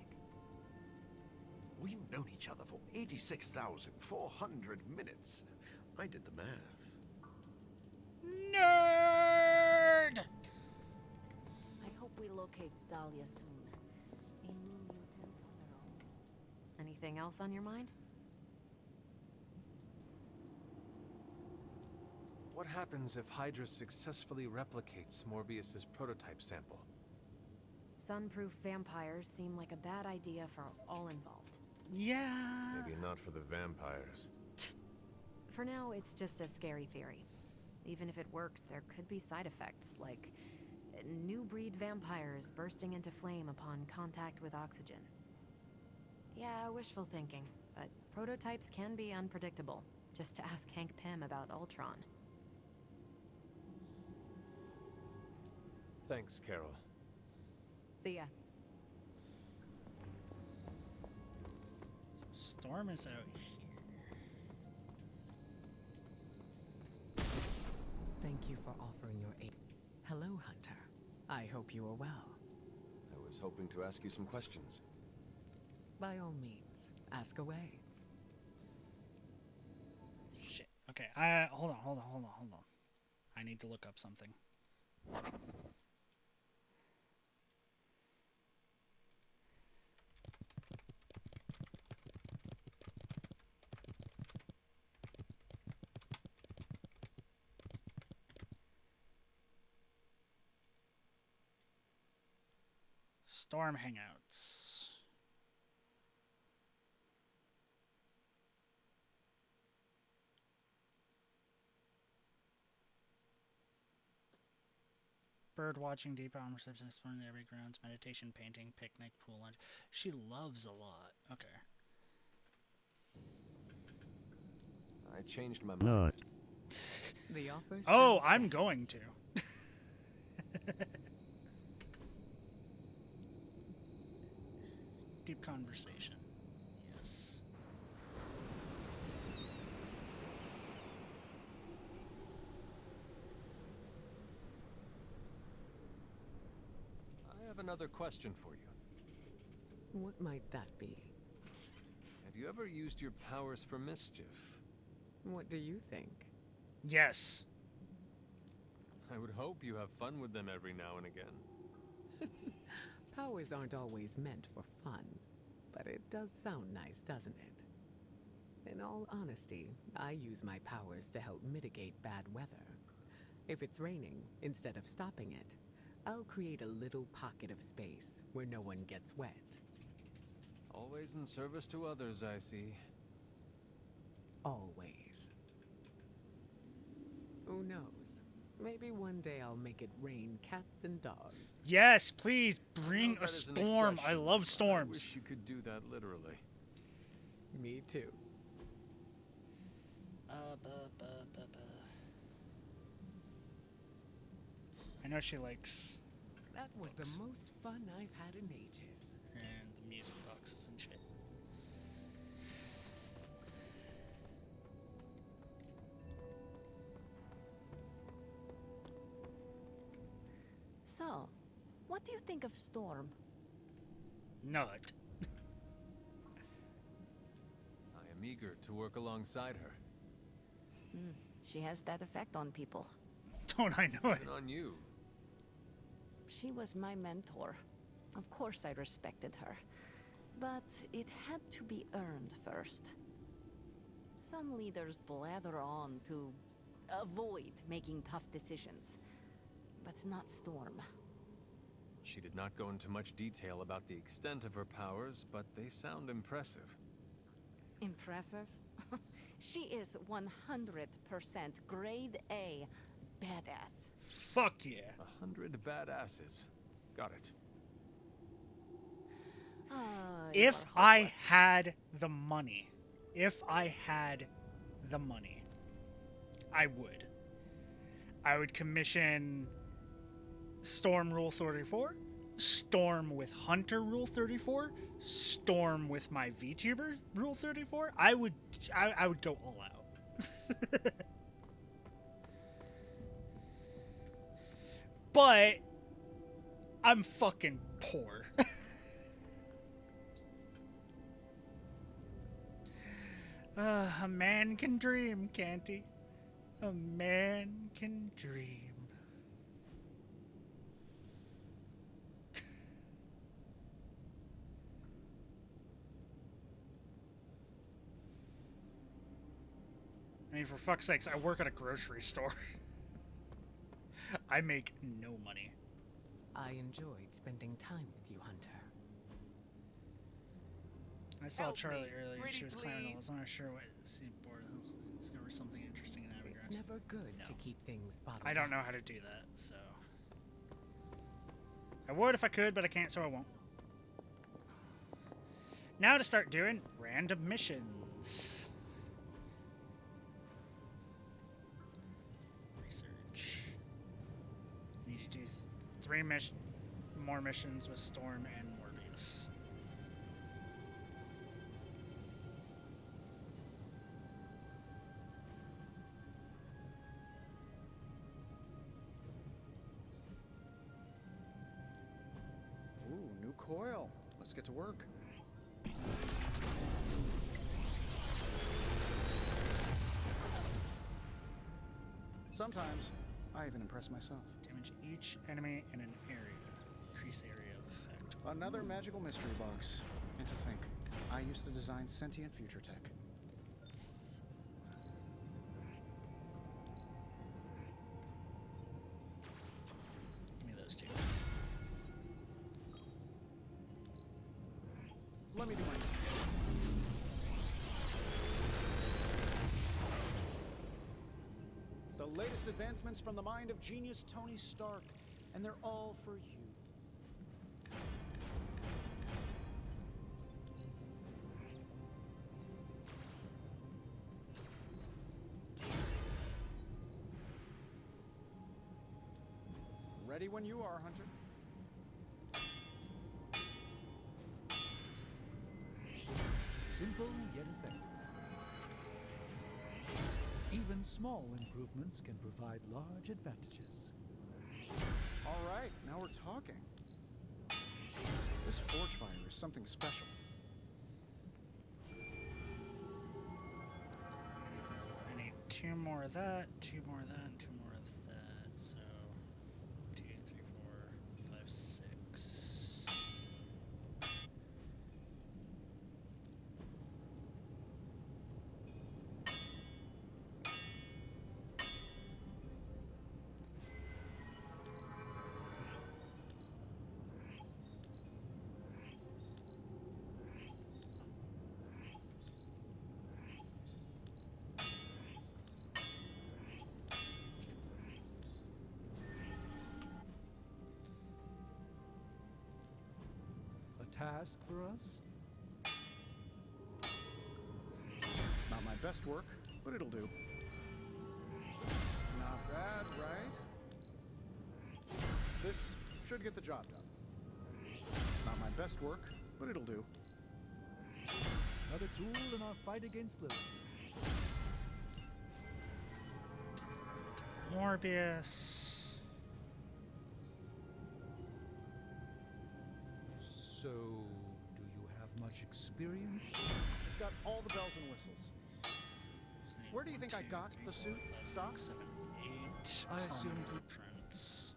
We've known each other for 86,400 minutes. I did the math. Nerd! I hope we locate Dahlia soon. A new mutant on her own. Anything else on your mind? What happens if Hydra successfully replicates Morbius's prototype sample? Sunproof vampires seem like a bad idea for all involved. Yeah. Maybe not for the vampires. For now, it's just a scary theory. Even if it works, there could be side effects, like new breed vampires bursting into flame upon contact with oxygen. Yeah, wishful thinking, but prototypes can be unpredictable. Just ask Hank Pym about Ultron. Thanks, Carol. See ya. So Storm is out here. Thank you for offering your aid. Hello, Hunter. I hope you are well. I was hoping to ask you some questions. By all means, ask away. Shit. Okay, hold on. I need to look up something. Storm Hangouts. Bird watching, deep reception, exploring every grounds, meditation, painting, picnic, pool lunch. She loves a lot. Okay. I changed my mind. The offer Oh, still I'm stands. going to. Deep conversation. Yes. I have another question for you. What might that be? Have you ever used your powers for mischief? What do you think? Yes. I would hope you have fun with them every now and again. Powers aren't always meant for fun, but it does sound nice, doesn't it? In all honesty, I use my powers to help mitigate bad weather. If it's raining, instead of stopping it, I'll create a little pocket of space where no one gets wet. Always in service to others, I see. Always. Who knows? Maybe one day I'll make it rain cats and dogs. Yes, please bring Well, a that is an storm. I expression. love storms. I wish you could do that literally. Me too. I know she likes. That was the most fun I've had in ages. And the music boxes and shit. So, what do you think of Storm? Nut. I am eager to work alongside her. She has that effect on people. Don't I know it? And on you. She was my mentor. Of course I respected her. But it had to be earned first. Some leaders blather on to avoid making tough decisions. But not Storm. She did not go into much detail about the extent of her powers, but they sound impressive. Impressive? She is 100% grade A badass. Fuck yeah. 100 badasses. Got it. If I had the money, I would. I would commission Storm Rule 34, Storm with Hunter Rule 34, Storm with my VTuber Rule 34. I would go all out. But I'm fucking poor. A man can dream, can't he? A man can dream. I mean, for fuck's sakes, I work at a grocery store. I make no money. I enjoyed spending time with you, Hunter. I saw Help Charlie me, earlier. pretty She was clamming. I please. was not sure what. See, bored. Discover something interesting in that It's regard. never good to keep things bottled I don't know how to do that, so. I would if I could, but I can't, so I won't. Now to start doing random missions. Research. Need to do three more missions with Storm and Morbius. Ooh, new coil. Let's get to work. Sometimes, I even impress myself. Damage each enemy in an area. Increase area of effect. Another magical mystery box. And to think, I used to design sentient future tech. Give me those two. Let me do my The latest advancements from the mind of genius Tony Stark, and they're all for you. Ready when you are, Hunter. Simple yet effective. Even small improvements can provide large advantages. All right, now we're talking. This forge fire is something special. I need two more of that, two more of that, and two more of that. So, 2, 3, 4, 5, 6. task for us? Not my best work, but it'll do. Not bad, right? This should get the job done. Not my best work, but it'll do. Another tool in our fight against Lilith. Morbius. So, do you have much experience? It's got all the bells and whistles. Where do you think I got the suit, Doc? 7, 8. I assumed blueprints.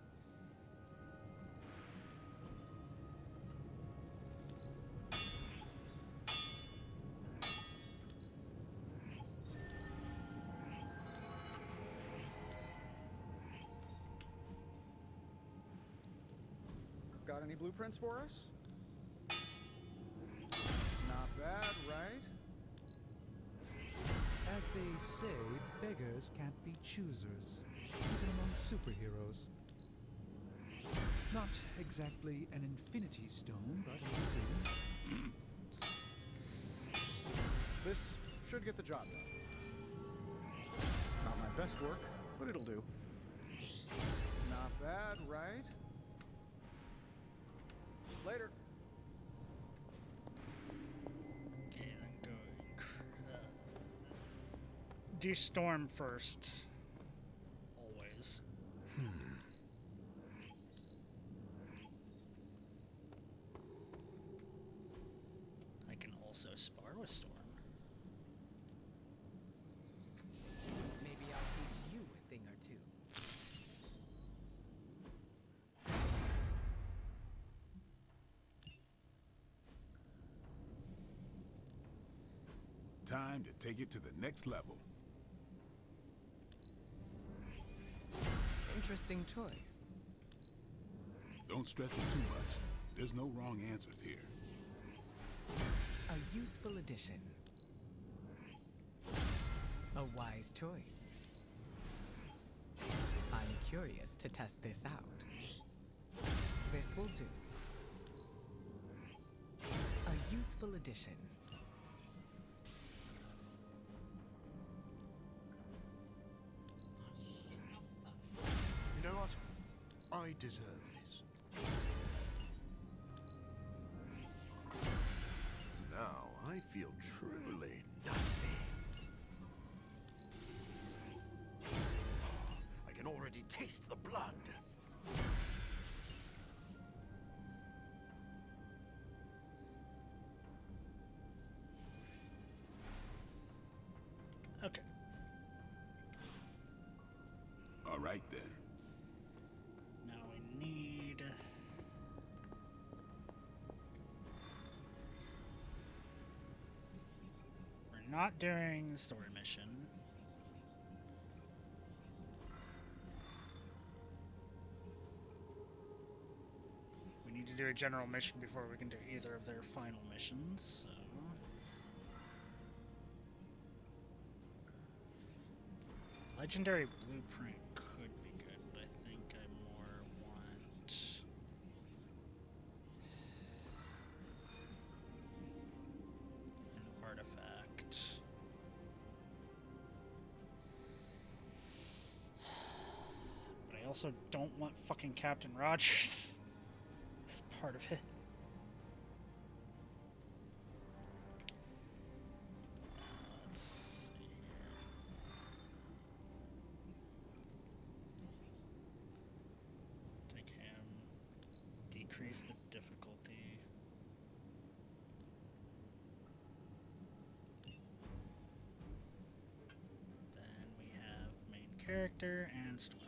Got any blueprints for us? Not bad, right? As they say, beggars can't be choosers, even among superheroes. Not exactly an infinity stone, but it is. This should get the job done. Not my best work, but it'll do. Not bad, right? Later. Okay, then go. Do storm first. Always. I can also spar with storm. Maybe I'll teach you a thing or two. Time to take it to the next level. Interesting choice. Don't stress it too much. There's no wrong answers here. A useful addition. A wise choice. I'm curious to test this out. This will do. A useful addition. You know what? I deserve this. Now I feel truly dusty. I can already taste the blood. Okay. All right then. Now we need. We're not doing the story mission. We need to do a general mission before we can do either of their final missions, so. Legendary blueprint could be good, but I think I more want an artifact. But I also don't want fucking Captain Rogers as part of it. Let's see here. Take him. Decrease the difficulty. Then we have main character and story.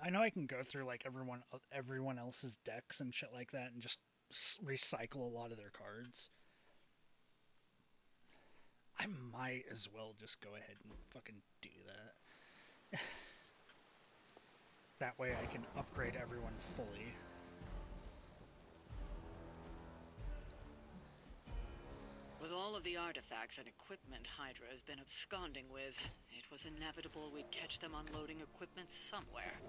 I know I can go through like everyone else's decks and shit like that and just recycle a lot of their cards. I might as well just go ahead and fucking do that. That way I can upgrade everyone fully. With all of the artifacts and equipment Hydra has been absconding with, it was inevitable we'd catch them unloading equipment somewhere.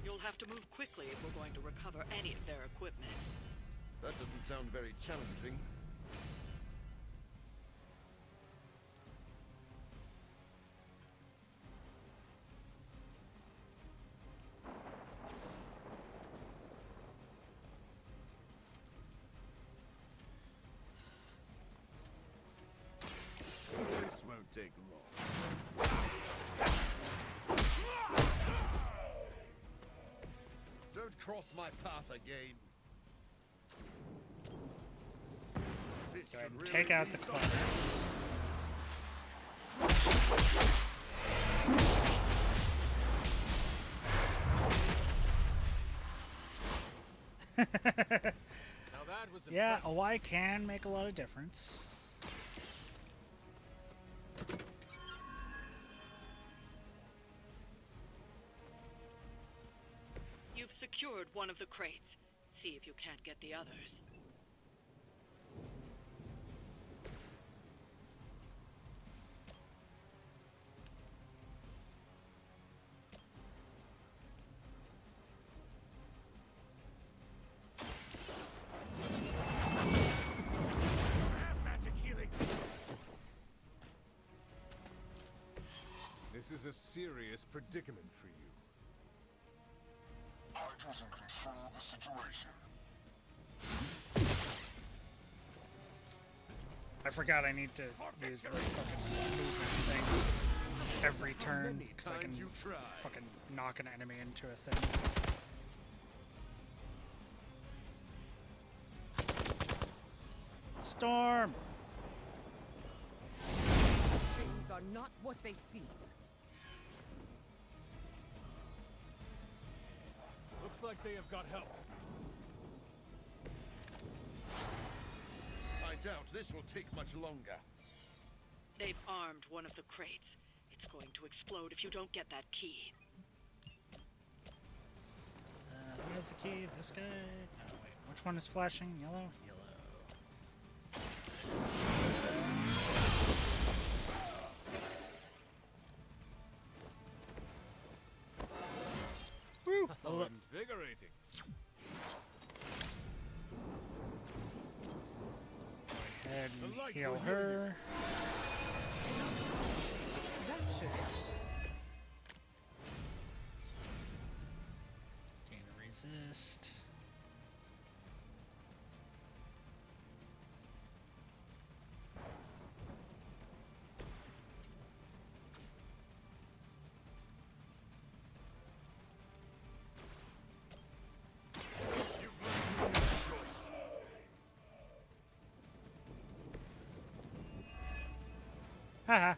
You'll have to move quickly if we're going to recover any of their equipment. That doesn't sound very challenging. This won't take long. Don't cross my path again. Go ahead and take out the clutter. Yeah, a Y can make a lot of difference. You've secured one of the crates. See if you can't get the others. Magic healing. This is a serious predicament for you. Hydra's in control of the situation. I forgot I need to use the fucking movement thing every turn because I can fucking knock an enemy into a thing. Storm! Things are not what they seem. Looks like they have got help. I doubt this will take much longer. They've armed one of the crates. It's going to explode if you don't get that key. Who has the key? This guy? Oh, wait. Which one is flashing? Yellow? Yellow. Woo! Oh, invigorating. Go ahead and heal her. That should help. Gain a resist. Haha.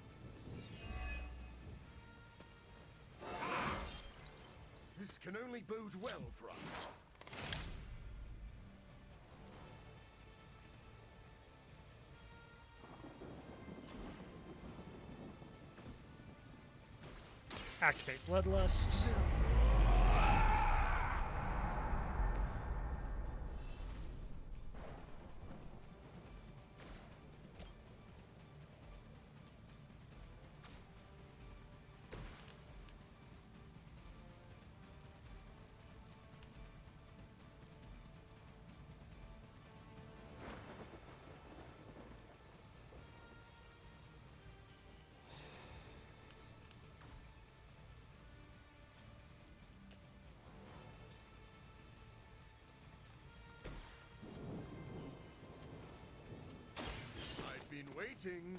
This can only bode well for us. Activate Bloodlust. I've been waiting.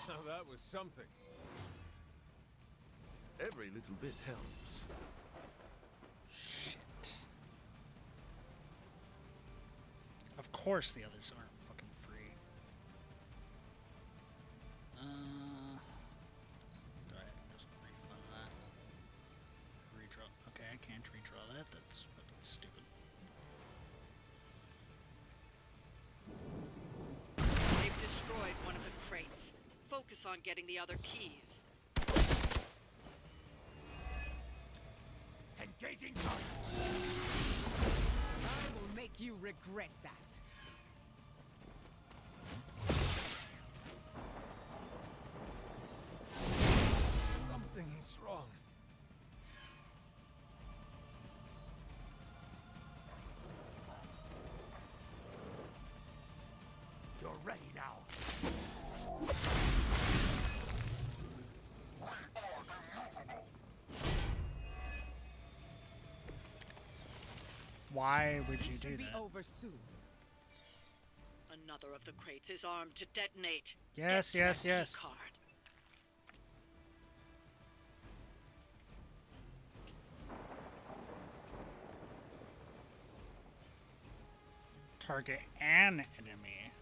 Now that was something. Every little bit helps. Shit. Of course the others aren't fucking free. Go ahead and just refund that. Redraw. Okay, I can't redraw that. That's Focus on getting the other keys. Engaging target. I will make you regret that. Something is wrong. You're ready now. Why would you This do should be that? over soon. Another of the crates is armed to detonate. Yes, Get yes, that yes. key card. Target an enemy.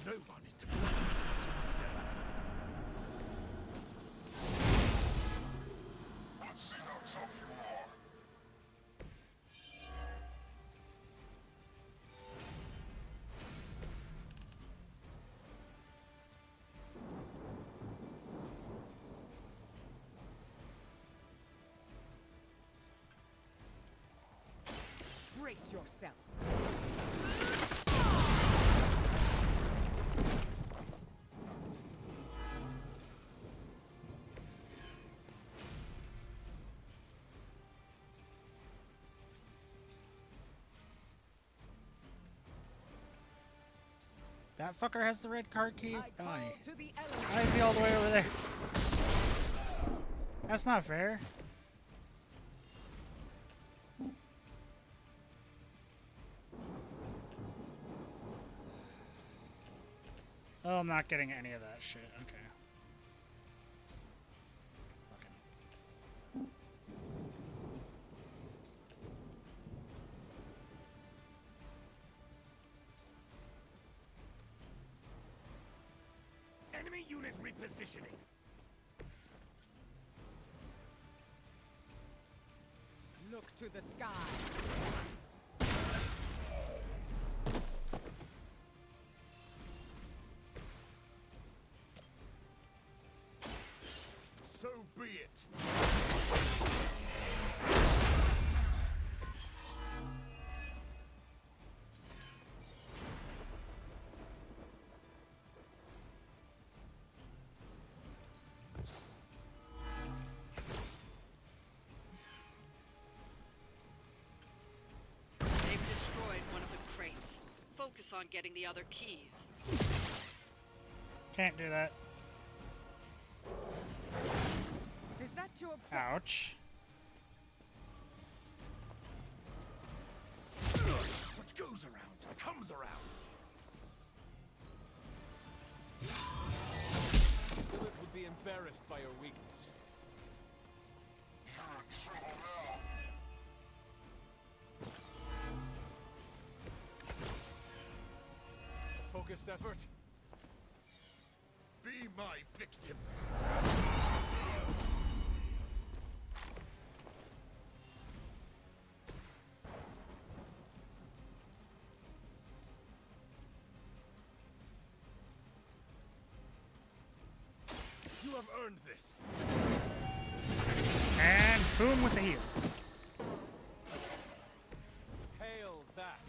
No one is to blame but yourself. Let's see how tough you are. Brace yourself. That fucker has the red card key? I call Why? to the Why is he all the way over there? That's not fair. Oh, I'm not getting any of that shit. Okay. Fucking. Enemy unit repositioning. Look to the sky. So be it. They've destroyed one of the crates. Focus on getting the other keys. Can't do that. Is that your Ouch. What goes around comes around. Lilith would be embarrassed by your weakness. You're in trouble now. A focused effort? Be my victim. You have earned this. And boom with the heel. Hail that.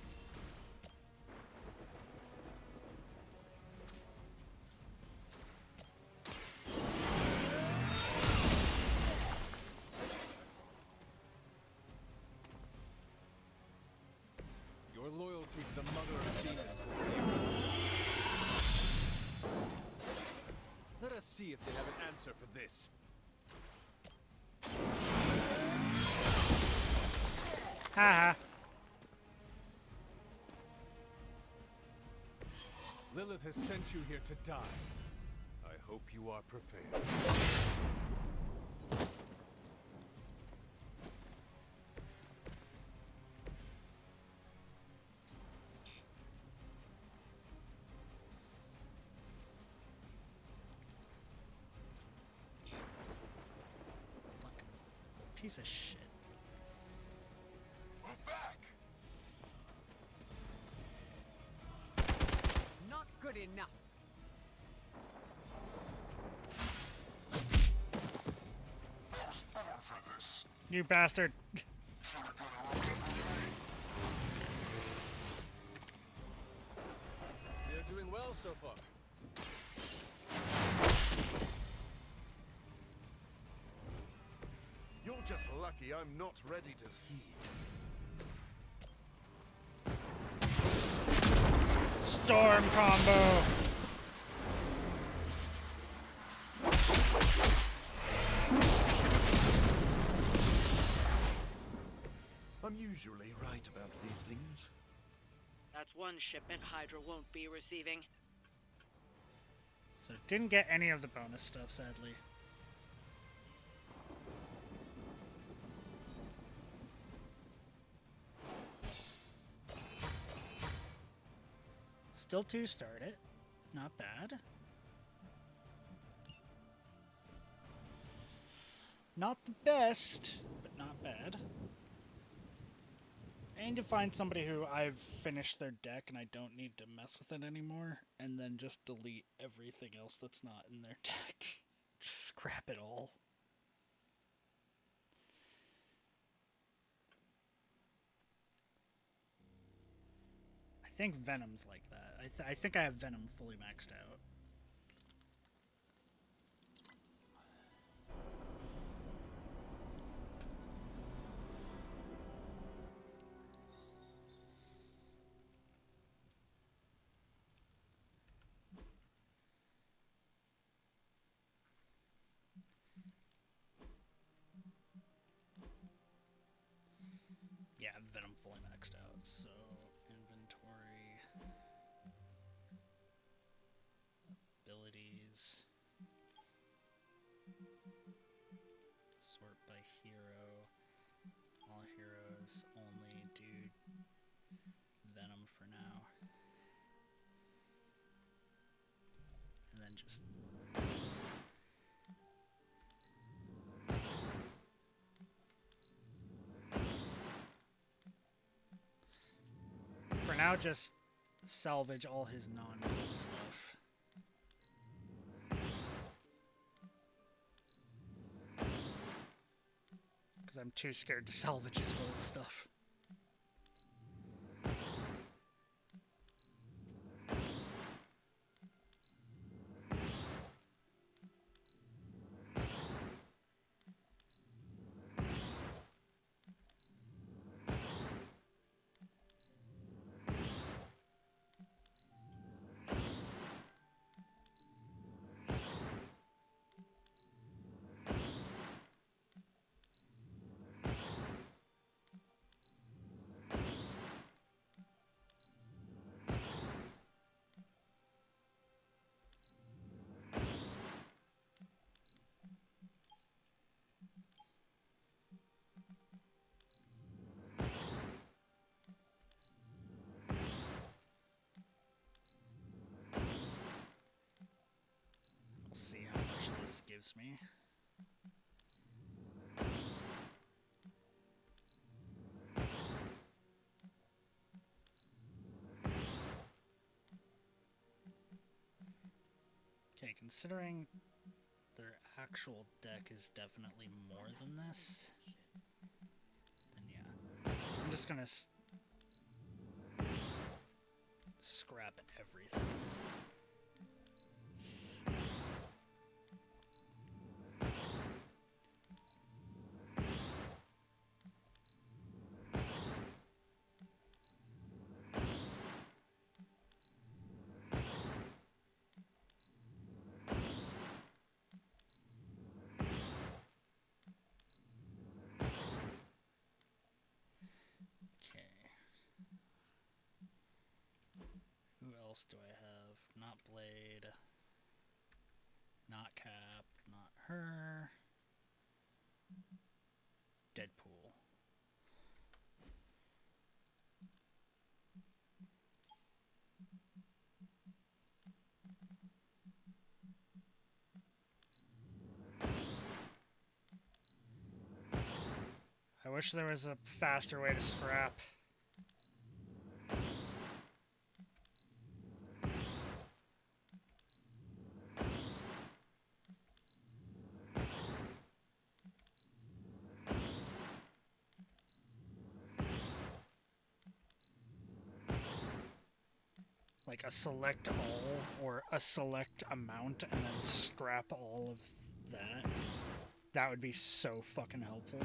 Your loyalty to the Mother of Demons will be rewarded. Let us see if they have an answer for this. Haha. Lilith has sent you here to die. I hope you are prepared. piece of shit. I'm back. Not good enough. I was born for this. You bastard. You're doing well so far. You're just lucky I'm not ready to feed. Storm combo. I'm usually right about these things. That's one shipment Hydra won't be receiving. So didn't get any of the bonus stuff, sadly. Still 2-starred it. Not bad. Not the best, but not bad. I need to find somebody who I've finished their deck and I don't need to mess with it anymore, and then just delete everything else that's not in their deck. Just scrap it all. I think Venom's like that. I think I have Venom fully maxed out. Yeah, Venom fully maxed out, so inventory, abilities, sort by hero, all heroes, only do Venom for now, and then just for now, just salvage all his non-gold stuff. Because I'm too scared to salvage his gold stuff. We'll see how much this gives me. Okay, considering their actual deck is definitely more than this, then yeah. So I'm just gonna scrap everything. Who else do I have? Not Blade. Not Cap. Not her. Deadpool. wish there was a faster way to scrap. Like a select all or a select amount and then scrap all of that. That would be so fucking helpful.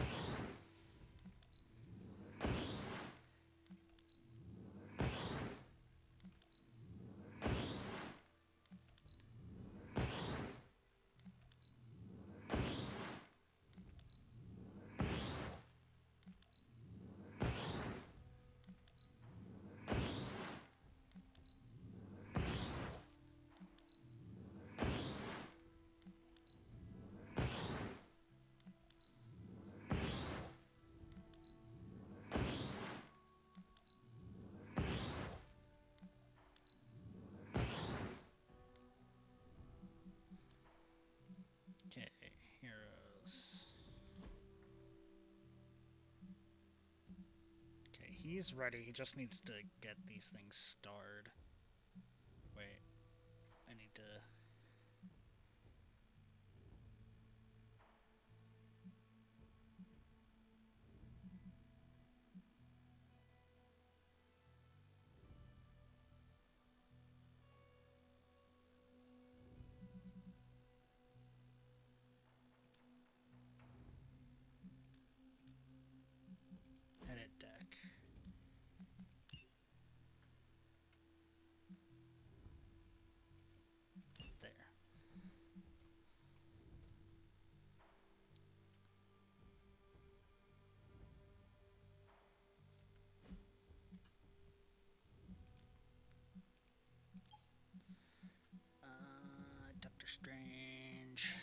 Okay, heroes. Okay, he's ready. He just needs to get these things starred. Wait, I need to... edit deck. There. Doctor Strange.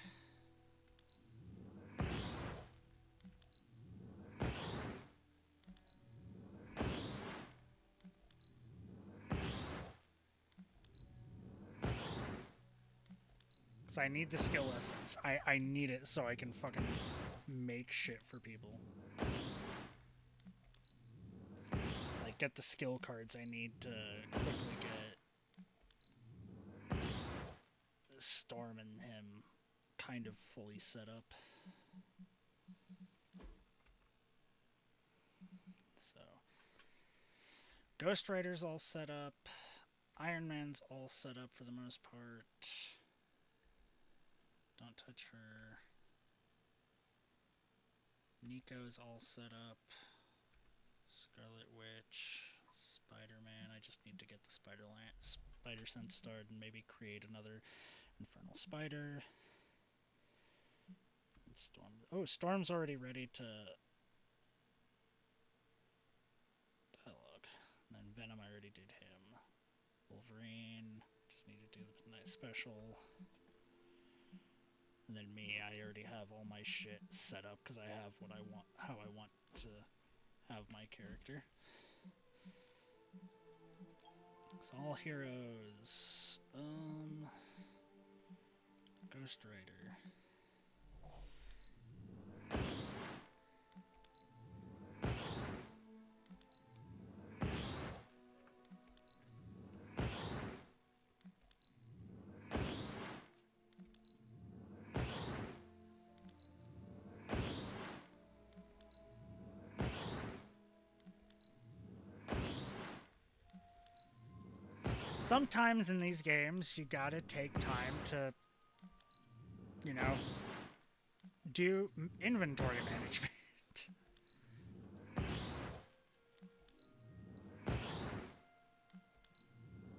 Because I need the skill essence. I need it so I can fucking make shit for people. Like, get the skill cards I need to quickly get Storm and him kind of fully set up. So, Ghost Rider's all set up. Iron Man's all set up for the most part. Don't touch her. Nico's all set up. Scarlet Witch. Spider-Man. I just need to get the Spider Sense started and maybe create another Infernal Spider. And Storm. Oh, Storm's already ready to dialogue. And then Venom, I already did him. Wolverine. Just need to do the night special. And then me, I already have all my shit set up because I have what I want, how I want to have my character. So all heroes. Ghost Rider. Sometimes in these games, you gotta take time to, you know, do inventory management.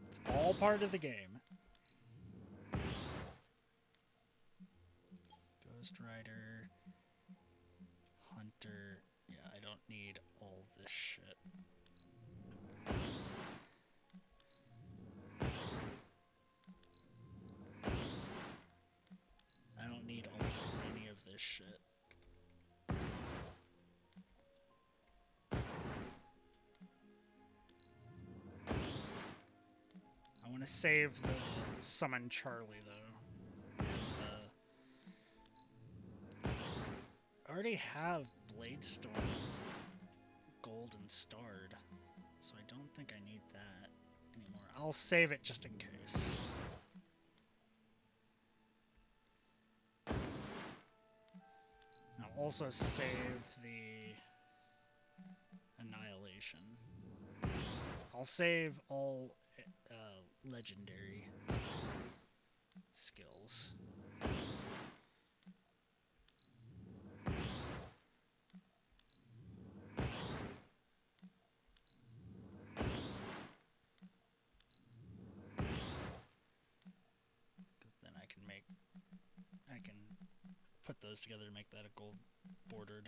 It's all part of the game. Ghost Rider, Hunter. Yeah, I don't need all this shit. I don't need almost any of this shit. I want to save the Summon Charlie, though. I already have Blade Storm gold and starred, so I don't think I need that anymore. I'll save it just in case. I'll also save the Annihilation. I'll save all legendary skills. I can put those together to make that a gold bordered.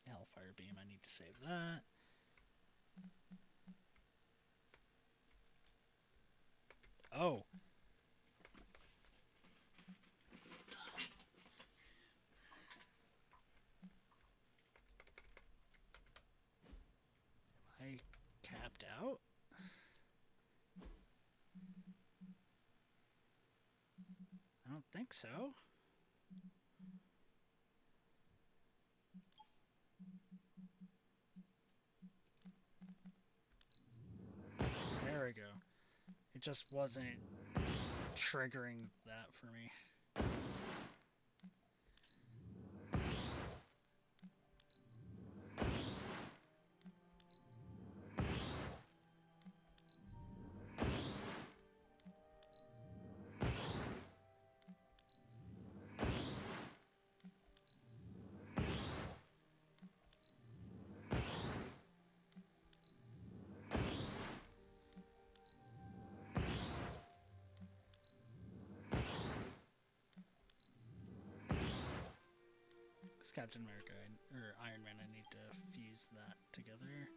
Hellfire Beam, I need to save that. Oh. Am I capped out? I don't think so. There we go. It just wasn't triggering that for me. Captain America or Iron Man, I need to fuse that together.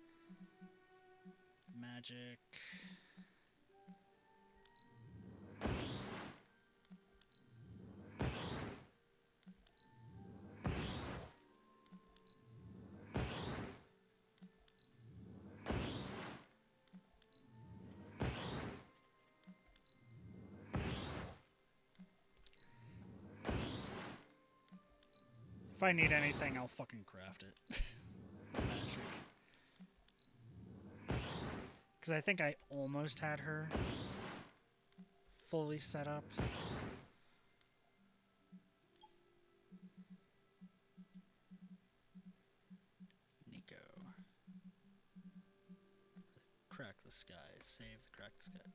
Magic. If I need anything, I'll fucking craft it. Magic. Because I think I almost had her fully set up. Nico. Crack the sky. Save the crack the sky.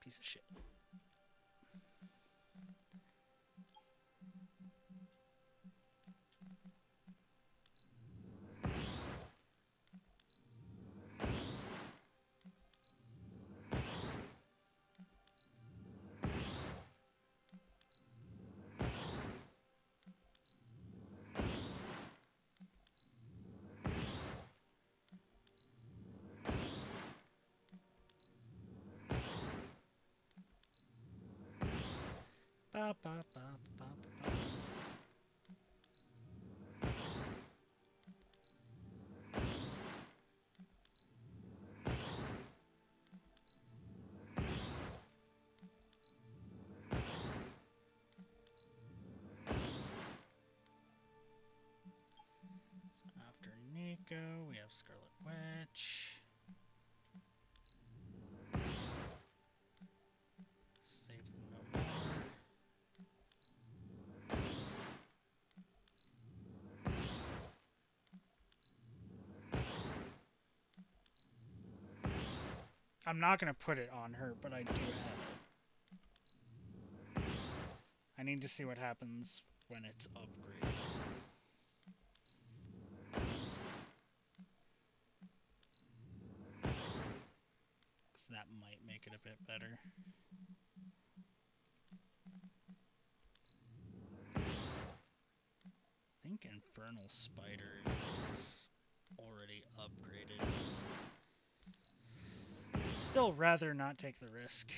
Piece of shit. Ba, ba, ba, ba, ba. So after Nico, we have Scarlet Witch. Save them no more. I'm not going to put it on her, but I do have it. I need to see what happens when it's upgraded. Because that might make it a bit better. I think Infernal Spider is already upgraded. Still rather not take the risk.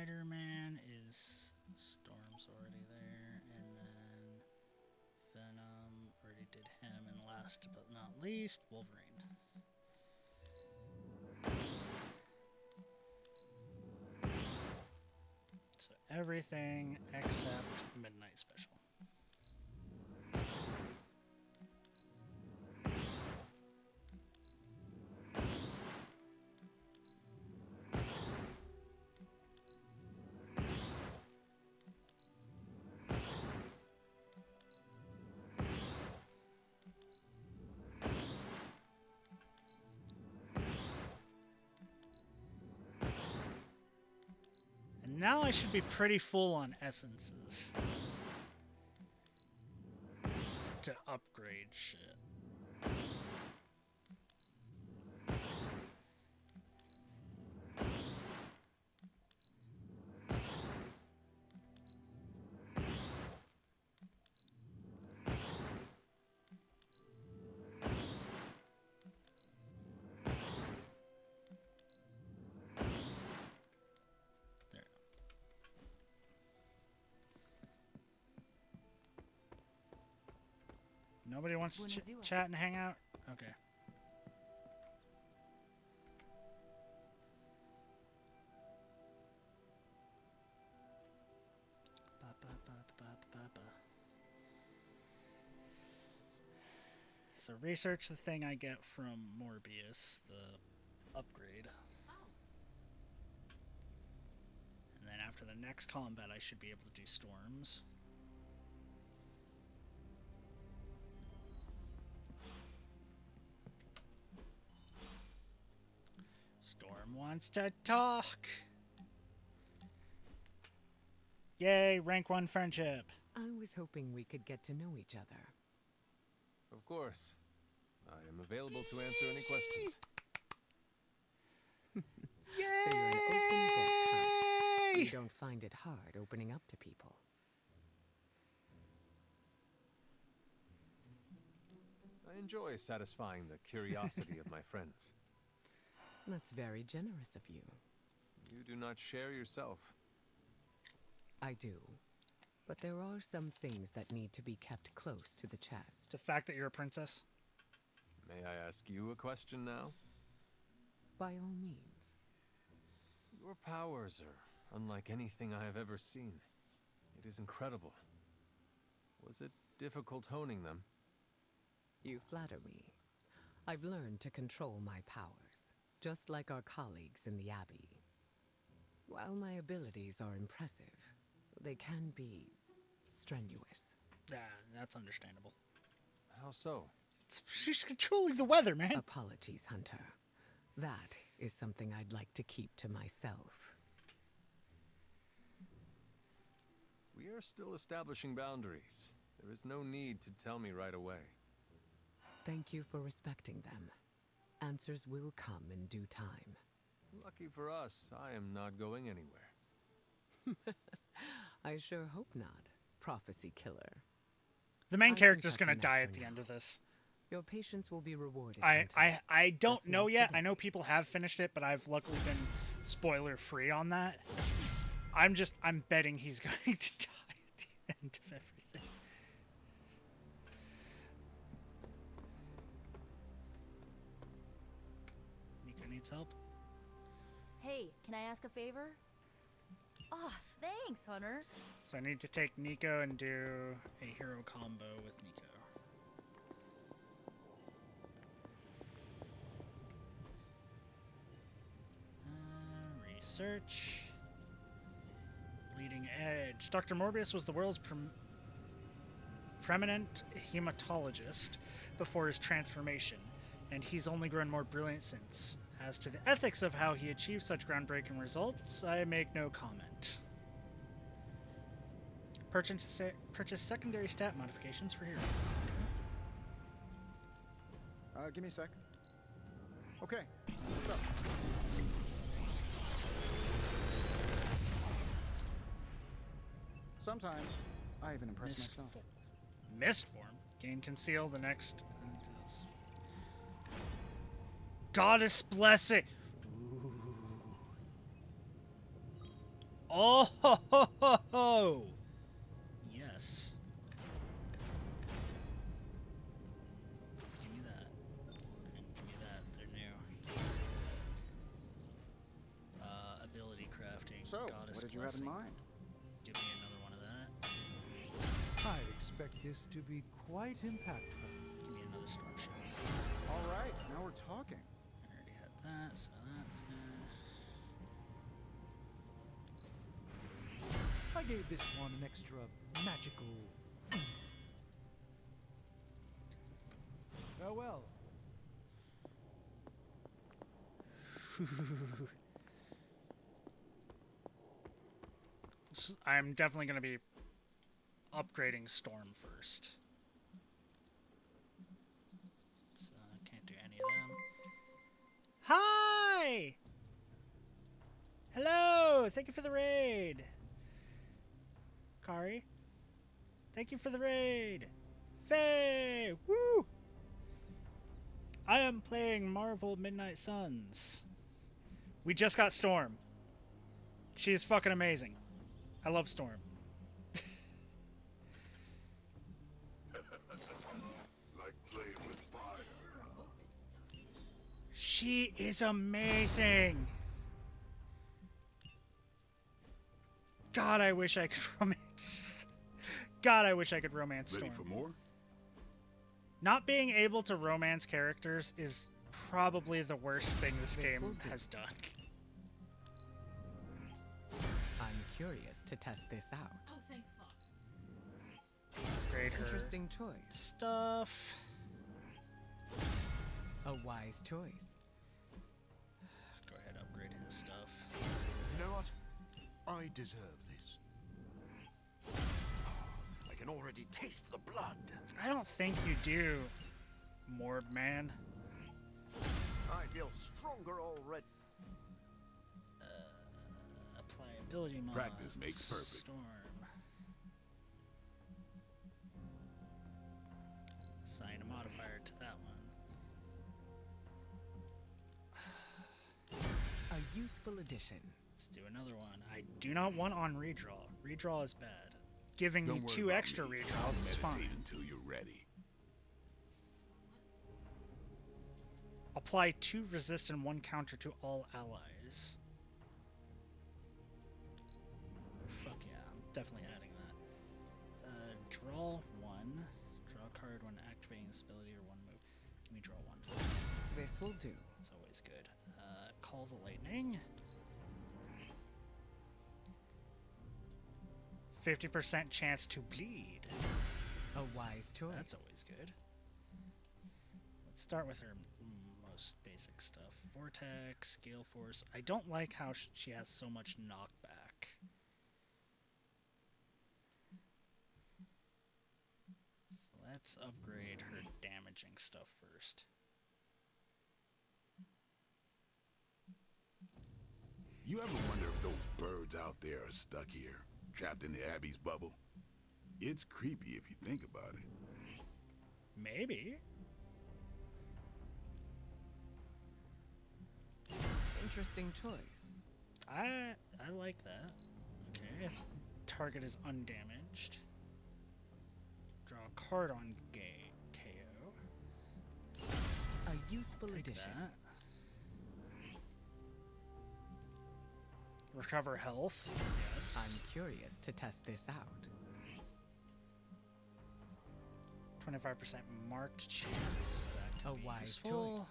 Spider-Man is Storm's already there, and then Venom already did him, and last but not least, Wolverine. So everything except Midnight Special. Now I should be pretty full on essences to upgrade shit. Nobody wants to chat and hang out? Okay. So research the thing I get from Morbius, the upgrade. And then after the next combat I should be able to do storms. Storm wants to talk. Yay, rank 1 friendship. I was hoping we could get to know each other. Of course. I am available to answer any questions. So you're an open book, huh? You don't find it hard opening up to people. I enjoy satisfying the curiosity of my friends. That's very generous of you. You do not share yourself. I do. But there are some things that need to be kept close to the chest. The fact that you're a princess? May I ask you a question now? By all means. Your powers are unlike anything I have ever seen. It is incredible. Was it difficult honing them? You flatter me. I've learned to control my powers, just like our colleagues in the Abbey. While my abilities are impressive, they can be strenuous. Yeah, that's understandable. How so? She's controlling the weather, man. Apologies, Hunter. That is something I'd like to keep to myself. We are still establishing boundaries. There is no need to tell me right away. Thank you for respecting them. Answers will come in due time. Lucky for us, I am not going anywhere. I sure hope not, prophecy killer. The main character's gonna die at the end of this. Your patience will be rewarded. I don't know yet. I know people have finished it, but I've luckily been spoiler free on that. I'm betting he's going to die at the end of everything. Nico needs help. Hey, can I ask a favor? Oh, thanks, Hunter. So I need to take Nico and do a hero combo with Nico. Research. Leading edge. Dr. Morbius was the world's preeminent hematologist before his transformation, and he's only grown more brilliant since. As to the ethics of how he achieved such groundbreaking results, I make no comment. Purchase secondary stat modifications for heroes. Give me a sec. Okay, what's up? Sometimes I even impress myself. Mist form. Gain conceal the next. Goddess blessing. Ooh. Oh, ho, ho, ho, ho. Yes. Give me that. And give me that. They're new. Ability crafting. So, Goddess what did you have in blessing. mind? Give me another one of that. I'd expect this to be quite impactful. Give me another storm shield. All right, now we're talking. I already had that, so that's good. I gave this one an extra magical oomph. Farewell. I'm definitely going to be upgrading Storm first. So, can't do any of them. Hi! Hello! Thank you for the raid! Kari? Thank you for the raid! Faye! Woo! I am playing Marvel Midnight Suns. We just got Storm. She is fucking amazing. I love Storm. Like playing with fire. She is amazing. God, I wish I could romance. God, I wish I could romance Storm. Ready for more? Not being able to romance characters is probably the worst thing this game has done. I'm curious to test this out. Oh, thank fuck. Upgrade her Interesting choice. stuff. A wise choice. Go ahead, upgrade his stuff. You know what? I deserve this. I can already taste the blood. I don't think you do, Morb Man. I feel stronger already. Apply ability mods. Practice makes perfect. Storm. Assign a modifier to that one. A useful addition. Let's do another one. I do not want on redraw. Redraw is bad. Giving Don't me worry 2 about extra me. redraws I'll is fine. meditate until you're ready. Apply 2 resist and 1 counter to all allies. Fuck yeah, I'm definitely adding that. Draw 1. Draw a card when activating this ability or 1 move. Give me draw 1. This will do. It's always good. Call the lightning. 50% chance to bleed. A wise choice. That's always good. Let's start with her most basic stuff. Vortex, Gale Force. I don't like how she has so much knockback. So let's upgrade her damaging stuff first. You ever wonder if those birds out there are stuck here, trapped in the Abbey's bubble? It's creepy if you think about it. Maybe. Interesting choice. I like that. Okay, if target is undamaged. Draw a card on KO. A useful Take addition. that. Recover health. Yes. I'm curious to test this out. 25% marked chance. That A could be wise useful. choice.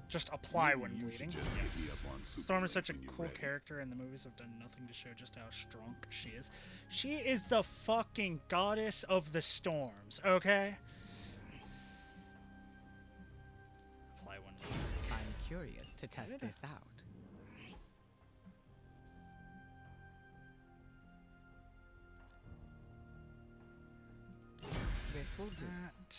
Just apply Maybe when you should bleeding. just hit me Yes. up on Super Storm is Link such a when you're cool ready. character, and the movies have done nothing to show just how strong she is. She is the fucking goddess of the storms, okay? Apply one. I'm curious to test good. this out. This will do. That.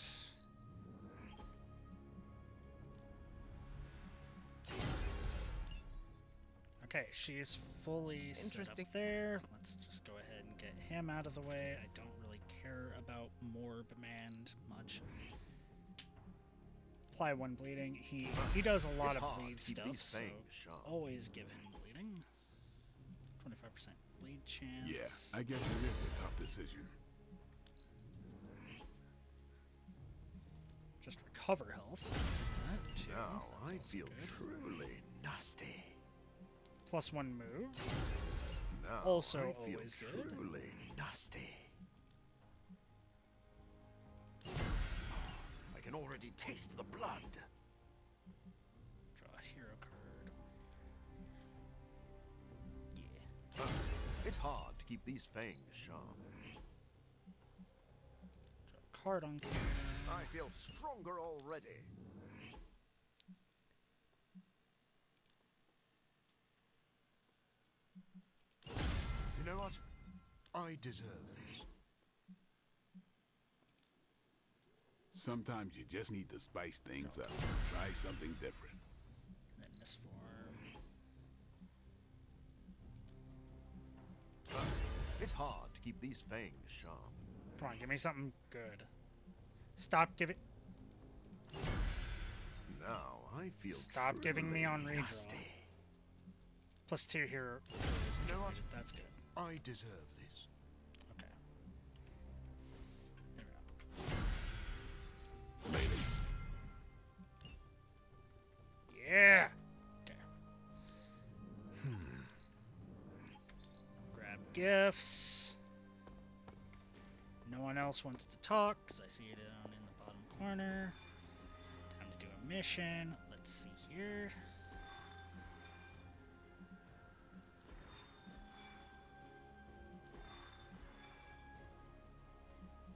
Okay, she's fully set Interesting. up there. Let's just go ahead and get him out of the way. I don't really care about Morb Man much. apply 1 bleeding. He does a lot of bleed Keep stuff, these so fangs sharp. always give him bleeding. 25% bleed chance. Yeah, I guess it is a tough decision. Just recover health. That too. Now That's I also feel good. truly nasty. +1 move. Now Also I feel always good. truly nasty. I can already taste the blood. Draw a hero card. It's hard to keep these fangs sharp. Draw a card on camera. I feel stronger already. You know what? I deserve this. Sometimes you just need to spice things up. Try something different. And then misform. It's hard to keep these fangs sharp. Come on, give me something good. Stop giving. Now I feel Stop giving me on redraw. nasty. +2 here. You know what? That's good. I deserve this. Okay. There we go. Yeah. Okay. Grab gifts. No one else wants to talk because I see it down in the bottom corner. Time to do a mission. Let's see here.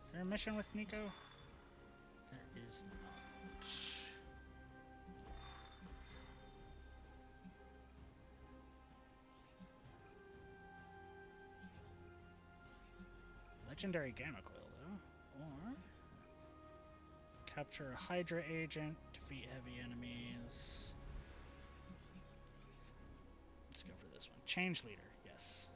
Is there a mission with Nico? There is not. Legendary Gamma Coil, though. Or capture a Hydra agent, defeat heavy enemies. Let's go for this one. Change leader, yes.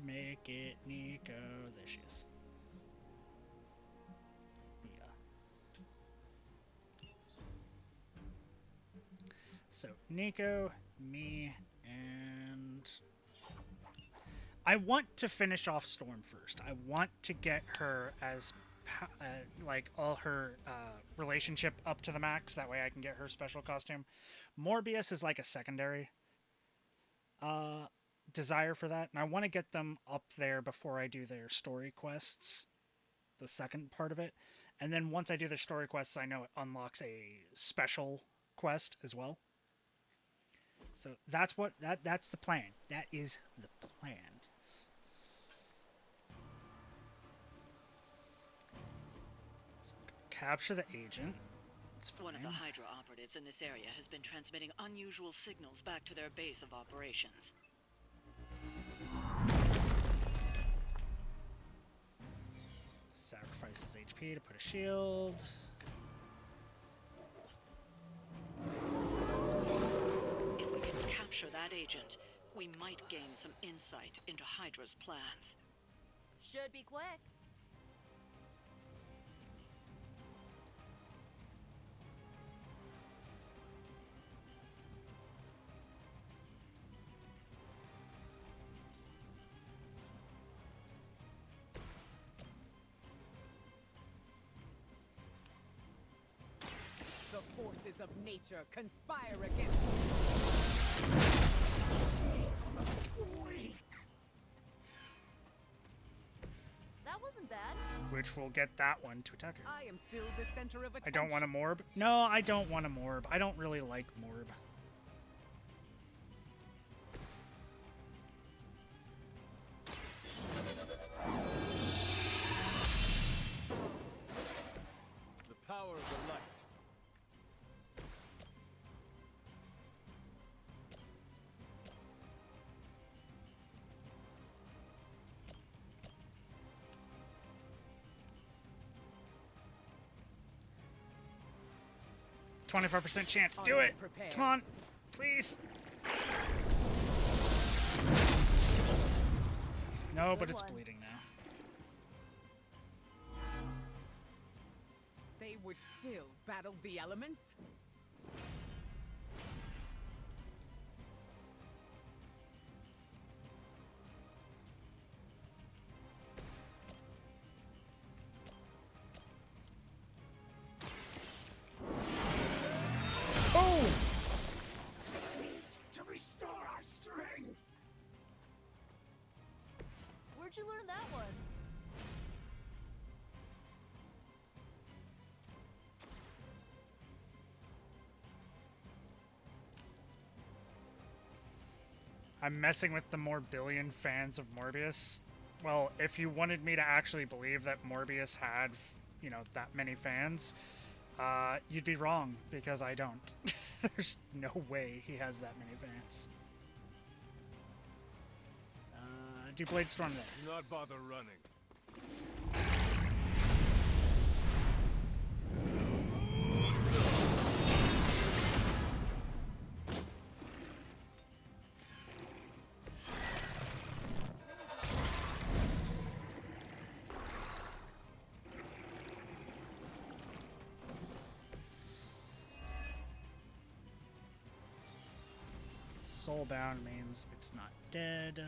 Make it Nico. There she is. Yeah. So Nico, me, and I want to finish off Storm first. I want to get her as like all her relationship up to the max. That way I can get her special costume. Morbius is like a secondary desire for that, and I want to get them up there before I do their story quests, the second part of it. And then once I do their story quests, I know it unlocks a special quest as well. So that's what that's the plan. That is the plan. So capture the agent. It's fine. One of the Hydra operatives in this area has been transmitting unusual signals back to their base of operations. Sacrifices HP to put a shield. If we can capture that agent, we might gain some insight into Hydra's plans. Should be quick. The forces of nature conspire against That wasn't bad. Which will get that one to attack her. I am still the center of attention. I don't want a Morb. No, I don't want a Morb. I don't really like Morb. The power of the light. 25% chance. Do it. Come on. Please. No, but Good it's one. bleeding now. They would still battle the elements? Oh! To restore our strength. Where'd you learn that one? I'm messing with the more billion fans of Morbius. Well, if you wanted me to actually believe that Morbius had, you know, that many fans, you'd be wrong, because I don't. There's no way he has that many fans. Do Blade Storm there. Do not bother running. Soulbound means it's not dead.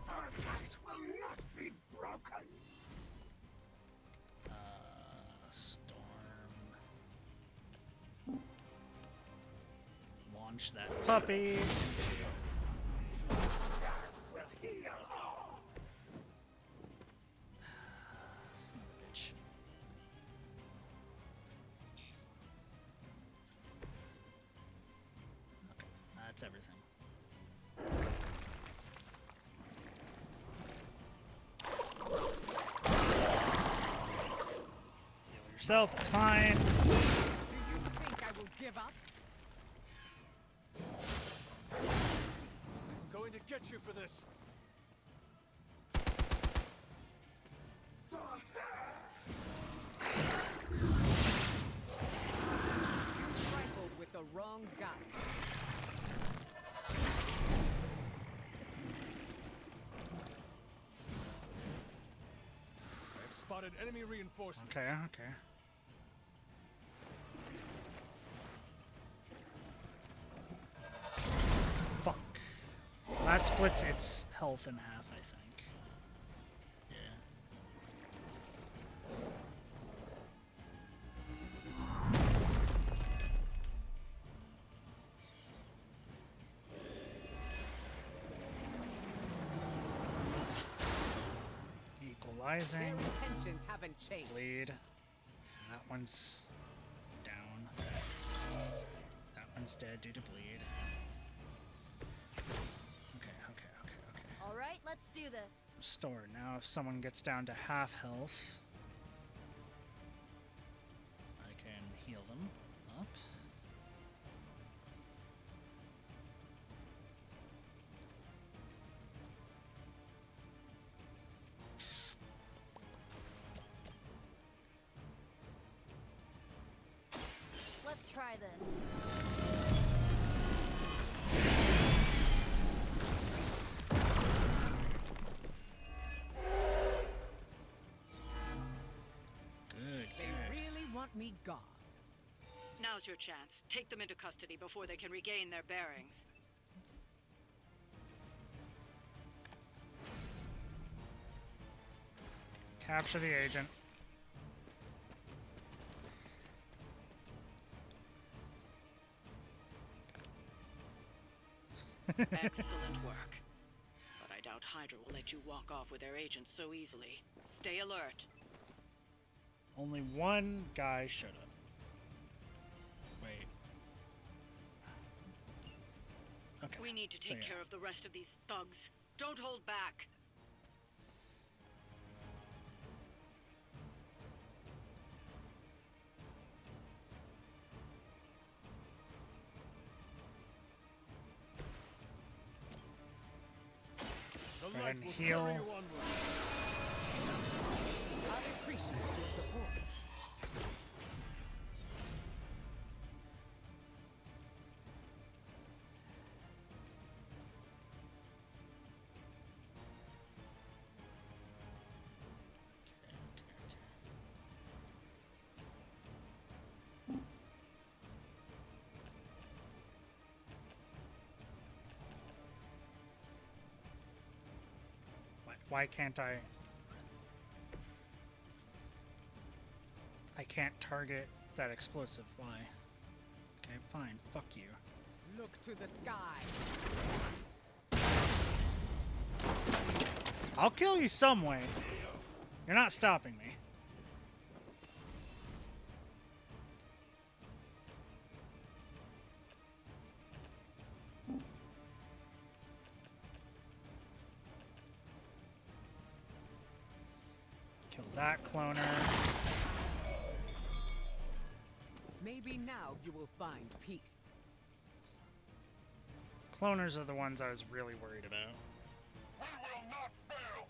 Our pact will not be broken. Storm. Launch that puppy. Will heal all. Son of a bitch. Okay, that's everything. Heal yourself, that's fine. Do you think I will give up? I'm going to get you for this. You rifled with the wrong guy. I've spotted enemy reinforcements. Okay, okay. Fuck. That splits its health in half, I think. Yeah. Equalizing. Their intentions haven't changed. Bleed. So that one's down. That one's dead due to bleed. Okay, okay, okay, okay. All right, let's do this. Restore. Now if someone gets down to half health, I can heal them up. Let's try this. Good, They really want me gone. Now's your chance. Take them into custody before they can regain their bearings. Capture the agent. Excellent work. But I doubt Hydra will let you walk off with their agents so easily. Stay alert. Only one guy showed up. Wait. Okay. We need to so take yeah. care of the rest of these thugs. Don't hold back. The Go light ahead and will heal. carry you onward. I appreciate your support. Why can't I? I can't target that explosive. Why? Okay, fine. Fuck you. Look to the sky. I'll kill you some way. You're not stopping me. Kill that cloner. Maybe now you will find peace. Cloners are the ones I was really worried about. We will not fail!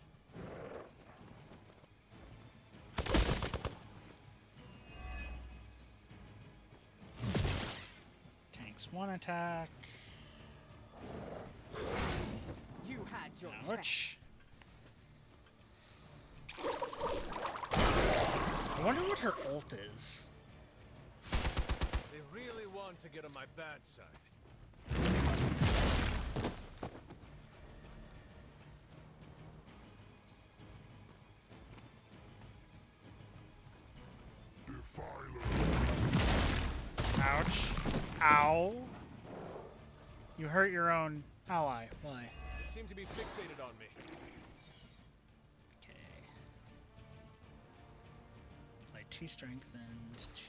Tanks one attack. You had your Ouch. I wonder what her ult is. They really want to get on my bad side. Ouch. Ow. You hurt your own ally. Why? They seem to be fixated on me. Okay. Play 2 strength and 2.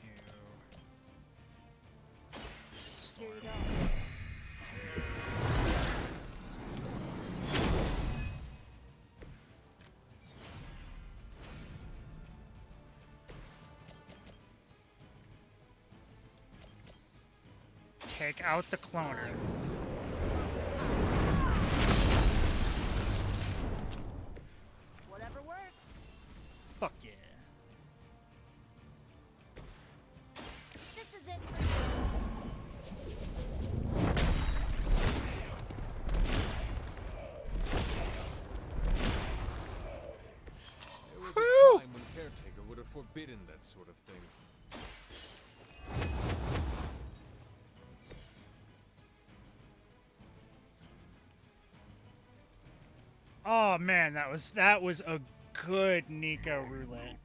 Here you go. Take out the cloner. Whatever works. Fuck yeah. This is it for you. There was a time when Caretaker would have forbidden that sort of thing. Oh man, that was a good Nico roulette.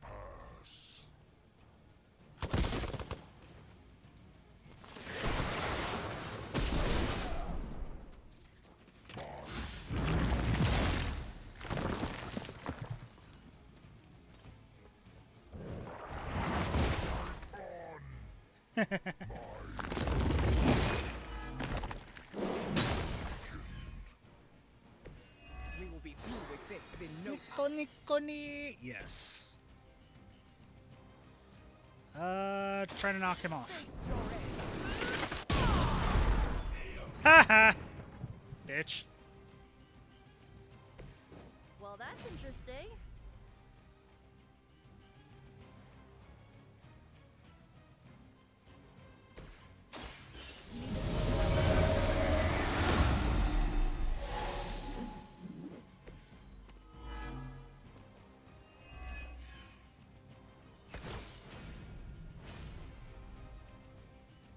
We will be through with this in no time. Nico. Yes. Try to knock him off. Haha! Bitch. Well, that's interesting.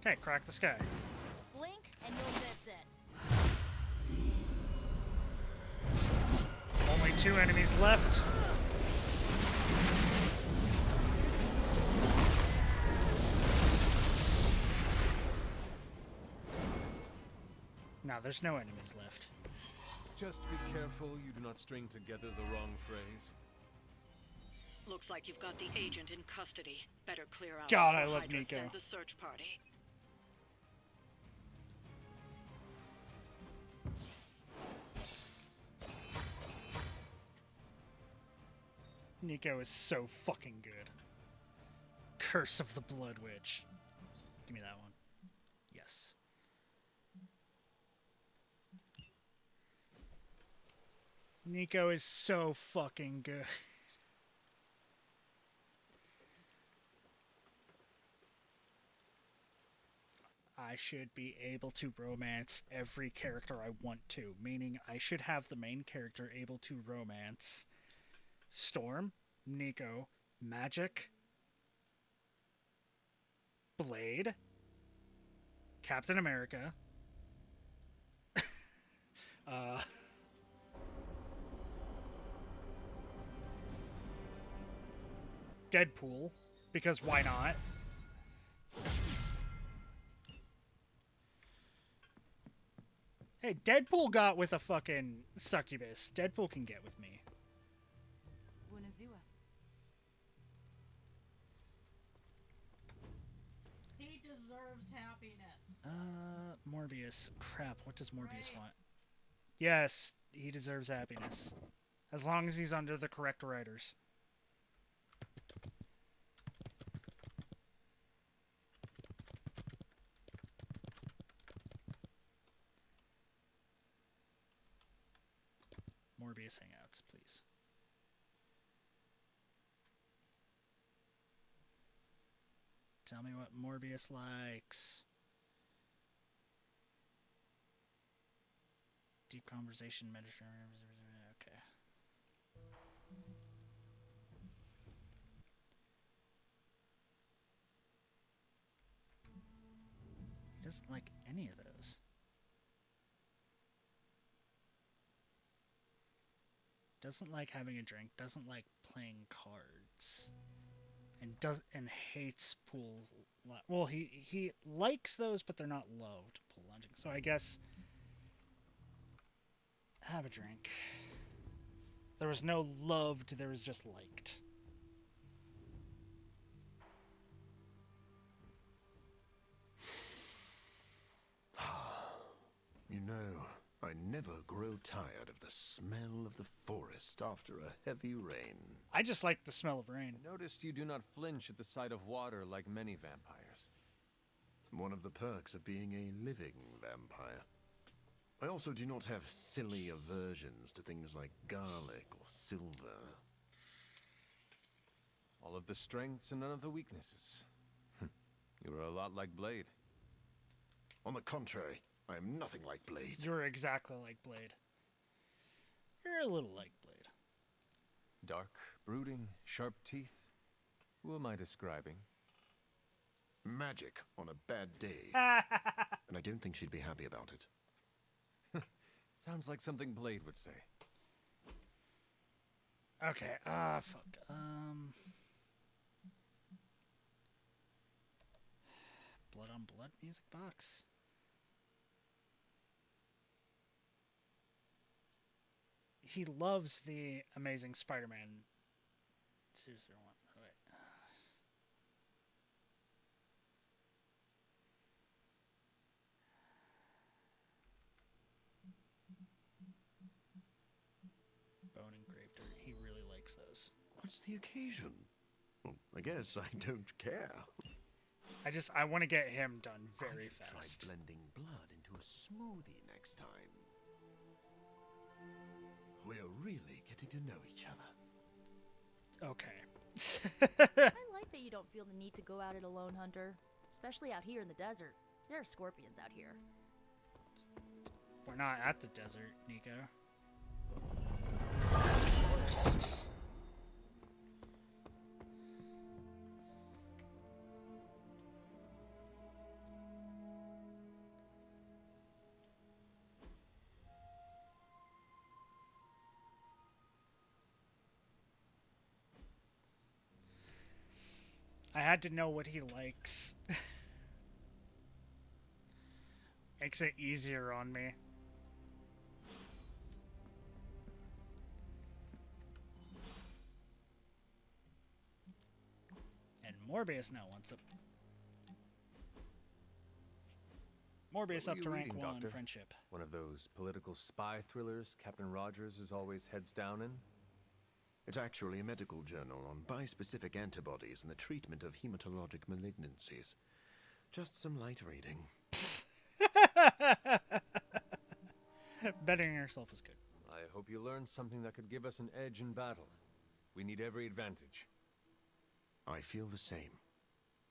Okay, crack the sky. Blink and you'll miss it. Only 2 enemies left. Now there's no enemies left. Just be careful you do not string together the wrong phrase. Looks like you've got the agent in custody. Better clear out God, before I love Hydra Nico. sends a search party. Nico is so fucking good. Curse of the Blood Witch. Give me that one. Yes. Nico is so fucking good. I should be able to romance every character I want to, meaning I should have the main character able to romance Storm, Nico, Magic, Blade, Captain America, Deadpool, because why not? Hey, Deadpool got with a fucking succubus. Deadpool can get with me. Bunazua. He deserves happiness. Morbius. Crap, what does Morbius want? Yes, he deserves happiness. As long as he's under the correct writers. Morbius hangouts, please. Tell me what Morbius likes. Deep conversation, Mediterranean. Okay. He doesn't like any of those. Doesn't like having a drink. Doesn't like playing cards. And hates pool. Well, he likes those, but they're not loved. Pool lunging. So I guess have a drink. There was no loved. There was just liked. You know, I never grow tired of the smell of the forest after a heavy rain. I just like the smell of rain. I noticed you do not flinch at the sight of water like many vampires. One of the perks of being a living vampire. I also do not have silly aversions to things like garlic or silver. All of the strengths and none of the weaknesses. You are a lot like Blade. On the contrary, I am nothing like Blade. You're exactly like Blade. You're a little like Blade. Dark, brooding, sharp teeth. Who am I describing? Magic on a bad day. And I don't think she'd be happy about it. Sounds like something Blade would say. Okay, fuck. Blood on Blood music box. He loves the Amazing Spider-Man 201. Oh, wait. Bone engraved dirt. He really likes those. What's the occasion? Well, I guess I don't care. I want to get him done very fast. Try blending blood into a smoothie next time. We're really getting to know each other. Okay. I like that you don't feel the need to go out it alone, Hunter. Especially out here in the desert. There are scorpions out here. We're not at the desert, Nico. Forest. I had to know what he likes. Makes it easier on me. And Morbius now wants up. Morbius up to rank 1 Doctor? friendship. One of those political spy thrillers Captain Rogers is always heads down in? It's actually a medical journal on bispecific antibodies and the treatment of hematologic malignancies. Just some light reading. Bettering yourself is good. I hope you learned something that could give us an edge in battle. We need every advantage. I feel the same.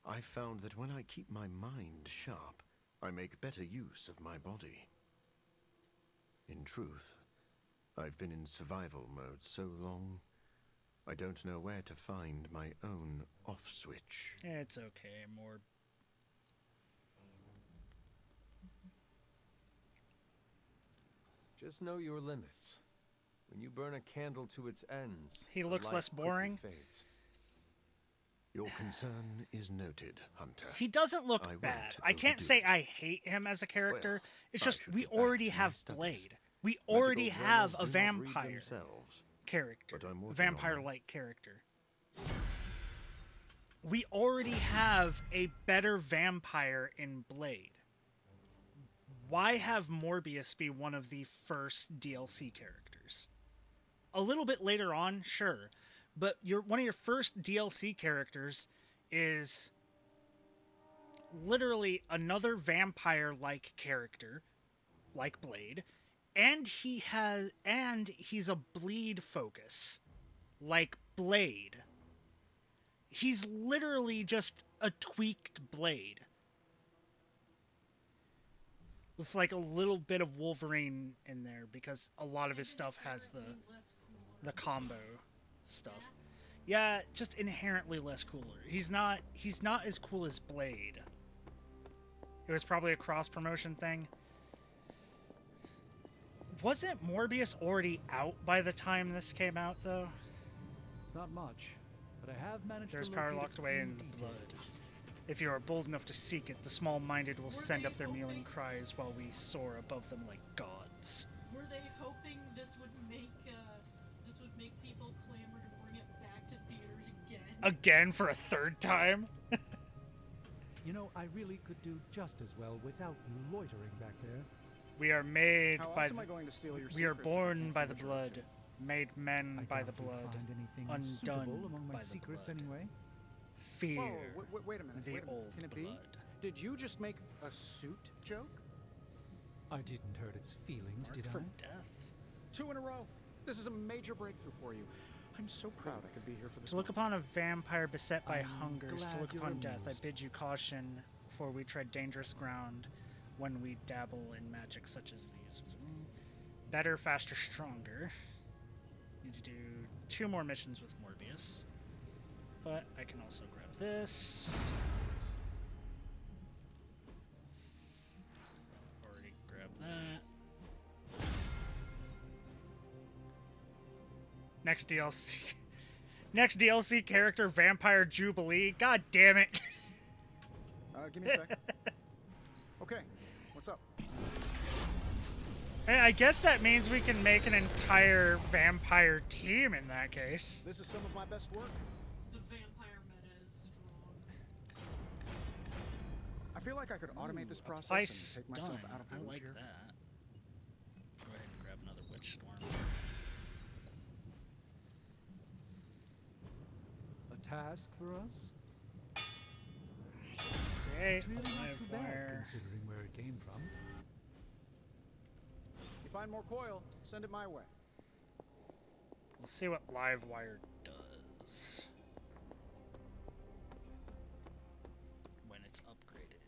I've found that when I keep my mind sharp, I make better use of my body. In truth, I've been in survival mode so long, I don't know where to find my own off switch. It's okay, Morb. Just know your limits. When you burn a candle to its ends, He the looks light less quickly boring. fades. Your concern is noted, Hunter. He doesn't look I won't bad. I can't overdo say it. I hate him as a character. Well, it's I just should we get back already to my have studies. Blade. We Medical already have journals a do not read vampire themselves, character. but I'm working on Vampire-like character. We already have a better vampire in Blade. Why have Morbius be one of the first DLC characters? A little bit later on, sure, but one of your first DLC characters is literally another vampire-like character, like Blade, and he's a bleed focus, like Blade. He's literally just a tweaked Blade. With like a little bit of Wolverine in there because a lot of his stuff has the combo stuff. Yeah, just inherently less cooler. He's not as cool as Blade. It was probably a cross promotion thing. Wasn't Morbius already out by the time this came out though? It's not much, but I have managed There's to power locate locked a away few in details. blood. If you are bold enough to seek it, the small-minded will send up their mewling cries while we soar above them like gods. Were they hoping this would make people clamor to bring it back to theaters again? Again for a third time? You know, I really could do just as well without you loitering back there. We are made How by else am I going to steal your we are secrets if I born can't by see the what you're up blood, made men by the blood, Find anything undone suitable among my by the secrets blood. anyway? Fear. Whoa, wait a minute. The wait a minute. old Can it be? blood. Did you just make a suit joke? I didn't hurt its feelings, did for I? death. 2 in a row. This is a major breakthrough for you. I'm so proud I could be here for this. To look upon a vampire beset by I'm hungers, to glad look you're upon death, I amused. bid you caution, for we tread dangerous ground when we dabble in magic such as these. Better, faster, stronger. Need to do 2 more missions with Morbius. But I can also grab this. Already grabbed that. Next DLC. Next DLC character, Vampire Jubilee. God damn it. Give me a sec. Okay, what's up? Hey, I guess that means we can make an entire vampire team in that case. This is some of my best work. The vampire meta is strong. I feel like I could automate this process Apply and take myself stun. out of the I loop like here. that. Go ahead and grab another Witch Storm. A task for us? Okay, It's really not too bad, Livewire. considering where it came from. You find more coil, send it my way. We'll see what Livewire does when it's upgraded.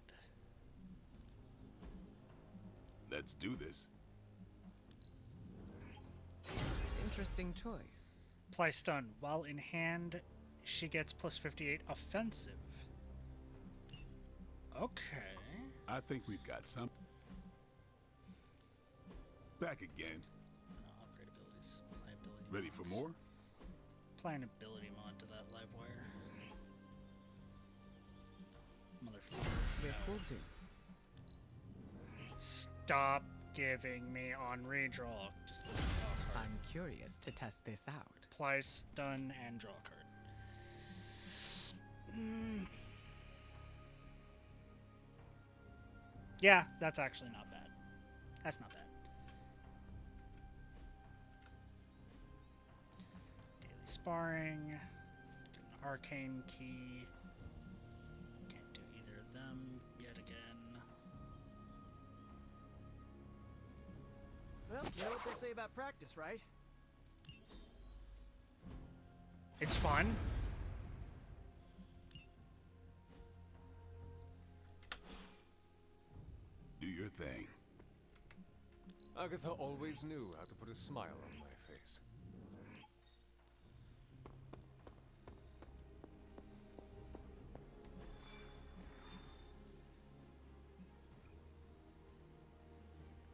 Let's do this. Interesting choice. Apply stun. While in hand, she gets plus 58 offensive. Okay. I think we've got some. Back again. Upgrade abilities. Apply ability Ready for mods. more? Apply an ability mod to that Livewire. Motherfucker. This will do. Stop giving me on redraw. Just draw a card. I'm curious to test this out. Apply stun and draw a card. Yeah, that's actually not bad. That's not bad. Daily sparring. Get an arcane key. Can't do either of them yet again. Well, you know what they say about practice, right? It's fun. Do your thing. Agatha always knew how to put a smile on my face.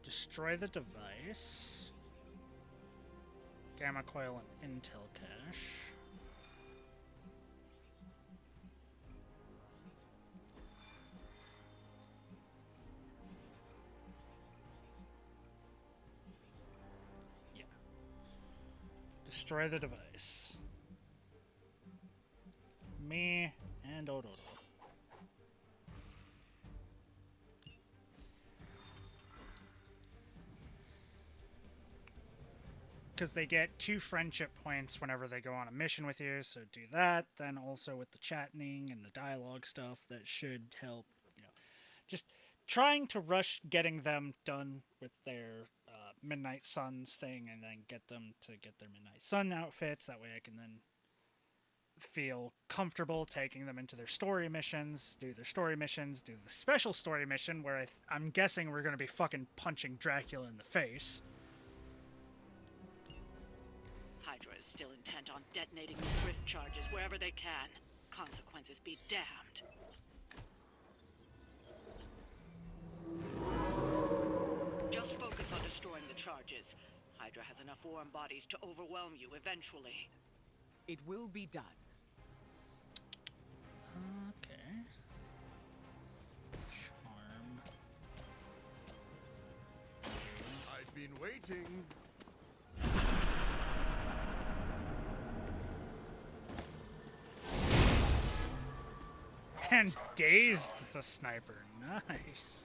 Destroy the device. Gamma coil and intel cache. Destroy the device. Me and Ododo. Because they get 2 friendship points whenever they go on a mission with you, so do that. Then also with the chatting and the dialogue stuff, that should help, you know. Just trying to rush getting them done with their Midnight Suns thing, and then get them to get their Midnight Sun outfits. That way I can then feel comfortable taking them into their story missions, do their story missions, do the special story mission, where I'm guessing we're going to be fucking punching Dracula in the face. Hydra is still intent on detonating the thrift charges wherever they can. Consequences be damned. Just focus on destroying the charges. Hydra has enough warm bodies to overwhelm you eventually. It will be done. Okay. Charm. I've been waiting. And dazed the sniper. Nice.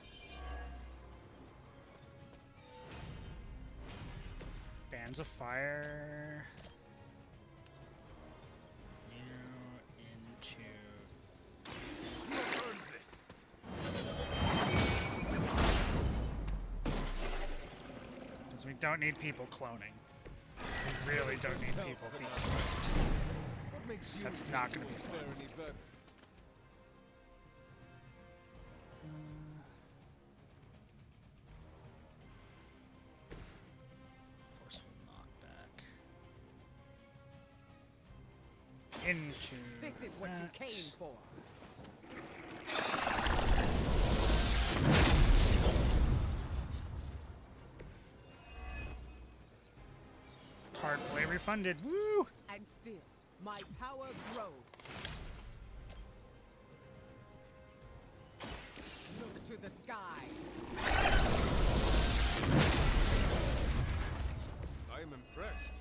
Bands of Fire. You into... Because we don't need people cloning. We really don't need people being cloned. That's not going to be fun. Forceful knockback. Into This is what you came for. Card play refunded. Woo! And still, my power grows. Look to the skies. I am impressed.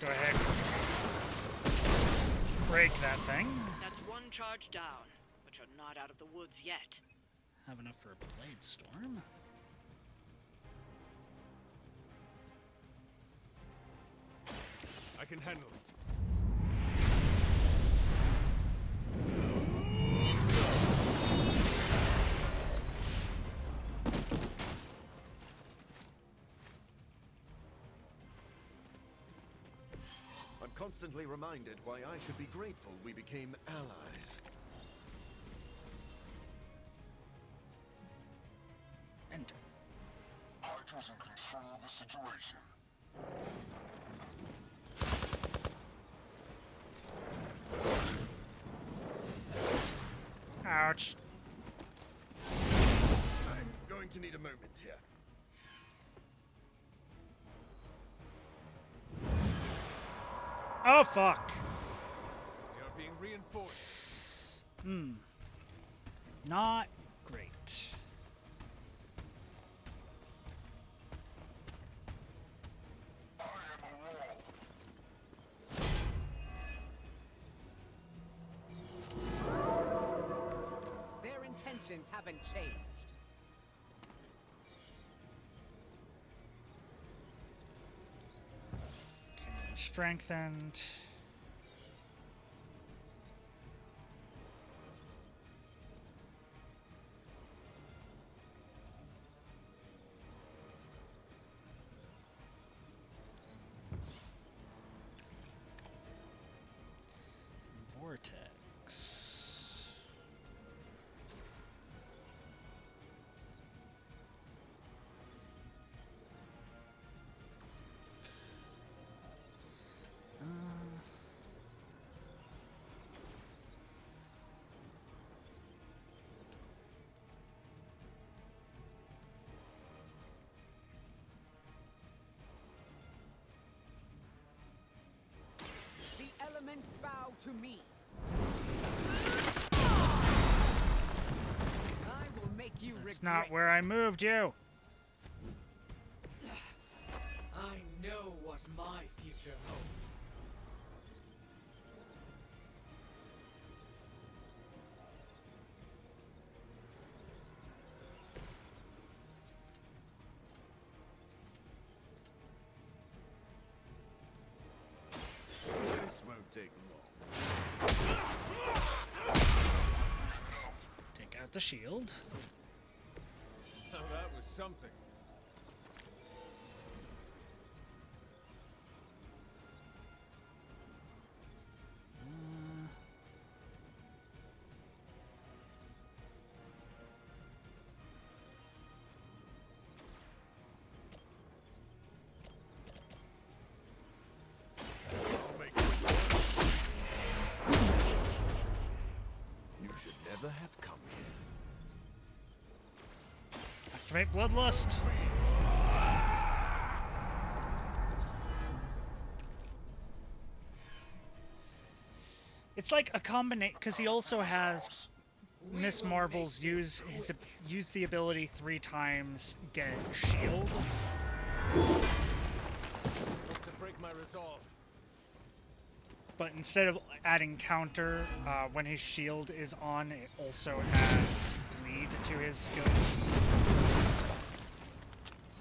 Go ahead. Break that thing. That's 1 charge down, but you're not out of the woods yet. Have enough for a Blade Storm. I can handle it. I'm constantly reminded why I should be grateful we became allies. Enter. Hydra's in control of the situation. Ouch. I'm going to need a moment here. Oh, fuck. We are being reinforced. Not great. Their intentions haven't changed. Strengthened. Vortex. The elements bow to me. I will you That's regret not where I moved you. I know what my future holds. This won't take long. Take out the shield. Oh, that was something. You should never have come here. Activate Bloodlust. It's like a combination because he also has Miss Marvel's use the ability 3 times, get shield. Hope to break my resolve. But instead of adding counter, when his shield is on, it also adds bleed to his skills.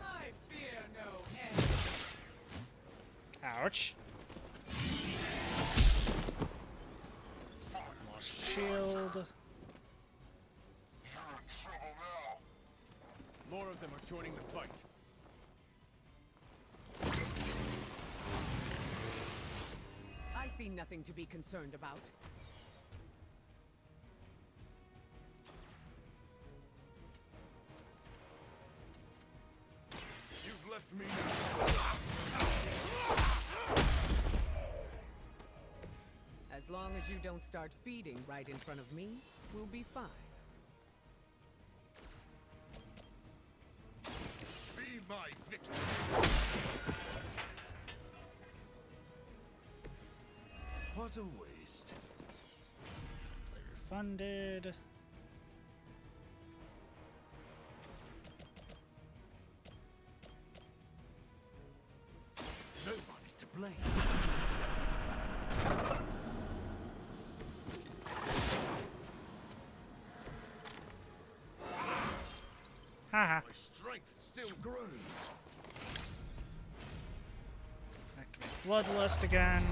I fear no end. Ouch. Lost shield. More of them are joining the fight. I see nothing to be concerned about. You've left me. As long as you don't start feeding right in front of me, we'll be fine. Be my victim. What a waste. Play refunded. Nobody's to blame. Haha. My strength still grows. Activate Bloodlust again.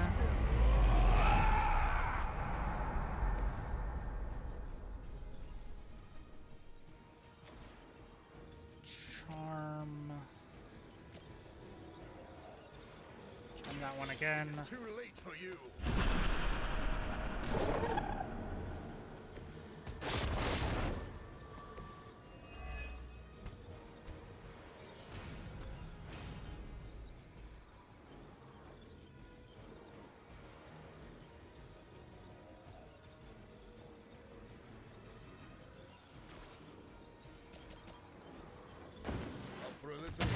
Charm. Charm that one again. It's too late for you. Up for a little.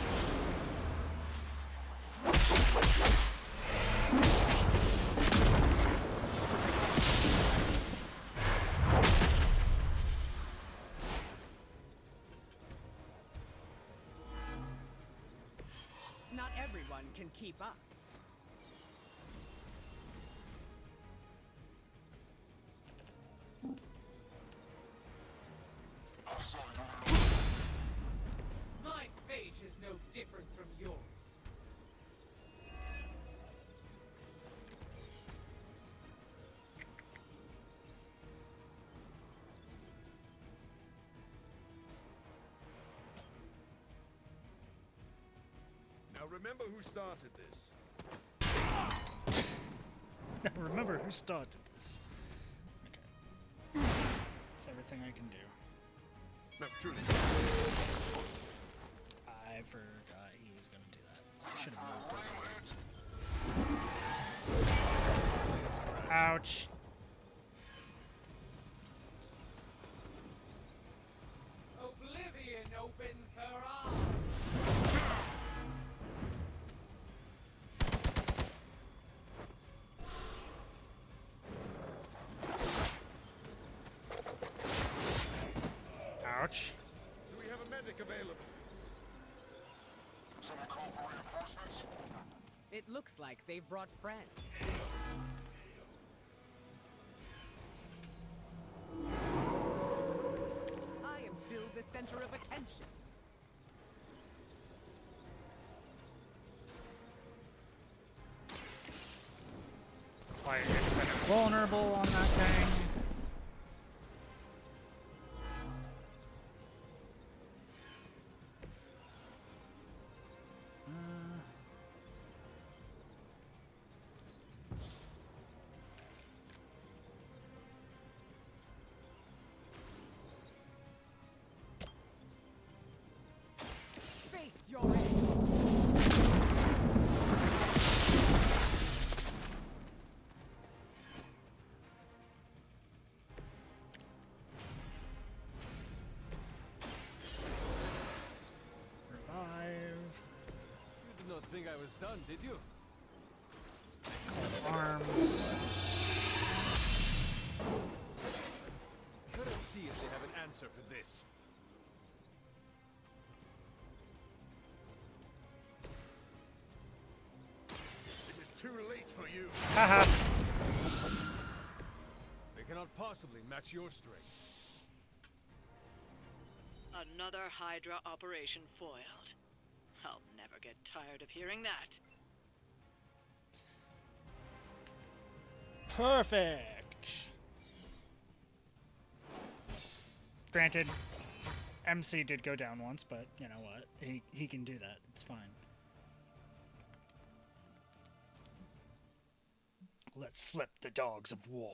Not everyone can keep up. My fate is no different from yours. Now remember who started this. Remember who started this. Okay. That's everything I can do. No, truly. I forgot he was gonna do that. I should have moved. Ouch. Oblivion opens her arms. Ouch. It looks like they've brought friends. I am still the center of attention. Why is it vulnerable on that thing? Face your enemy. Revive. You did not think I was done, did you? Arms. Let us see if they have an answer for this. It is too late for you. Haha. They cannot possibly match your strength. Another Hydra operation foiled. I'll never get tired of hearing that. Perfect. Granted, MC did go down once, but you know what? He can do that. It's fine. Let's slip the dogs of war.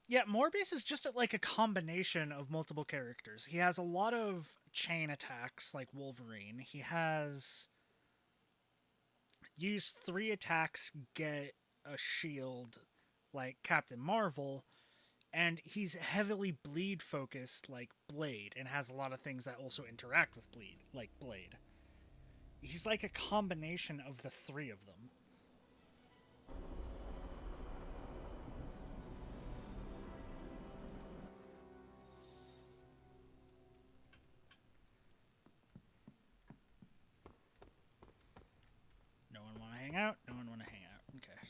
Yeah, Morbius is just like a combination of multiple characters. He has a lot of chain attacks like Wolverine. He has use 3 attacks, get a shield like Captain Marvel, and he's heavily bleed focused like Blade and has a lot of things that also interact with bleed like Blade. He's like a combination of the 3 of them. No one want to hang out? No one want to hang out. Okay.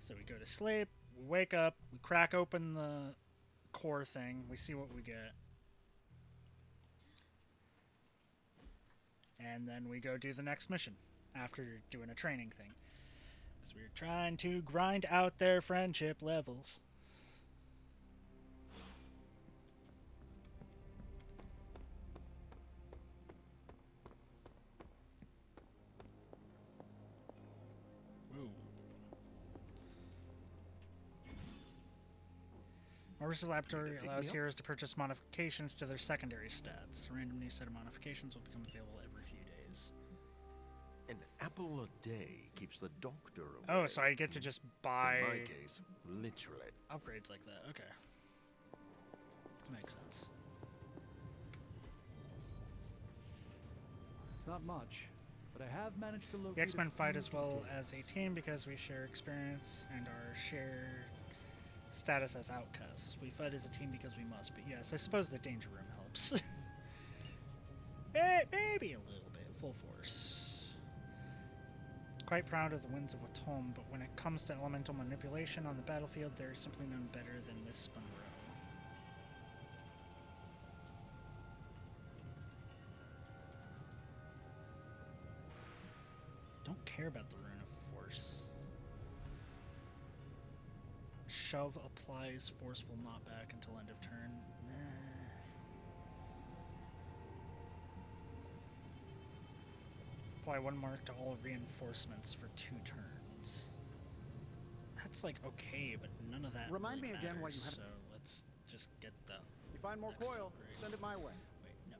So we go to sleep, we wake up, we crack open the core thing, we see what we get. And then we go do the next mission after doing a training thing. Because we're trying to grind out their friendship levels. Ooh. Morbius' laboratory allows heroes to purchase modifications to their secondary stats. A random new set of modifications will become available every few days. An apple a day keeps the doctor away. Oh, so I get to just buy... In my case, literally. Upgrades like that, okay. Makes sense. It's not much, but I have managed to locate The X-Men fight few as well details. as a team because we share experience and our shared status as outcasts. We fight as a team because we must, but yes, I suppose the danger room helps. Maybe a little bit, full force. Quite proud of the winds of Watom, but when it comes to elemental manipulation on the battlefield, there is simply none better than Miss Monroe. Don't care about the Rune of Force. Shove applies forceful knockback until end of turn. Apply 1 mark to all reinforcements for 2 turns. That's like okay, but none of that Remind really me again why you matters, have. so let's just get the. You find more next coil, upgrade. send it my way. Wait, no.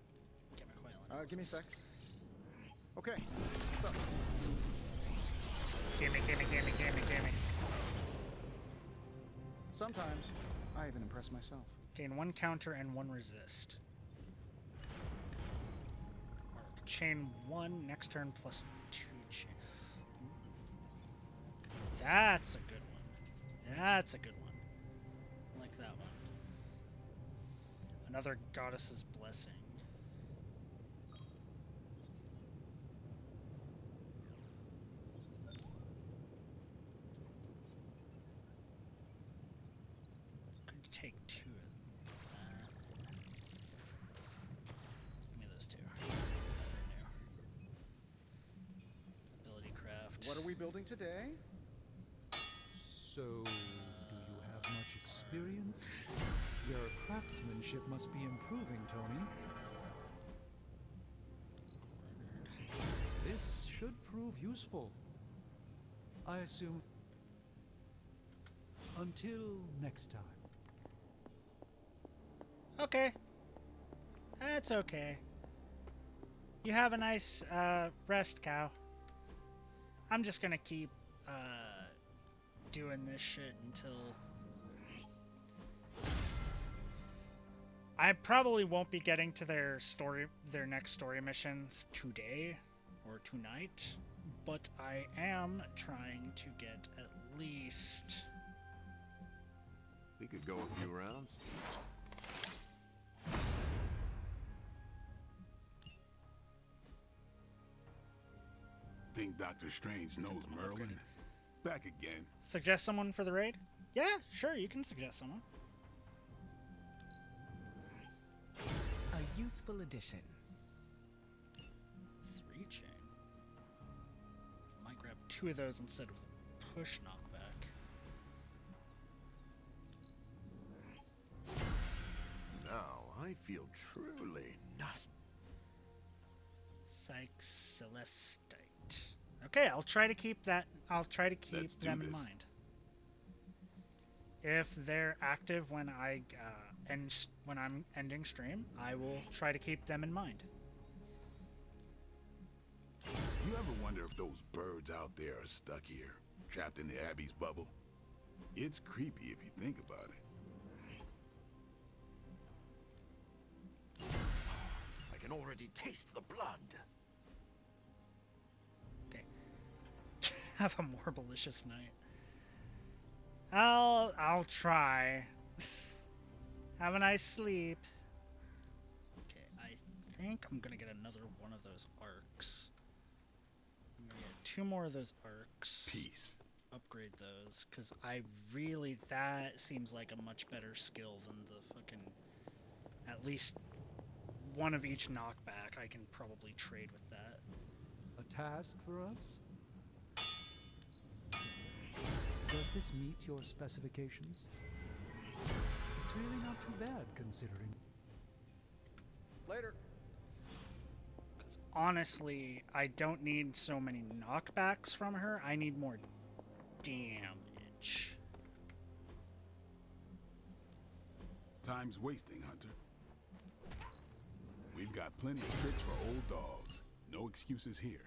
Get my coil in. Give me a sec. Okay, so. Gimme. Sometimes, I even impress myself. Gain 1 counter and 1 resist. Mark. Chain 1, next turn plus 2 chain. That's a good one. That's a good one. I like that one. Another Goddess's Blessing. what are we building today? So, do you have much experience? Your craftsmanship must be improving, Tony. This should prove useful. I assume. Until next time. Okay. That's okay. You have a nice rest, cow. I'm just gonna keep doing this shit until I probably won't be getting to their next story missions today or tonight, but I am trying to get at least. We could go a few rounds. Think Doctor Strange knows Merlin? Back again. Suggest someone for the raid? Yeah, sure, you can suggest someone. A useful addition. 3 chain. Might grab 2 of those instead of the push knockback. Now I feel truly nasty. Psych Celestite. Okay, I'll try to keep that. I'll try to keep them in mind. If they're active when when I'm ending stream, I will try to keep them in mind. You ever wonder if those birds out there are stuck here, trapped in the Abbey's bubble? It's creepy if you think about it. I can already taste the blood. Have a more malicious night. I'll try. Have a nice sleep. Okay, I think I'm gonna get another one of those arcs. I'm gonna get 2 more of those arcs. Peace. Upgrade those, because that seems like a much better skill than the fucking, at least one of each knockback. I can probably trade with that. A task for us? Does this meet your specifications? It's really not too bad, considering. Later. Because honestly, I don't need so many knockbacks from her. I need more damage. Time's wasting, Hunter. We've got plenty of tricks for old dogs. No excuses here.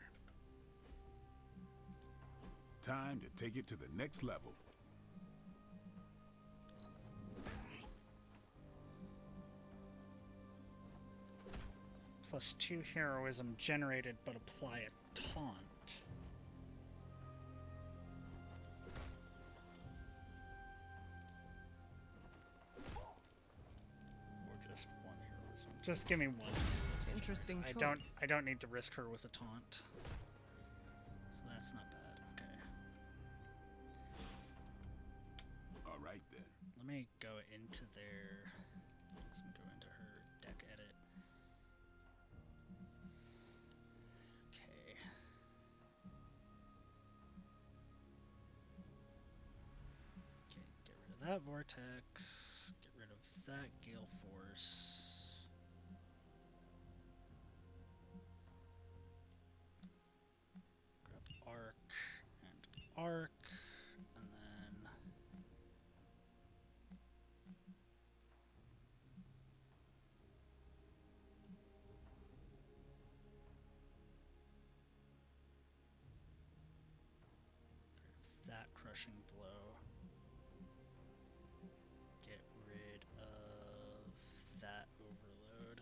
Time to take it to the next level. +2 heroism generated, but apply a taunt. Or just 1 heroism. Just give me 1 heroism. Interesting choice. I don't need to risk her with a taunt. So that's not bad. Okay. All right then. Let me go into their things and go into her deck edit. Okay. Okay, get rid of that vortex. Get rid of that gale force. Grab arc and arc, and then that crushing blow. Get rid of that overload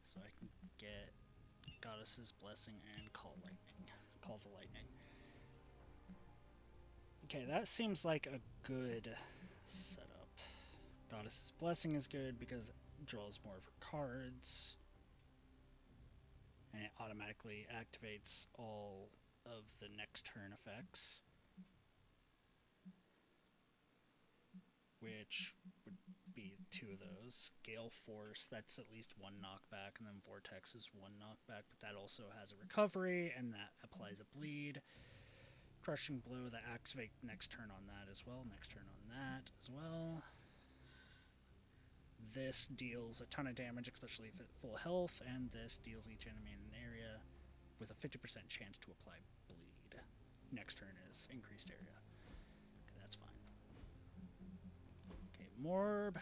so I can get Goddess's Blessing and Call the Lightning. Okay, that seems like a good setup. Goddess's Blessing is good because it draws more of her cards. And it automatically activates all of the next turn effects. Which would be 2 of those. Gale Force, that's at least 1 knockback, and then Vortex is 1 knockback, but that also has a recovery, and that applies a bleed. crushing blow that activate next turn on that as well. Next turn on that as well. This deals a ton of damage, especially if at full health, and this deals each enemy in an area with a 50% chance to apply bleed. Next turn is increased area. Okay, that's fine. Okay, Morb.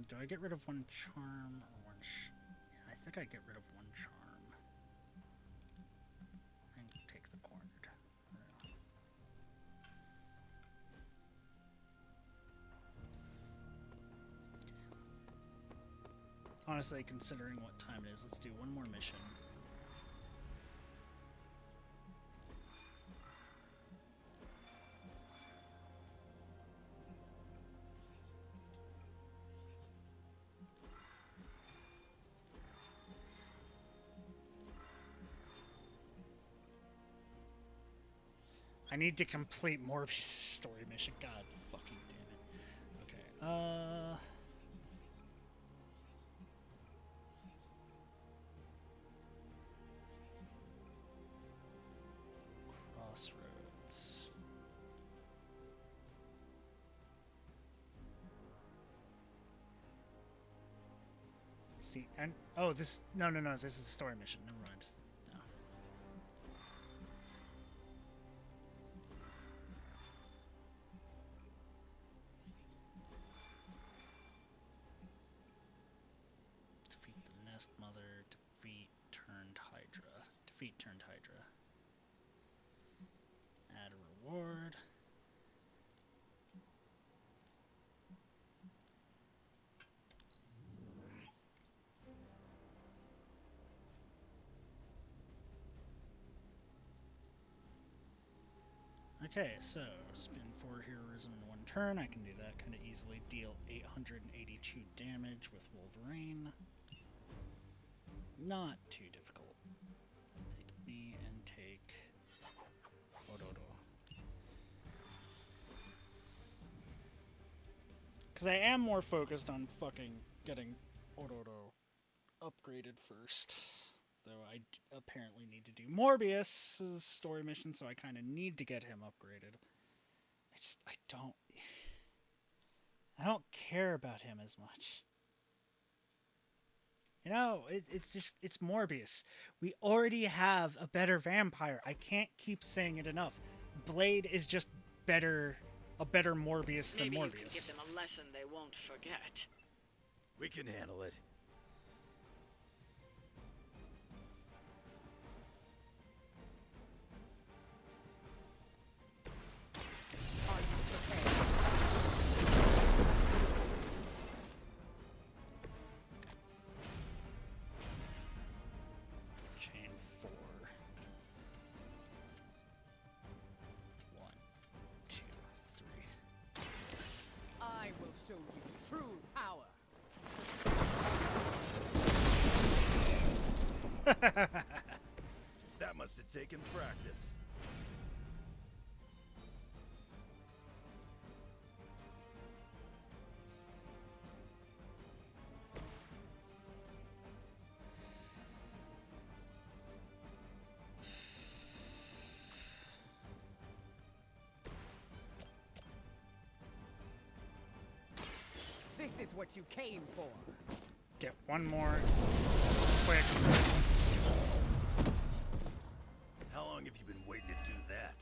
Do I get rid of one charm or one yeah, I think I get rid of one charm. And take the cornered. Honestly, considering what time it is, let's do one more mission. I need to complete Morbius' story mission. God fucking damn it. Okay, Crossroads. It's the end. Oh, this. No, this is the story mission. Never mind. No. Defeat the Nest Mother. Defeat Turned Hydra. Defeat Turned Hydra. Add a reward. Okay, so spin 4 heroism in 1 turn. I can do that kind of easily. Deal 882 damage with Wolverine. Not too difficult. Take me and take Ododo. Because I am more focused on fucking getting Ododo upgraded first. Though I apparently need to do Morbius' story mission, so I kind of need to get him upgraded. I don't care about him as much. You know, it's Morbius. We already have a better vampire. I can't keep saying it enough. Blade is just better, a better Morbius than Maybe Morbius. You can give them a lesson they won't forget. We can handle it. Chain 4. 1, 2, 3. I will show you true power. That must have taken practice. This is what you came for. Get one more quick. How long have you been waiting to do that?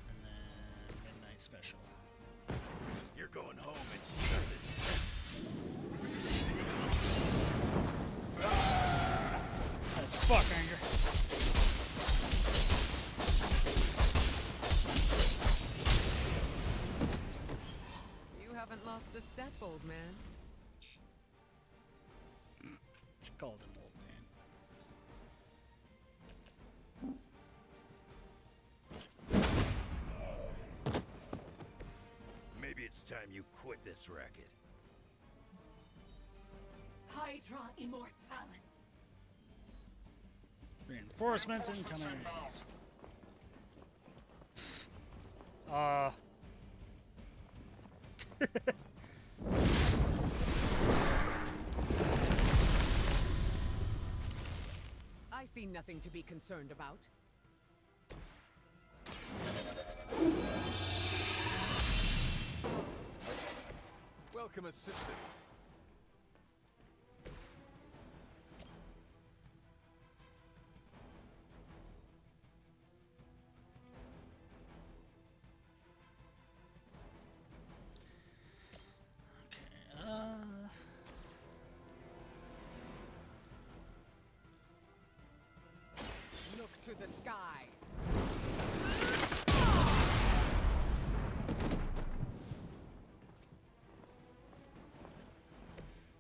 And then Midnight Special. You're going home and shut it. Fuck, Anger. You haven't lost a step, old man. Called him old man. Maybe it's time you quit this racket. Hydra Immortalis. Reinforcements incoming. I see nothing to be concerned about. Welcome assistance. Look to the skies.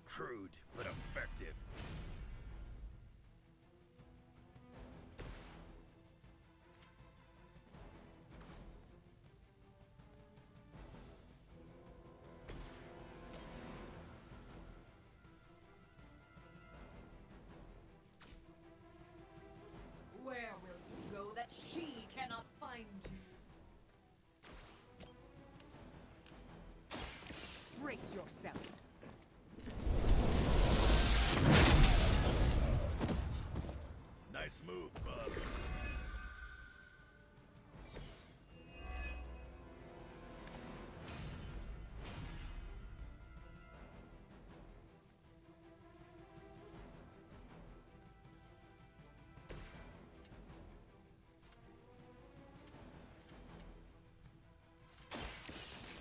Crude, but effective. Where will you go that she cannot find you? Brace yourself. Nice move, bub.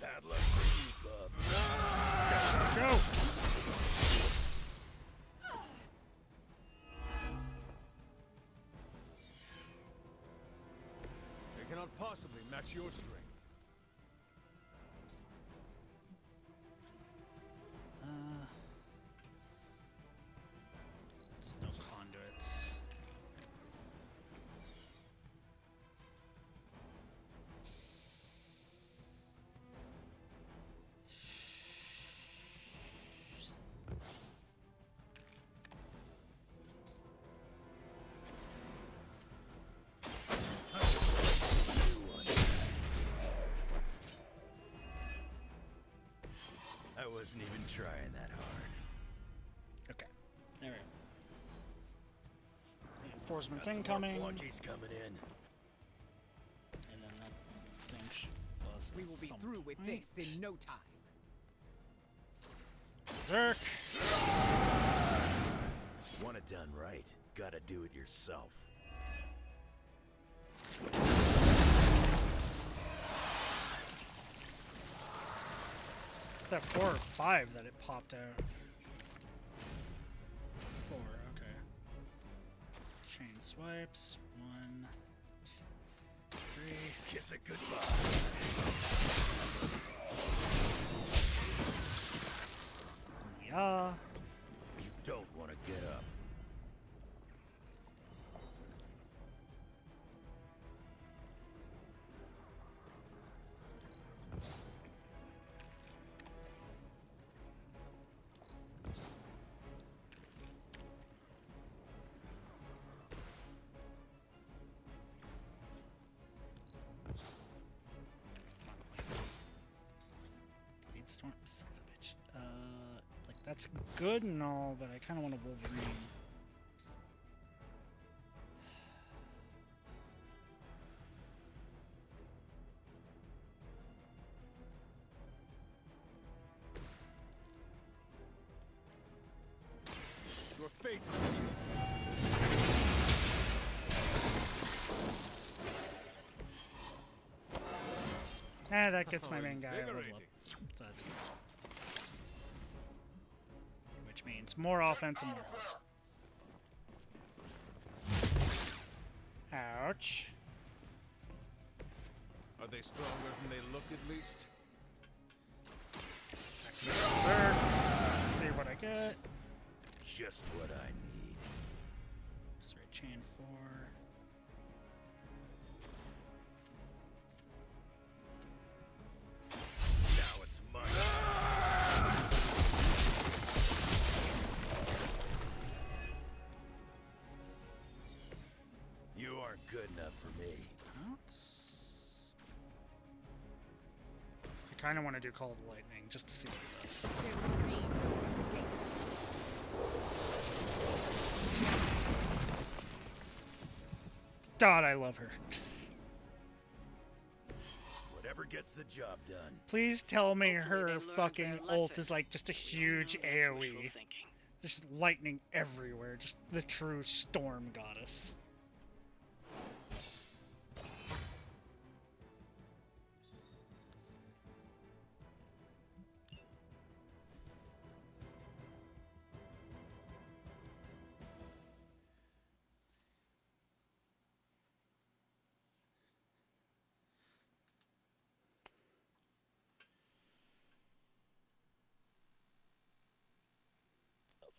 Bad luck for you, bub. Go! They cannot possibly match your strength. There's no conduits. I wasn't even trying that hard. Okay. There we go. Reinforcements Got some incoming. more flunkies coming in. And then that thing should bust. We at will be some through with point. this in no time. Berserk. Want it done right, gotta do it yourself. Is that 4 or 5 that it popped out? 4, okay. Chain swipes. 1, 2, 3. Kiss it goodbye. Yeah. You don't want to get up. Blade Storm, son of a bitch. Like that's good and all, but I kind of want a Wolverine. Your fate is sealed. That gets my main guy a level up. So that's good. Which means more offense and more health. Ouch. Are they stronger than they look at least? Berserk. See what I get. Just what I need. Sorry, chain 4. Now it's my You aren't good enough for me. I kind of want to do Call of the Lightning just to see what it does. God, I love her. Whatever gets the job done. Please tell me her learned fucking their ult lesson. is like just a huge Well, that's wishful AoE. thinking. Just lightning everywhere. Just the true storm goddess.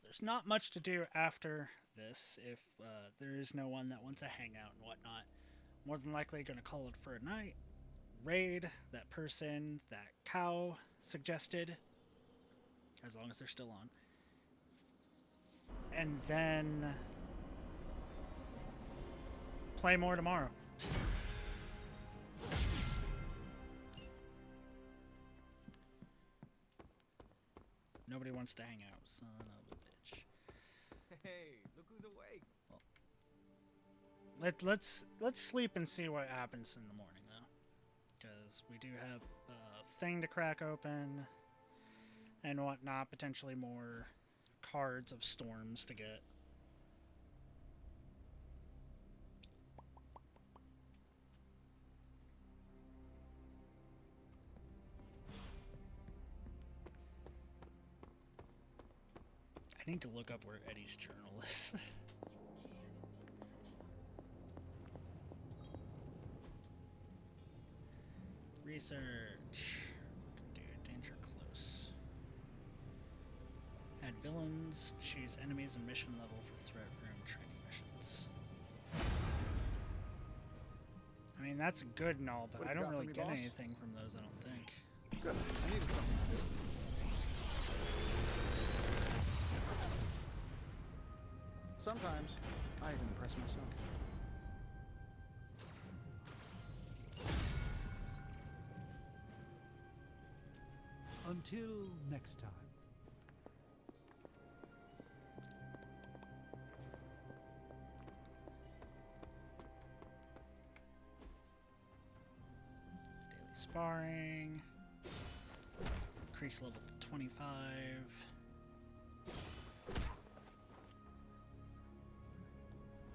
There's not much to do after this if there is no one that wants to hang out and whatnot. More than likely going to call it for a night. Raid that person that cow suggested, as long as they're still on. And then play more tomorrow. Nobody wants to hang out, son of a bitch. Hey, look who's awake. Let's sleep and see what happens in the morning, though, because we do have a thing to crack open and whatnot. Potentially more cards of storms to get. I need to look up where Eddie's journal is. Research. Do danger close. Add villains. Choose enemies and mission level for threat room training missions. I mean, that's good and all, but I don't really get anything from those, I don't think. Good. I needed something to do. Sometimes, I even impress myself. Until next time. Daily sparring. Increase level to 25.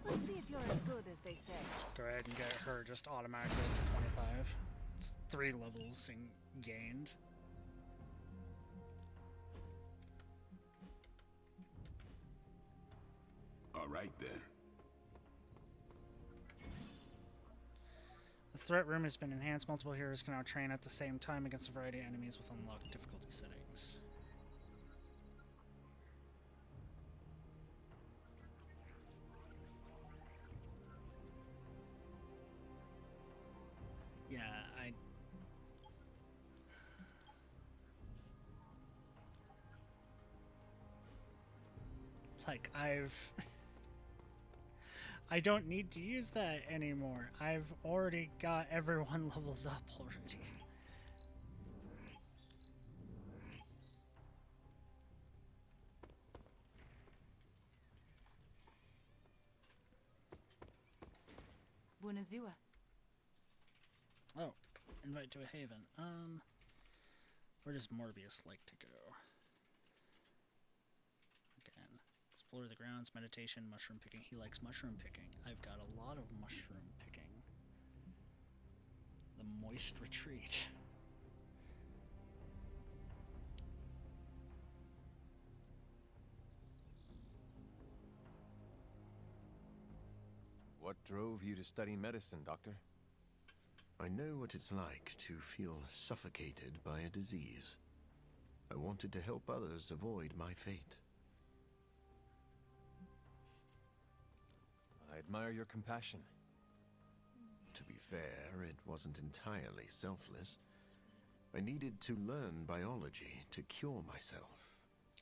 Let's see if you're as good as they say. Go ahead and get her just automatically up to 25. It's 3 levels gained. All right, then. The threat room has been enhanced. Multiple heroes can now train at the same time against a variety of enemies with unlocked difficulty settings. Yeah, I don't need to use that anymore. I've already got everyone leveled up already. Bunazua. Oh, invite to a haven. Where does Morbius like to go? Again, explore the grounds, meditation, mushroom picking. He likes mushroom picking. I've got a lot of mushroom picking. The moist retreat. What drove you to study medicine, Doctor? I know what it's like to feel suffocated by a disease. I wanted to help others avoid my fate. I admire your compassion. To be fair, it wasn't entirely selfless. I needed to learn biology to cure myself.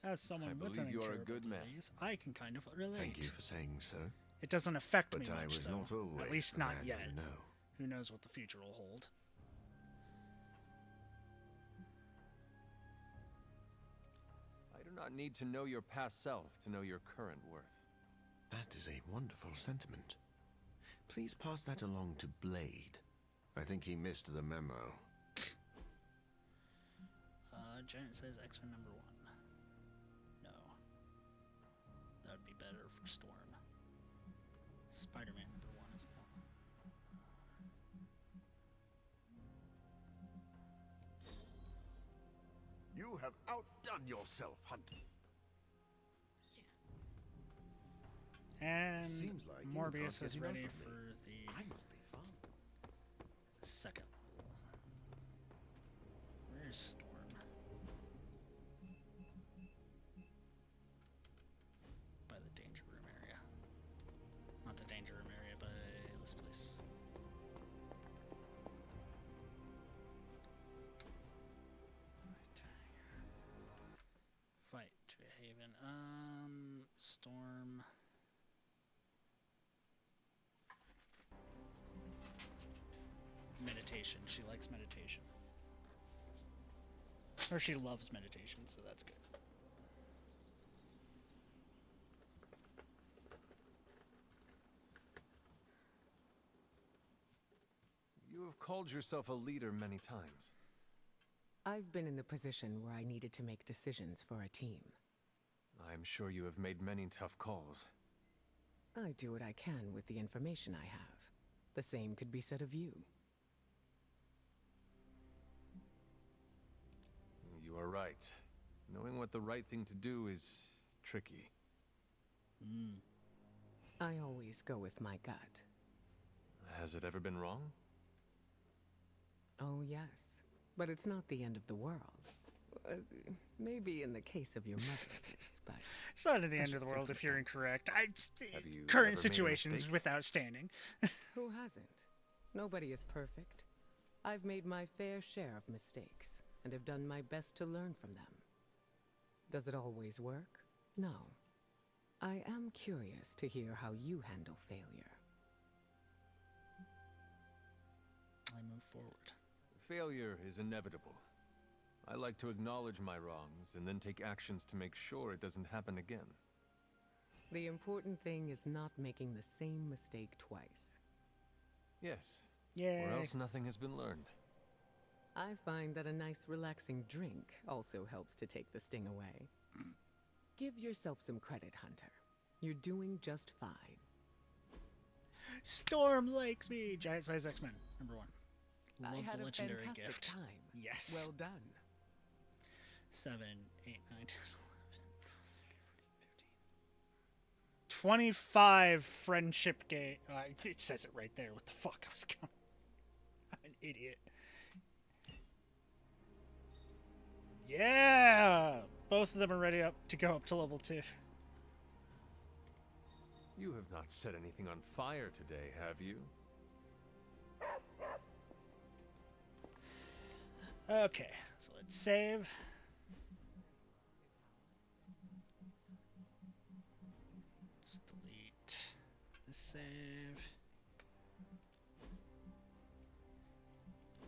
As someone with an incurable disease, I can kind of relate. Thank you for saying so. It doesn't affect me But I much, was though. not always At least the not man yet. you know. Who knows what the future will hold? I do not need to know your past self to know your current worth. That is a wonderful sentiment. Please pass that along to Blade. I think he missed the memo. Giant says X-Men #1. No. That would be better for Storm. Spider-Man #1 is the one. You have outdone yourself, Hunter. And Seems like you Morbius can't is get ready enough of me. for the I must be fun. second level. Where's Storm? By the danger room area. Not the danger room area, but this place. Fight to a haven. Storm. Meditation. She likes meditation. Or she loves meditation, so that's good. You have called yourself a leader many times. I've been in the position where I needed to make decisions for a team. I'm sure you have made many tough calls. I do what I can with the information I have. The same could be said of you. You are right. Knowing what the right thing to do is tricky. I always go with my gut. Has it ever been wrong? Oh, yes. But it's not the end of the world. Maybe in the case of your mother it is, but... It's not at the end of the world if you're incorrect. Have you ever Current made a situations mistake? without standing. Who hasn't? Nobody is perfect. I've made my fair share of mistakes, and have done my best to learn from them. Does it always work? No. I am curious to hear how you handle failure. I move forward. Failure is inevitable. I like to acknowledge my wrongs and then take actions to make sure it doesn't happen again. The important thing is not making the same mistake twice. Yes. Yay. Or else nothing has been learned. I find that a nice relaxing drink also helps to take the sting away. Give yourself some credit, Hunter. You're doing just fine. Storm likes me. Giant size X-Men #1. Love I had the a legendary fantastic gift. time. Yes. Well done. 7, 8, 9, 10, 11, 25 friendship game. It says it right there. What the fuck? I was going. I'm an idiot. Yeah! Both of them are ready to go up to level 2. You have not set anything on fire today, have you? Okay, so let's save. Let's delete this save.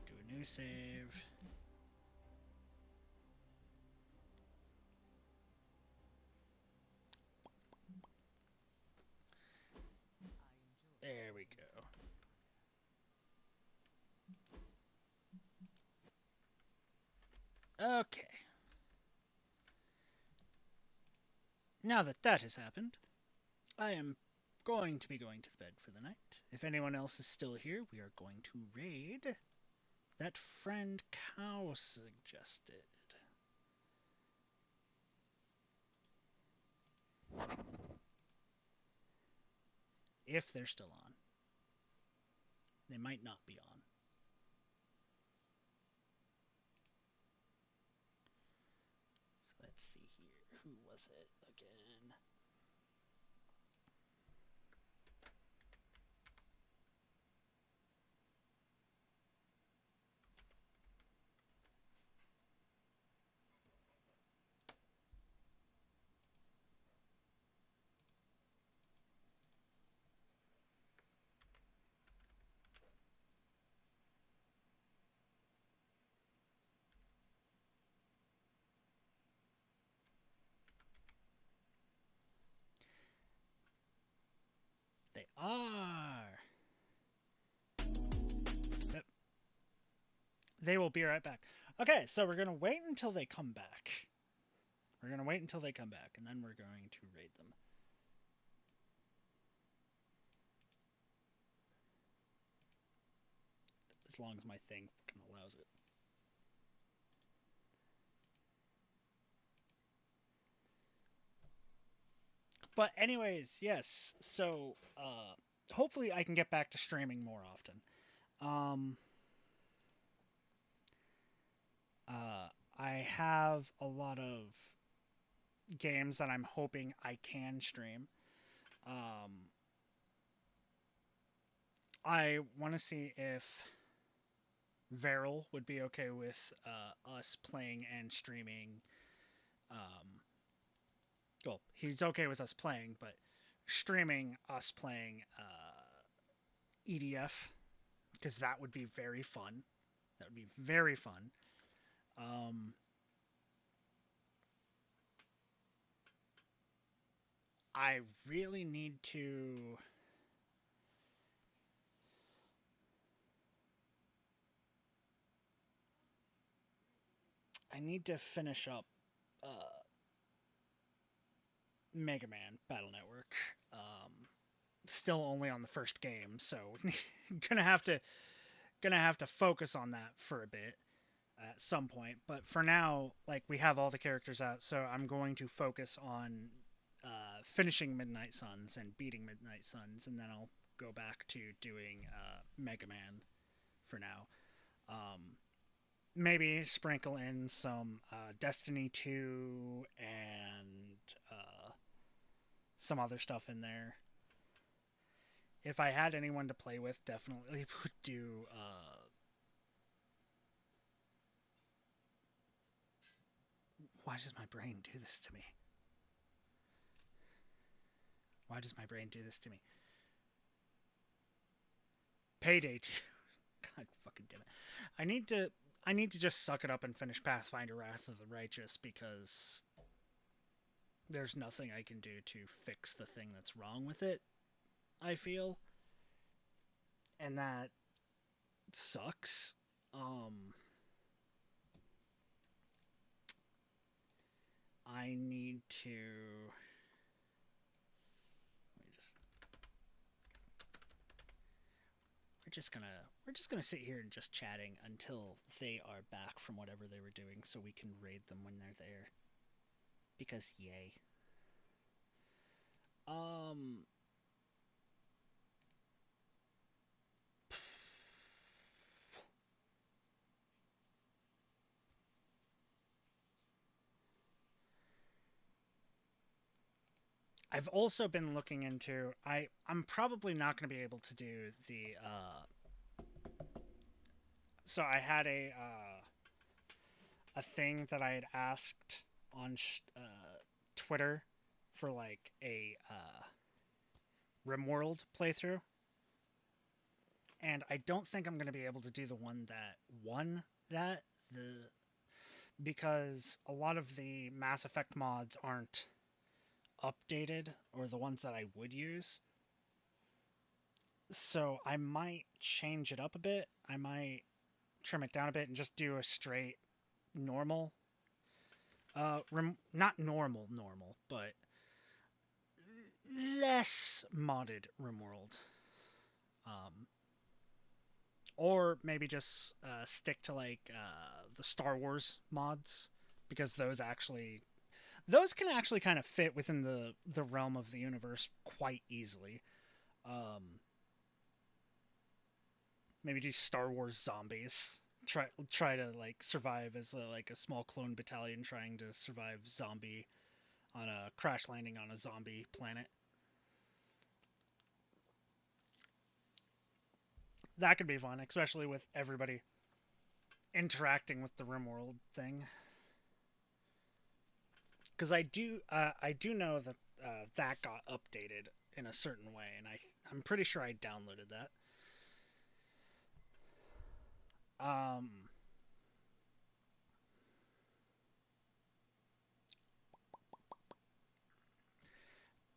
Do a new save. There we go. Okay. Now that that has happened, I am going to be going to the bed for the night. If anyone else is still here, we are going to raid that friend Cow suggested. If they're still on. They might not be on. So let's see here. Who was it again? are. Yep. They will be right back. Okay, so we're going to wait until they come back. We're going to wait until they come back, and then we're going to raid them. As long as my thing fucking allows it. But anyways, yes. So hopefully I can get back to streaming more often. I have a lot of games that I'm hoping I can stream. I want to see if Veril would be okay with us playing and streaming. Well, he's okay with us playing, but streaming us playing EDF, because that would be very fun. That would be very fun. I really need to... I need to finish up Mega Man Battle Network. Still only on the first game, so gonna have to focus on that for a bit at some point. But for now, like, we have all the characters out, so I'm going to focus on finishing Midnight Suns and beating Midnight Suns, and then I'll go back to doing Mega Man for now. Maybe sprinkle in some Destiny 2 and some other stuff in there. If I had anyone to play with, definitely would do why does my brain do this to me? Why does my brain do this to me? Payday 2. God fucking damn it. I need to just suck it up and finish Pathfinder Wrath of the Righteous, because there's nothing I can do to fix the thing that's wrong with it, I feel. And that sucks. I need to... We're just gonna sit here and just chatting until they are back from whatever they were doing, so we can raid them when they're there. Because yay. I've also been looking into... I'm probably not going to be able to do the... So I had a thing that I had asked on Twitter for, like, a RimWorld playthrough. And I don't think I'm going to be able to do the one that won that. Because a lot of the Mass Effect mods aren't updated, or the ones that I would use. So I might change it up a bit. I might trim it down a bit and just do a straight normal. Not normal, but less modded RimWorld. Or maybe just stick to, like, the Star Wars mods, because those can actually kind of fit within the realm of the universe quite easily. Maybe do Star Wars zombies. Try to, like, survive as a small clone battalion trying to survive zombie on a crash landing on a zombie planet. That could be fun, especially with everybody interacting with the RimWorld thing. Because I do know that that got updated in a certain way, and I'm pretty sure I downloaded that.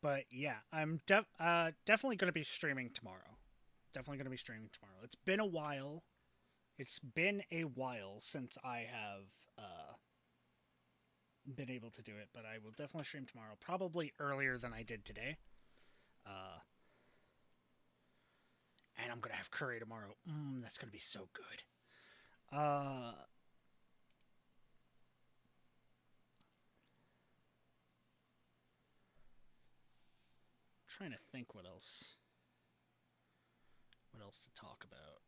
But yeah, I'm definitely going to be streaming tomorrow. Definitely going to be streaming tomorrow. It's been a while. It's been a while since I have been able to do it, but I will definitely stream tomorrow. Probably earlier than I did today. And I'm going to have curry tomorrow. That's going to be so good. Trying to think what else to talk about.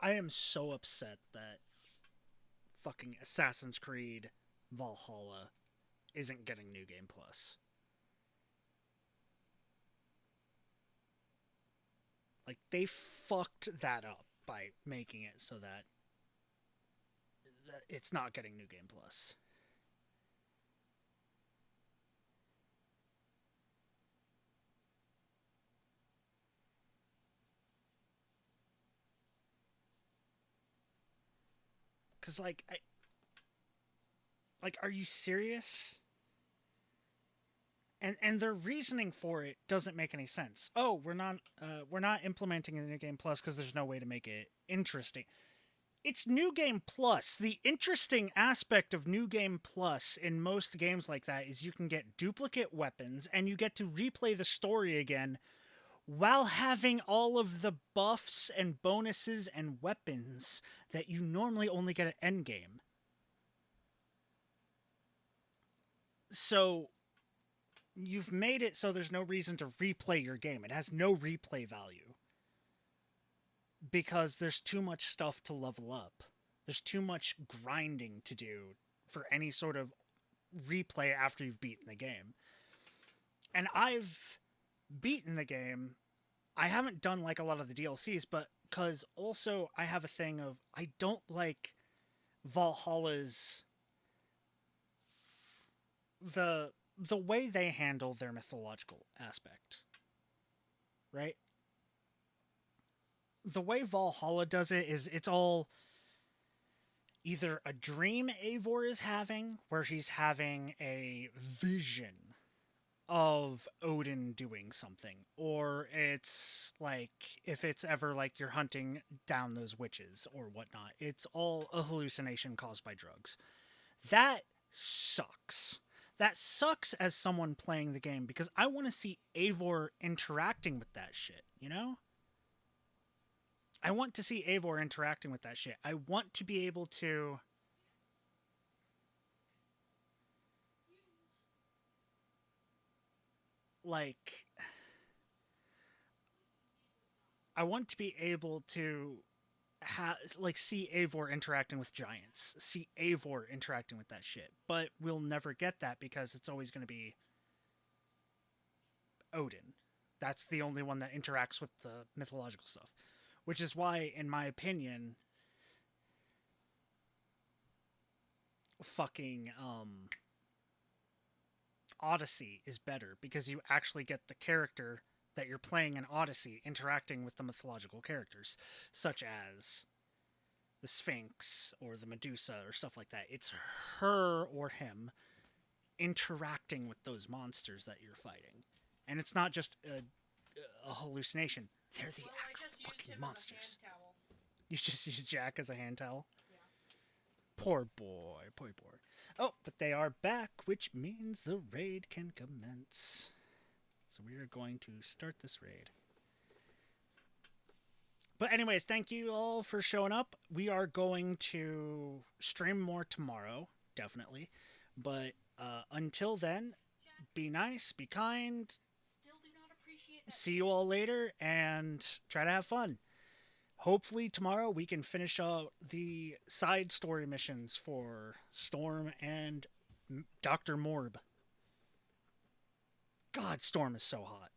I am so upset that fucking Assassin's Creed Valhalla isn't getting New Game Plus. Like, they fucked that up by making it so that it's not getting New Game Plus. Cause are you serious? And their reasoning for it doesn't make any sense. Oh, we're not implementing the New Game Plus because there's no way to make it interesting. It's New Game Plus. The interesting aspect of New Game Plus in most games like that is you can get duplicate weapons and you get to replay the story again while having all of the buffs and bonuses and weapons that you normally only get at endgame. So you've made it so there's no reason to replay your game. It has no replay value. Because there's too much stuff to level up. There's too much grinding to do for any sort of replay after you've beaten the game. And I've beaten the game. I haven't done like a lot of the DLCs, but because also I have a thing of I don't like Valhalla's the way they handle their mythological aspect. Right? The way Valhalla does it is it's all either a dream Eivor is having, where he's having a vision of Odin doing something, or it's like if it's ever like you're hunting down those witches or whatnot, it's all a hallucination caused by drugs. That sucks. That sucks as someone playing the game because I want to see Eivor interacting with that shit, you know? I want to see Eivor interacting with that shit. I want to be able to like I want to be able to see Eivor interacting with giants, see Eivor interacting with that shit. But we'll never get that because it's always going to be Odin. That's the only one that interacts with the mythological stuff. Which is why, in my opinion, fucking Odyssey is better because you actually get the character that you're playing in Odyssey interacting with the mythological characters, such as the Sphinx or the Medusa or stuff like that. It's her or him interacting with those monsters that you're fighting. And it's not just a hallucination. They're the actual fucking monsters. You just use Jack as a hand towel? Yeah. Poor boy, poor boy. Oh, but they are back, which means the raid can commence. So we are going to start this raid. But anyways, thank you all for showing up. We are going to stream more tomorrow, definitely. But until then, be nice, be kind. Still do not appreciate that. See you all later, and try to have fun. Hopefully tomorrow we can finish out the side story missions for Storm and Dr. Morb. God, Storm is so hot.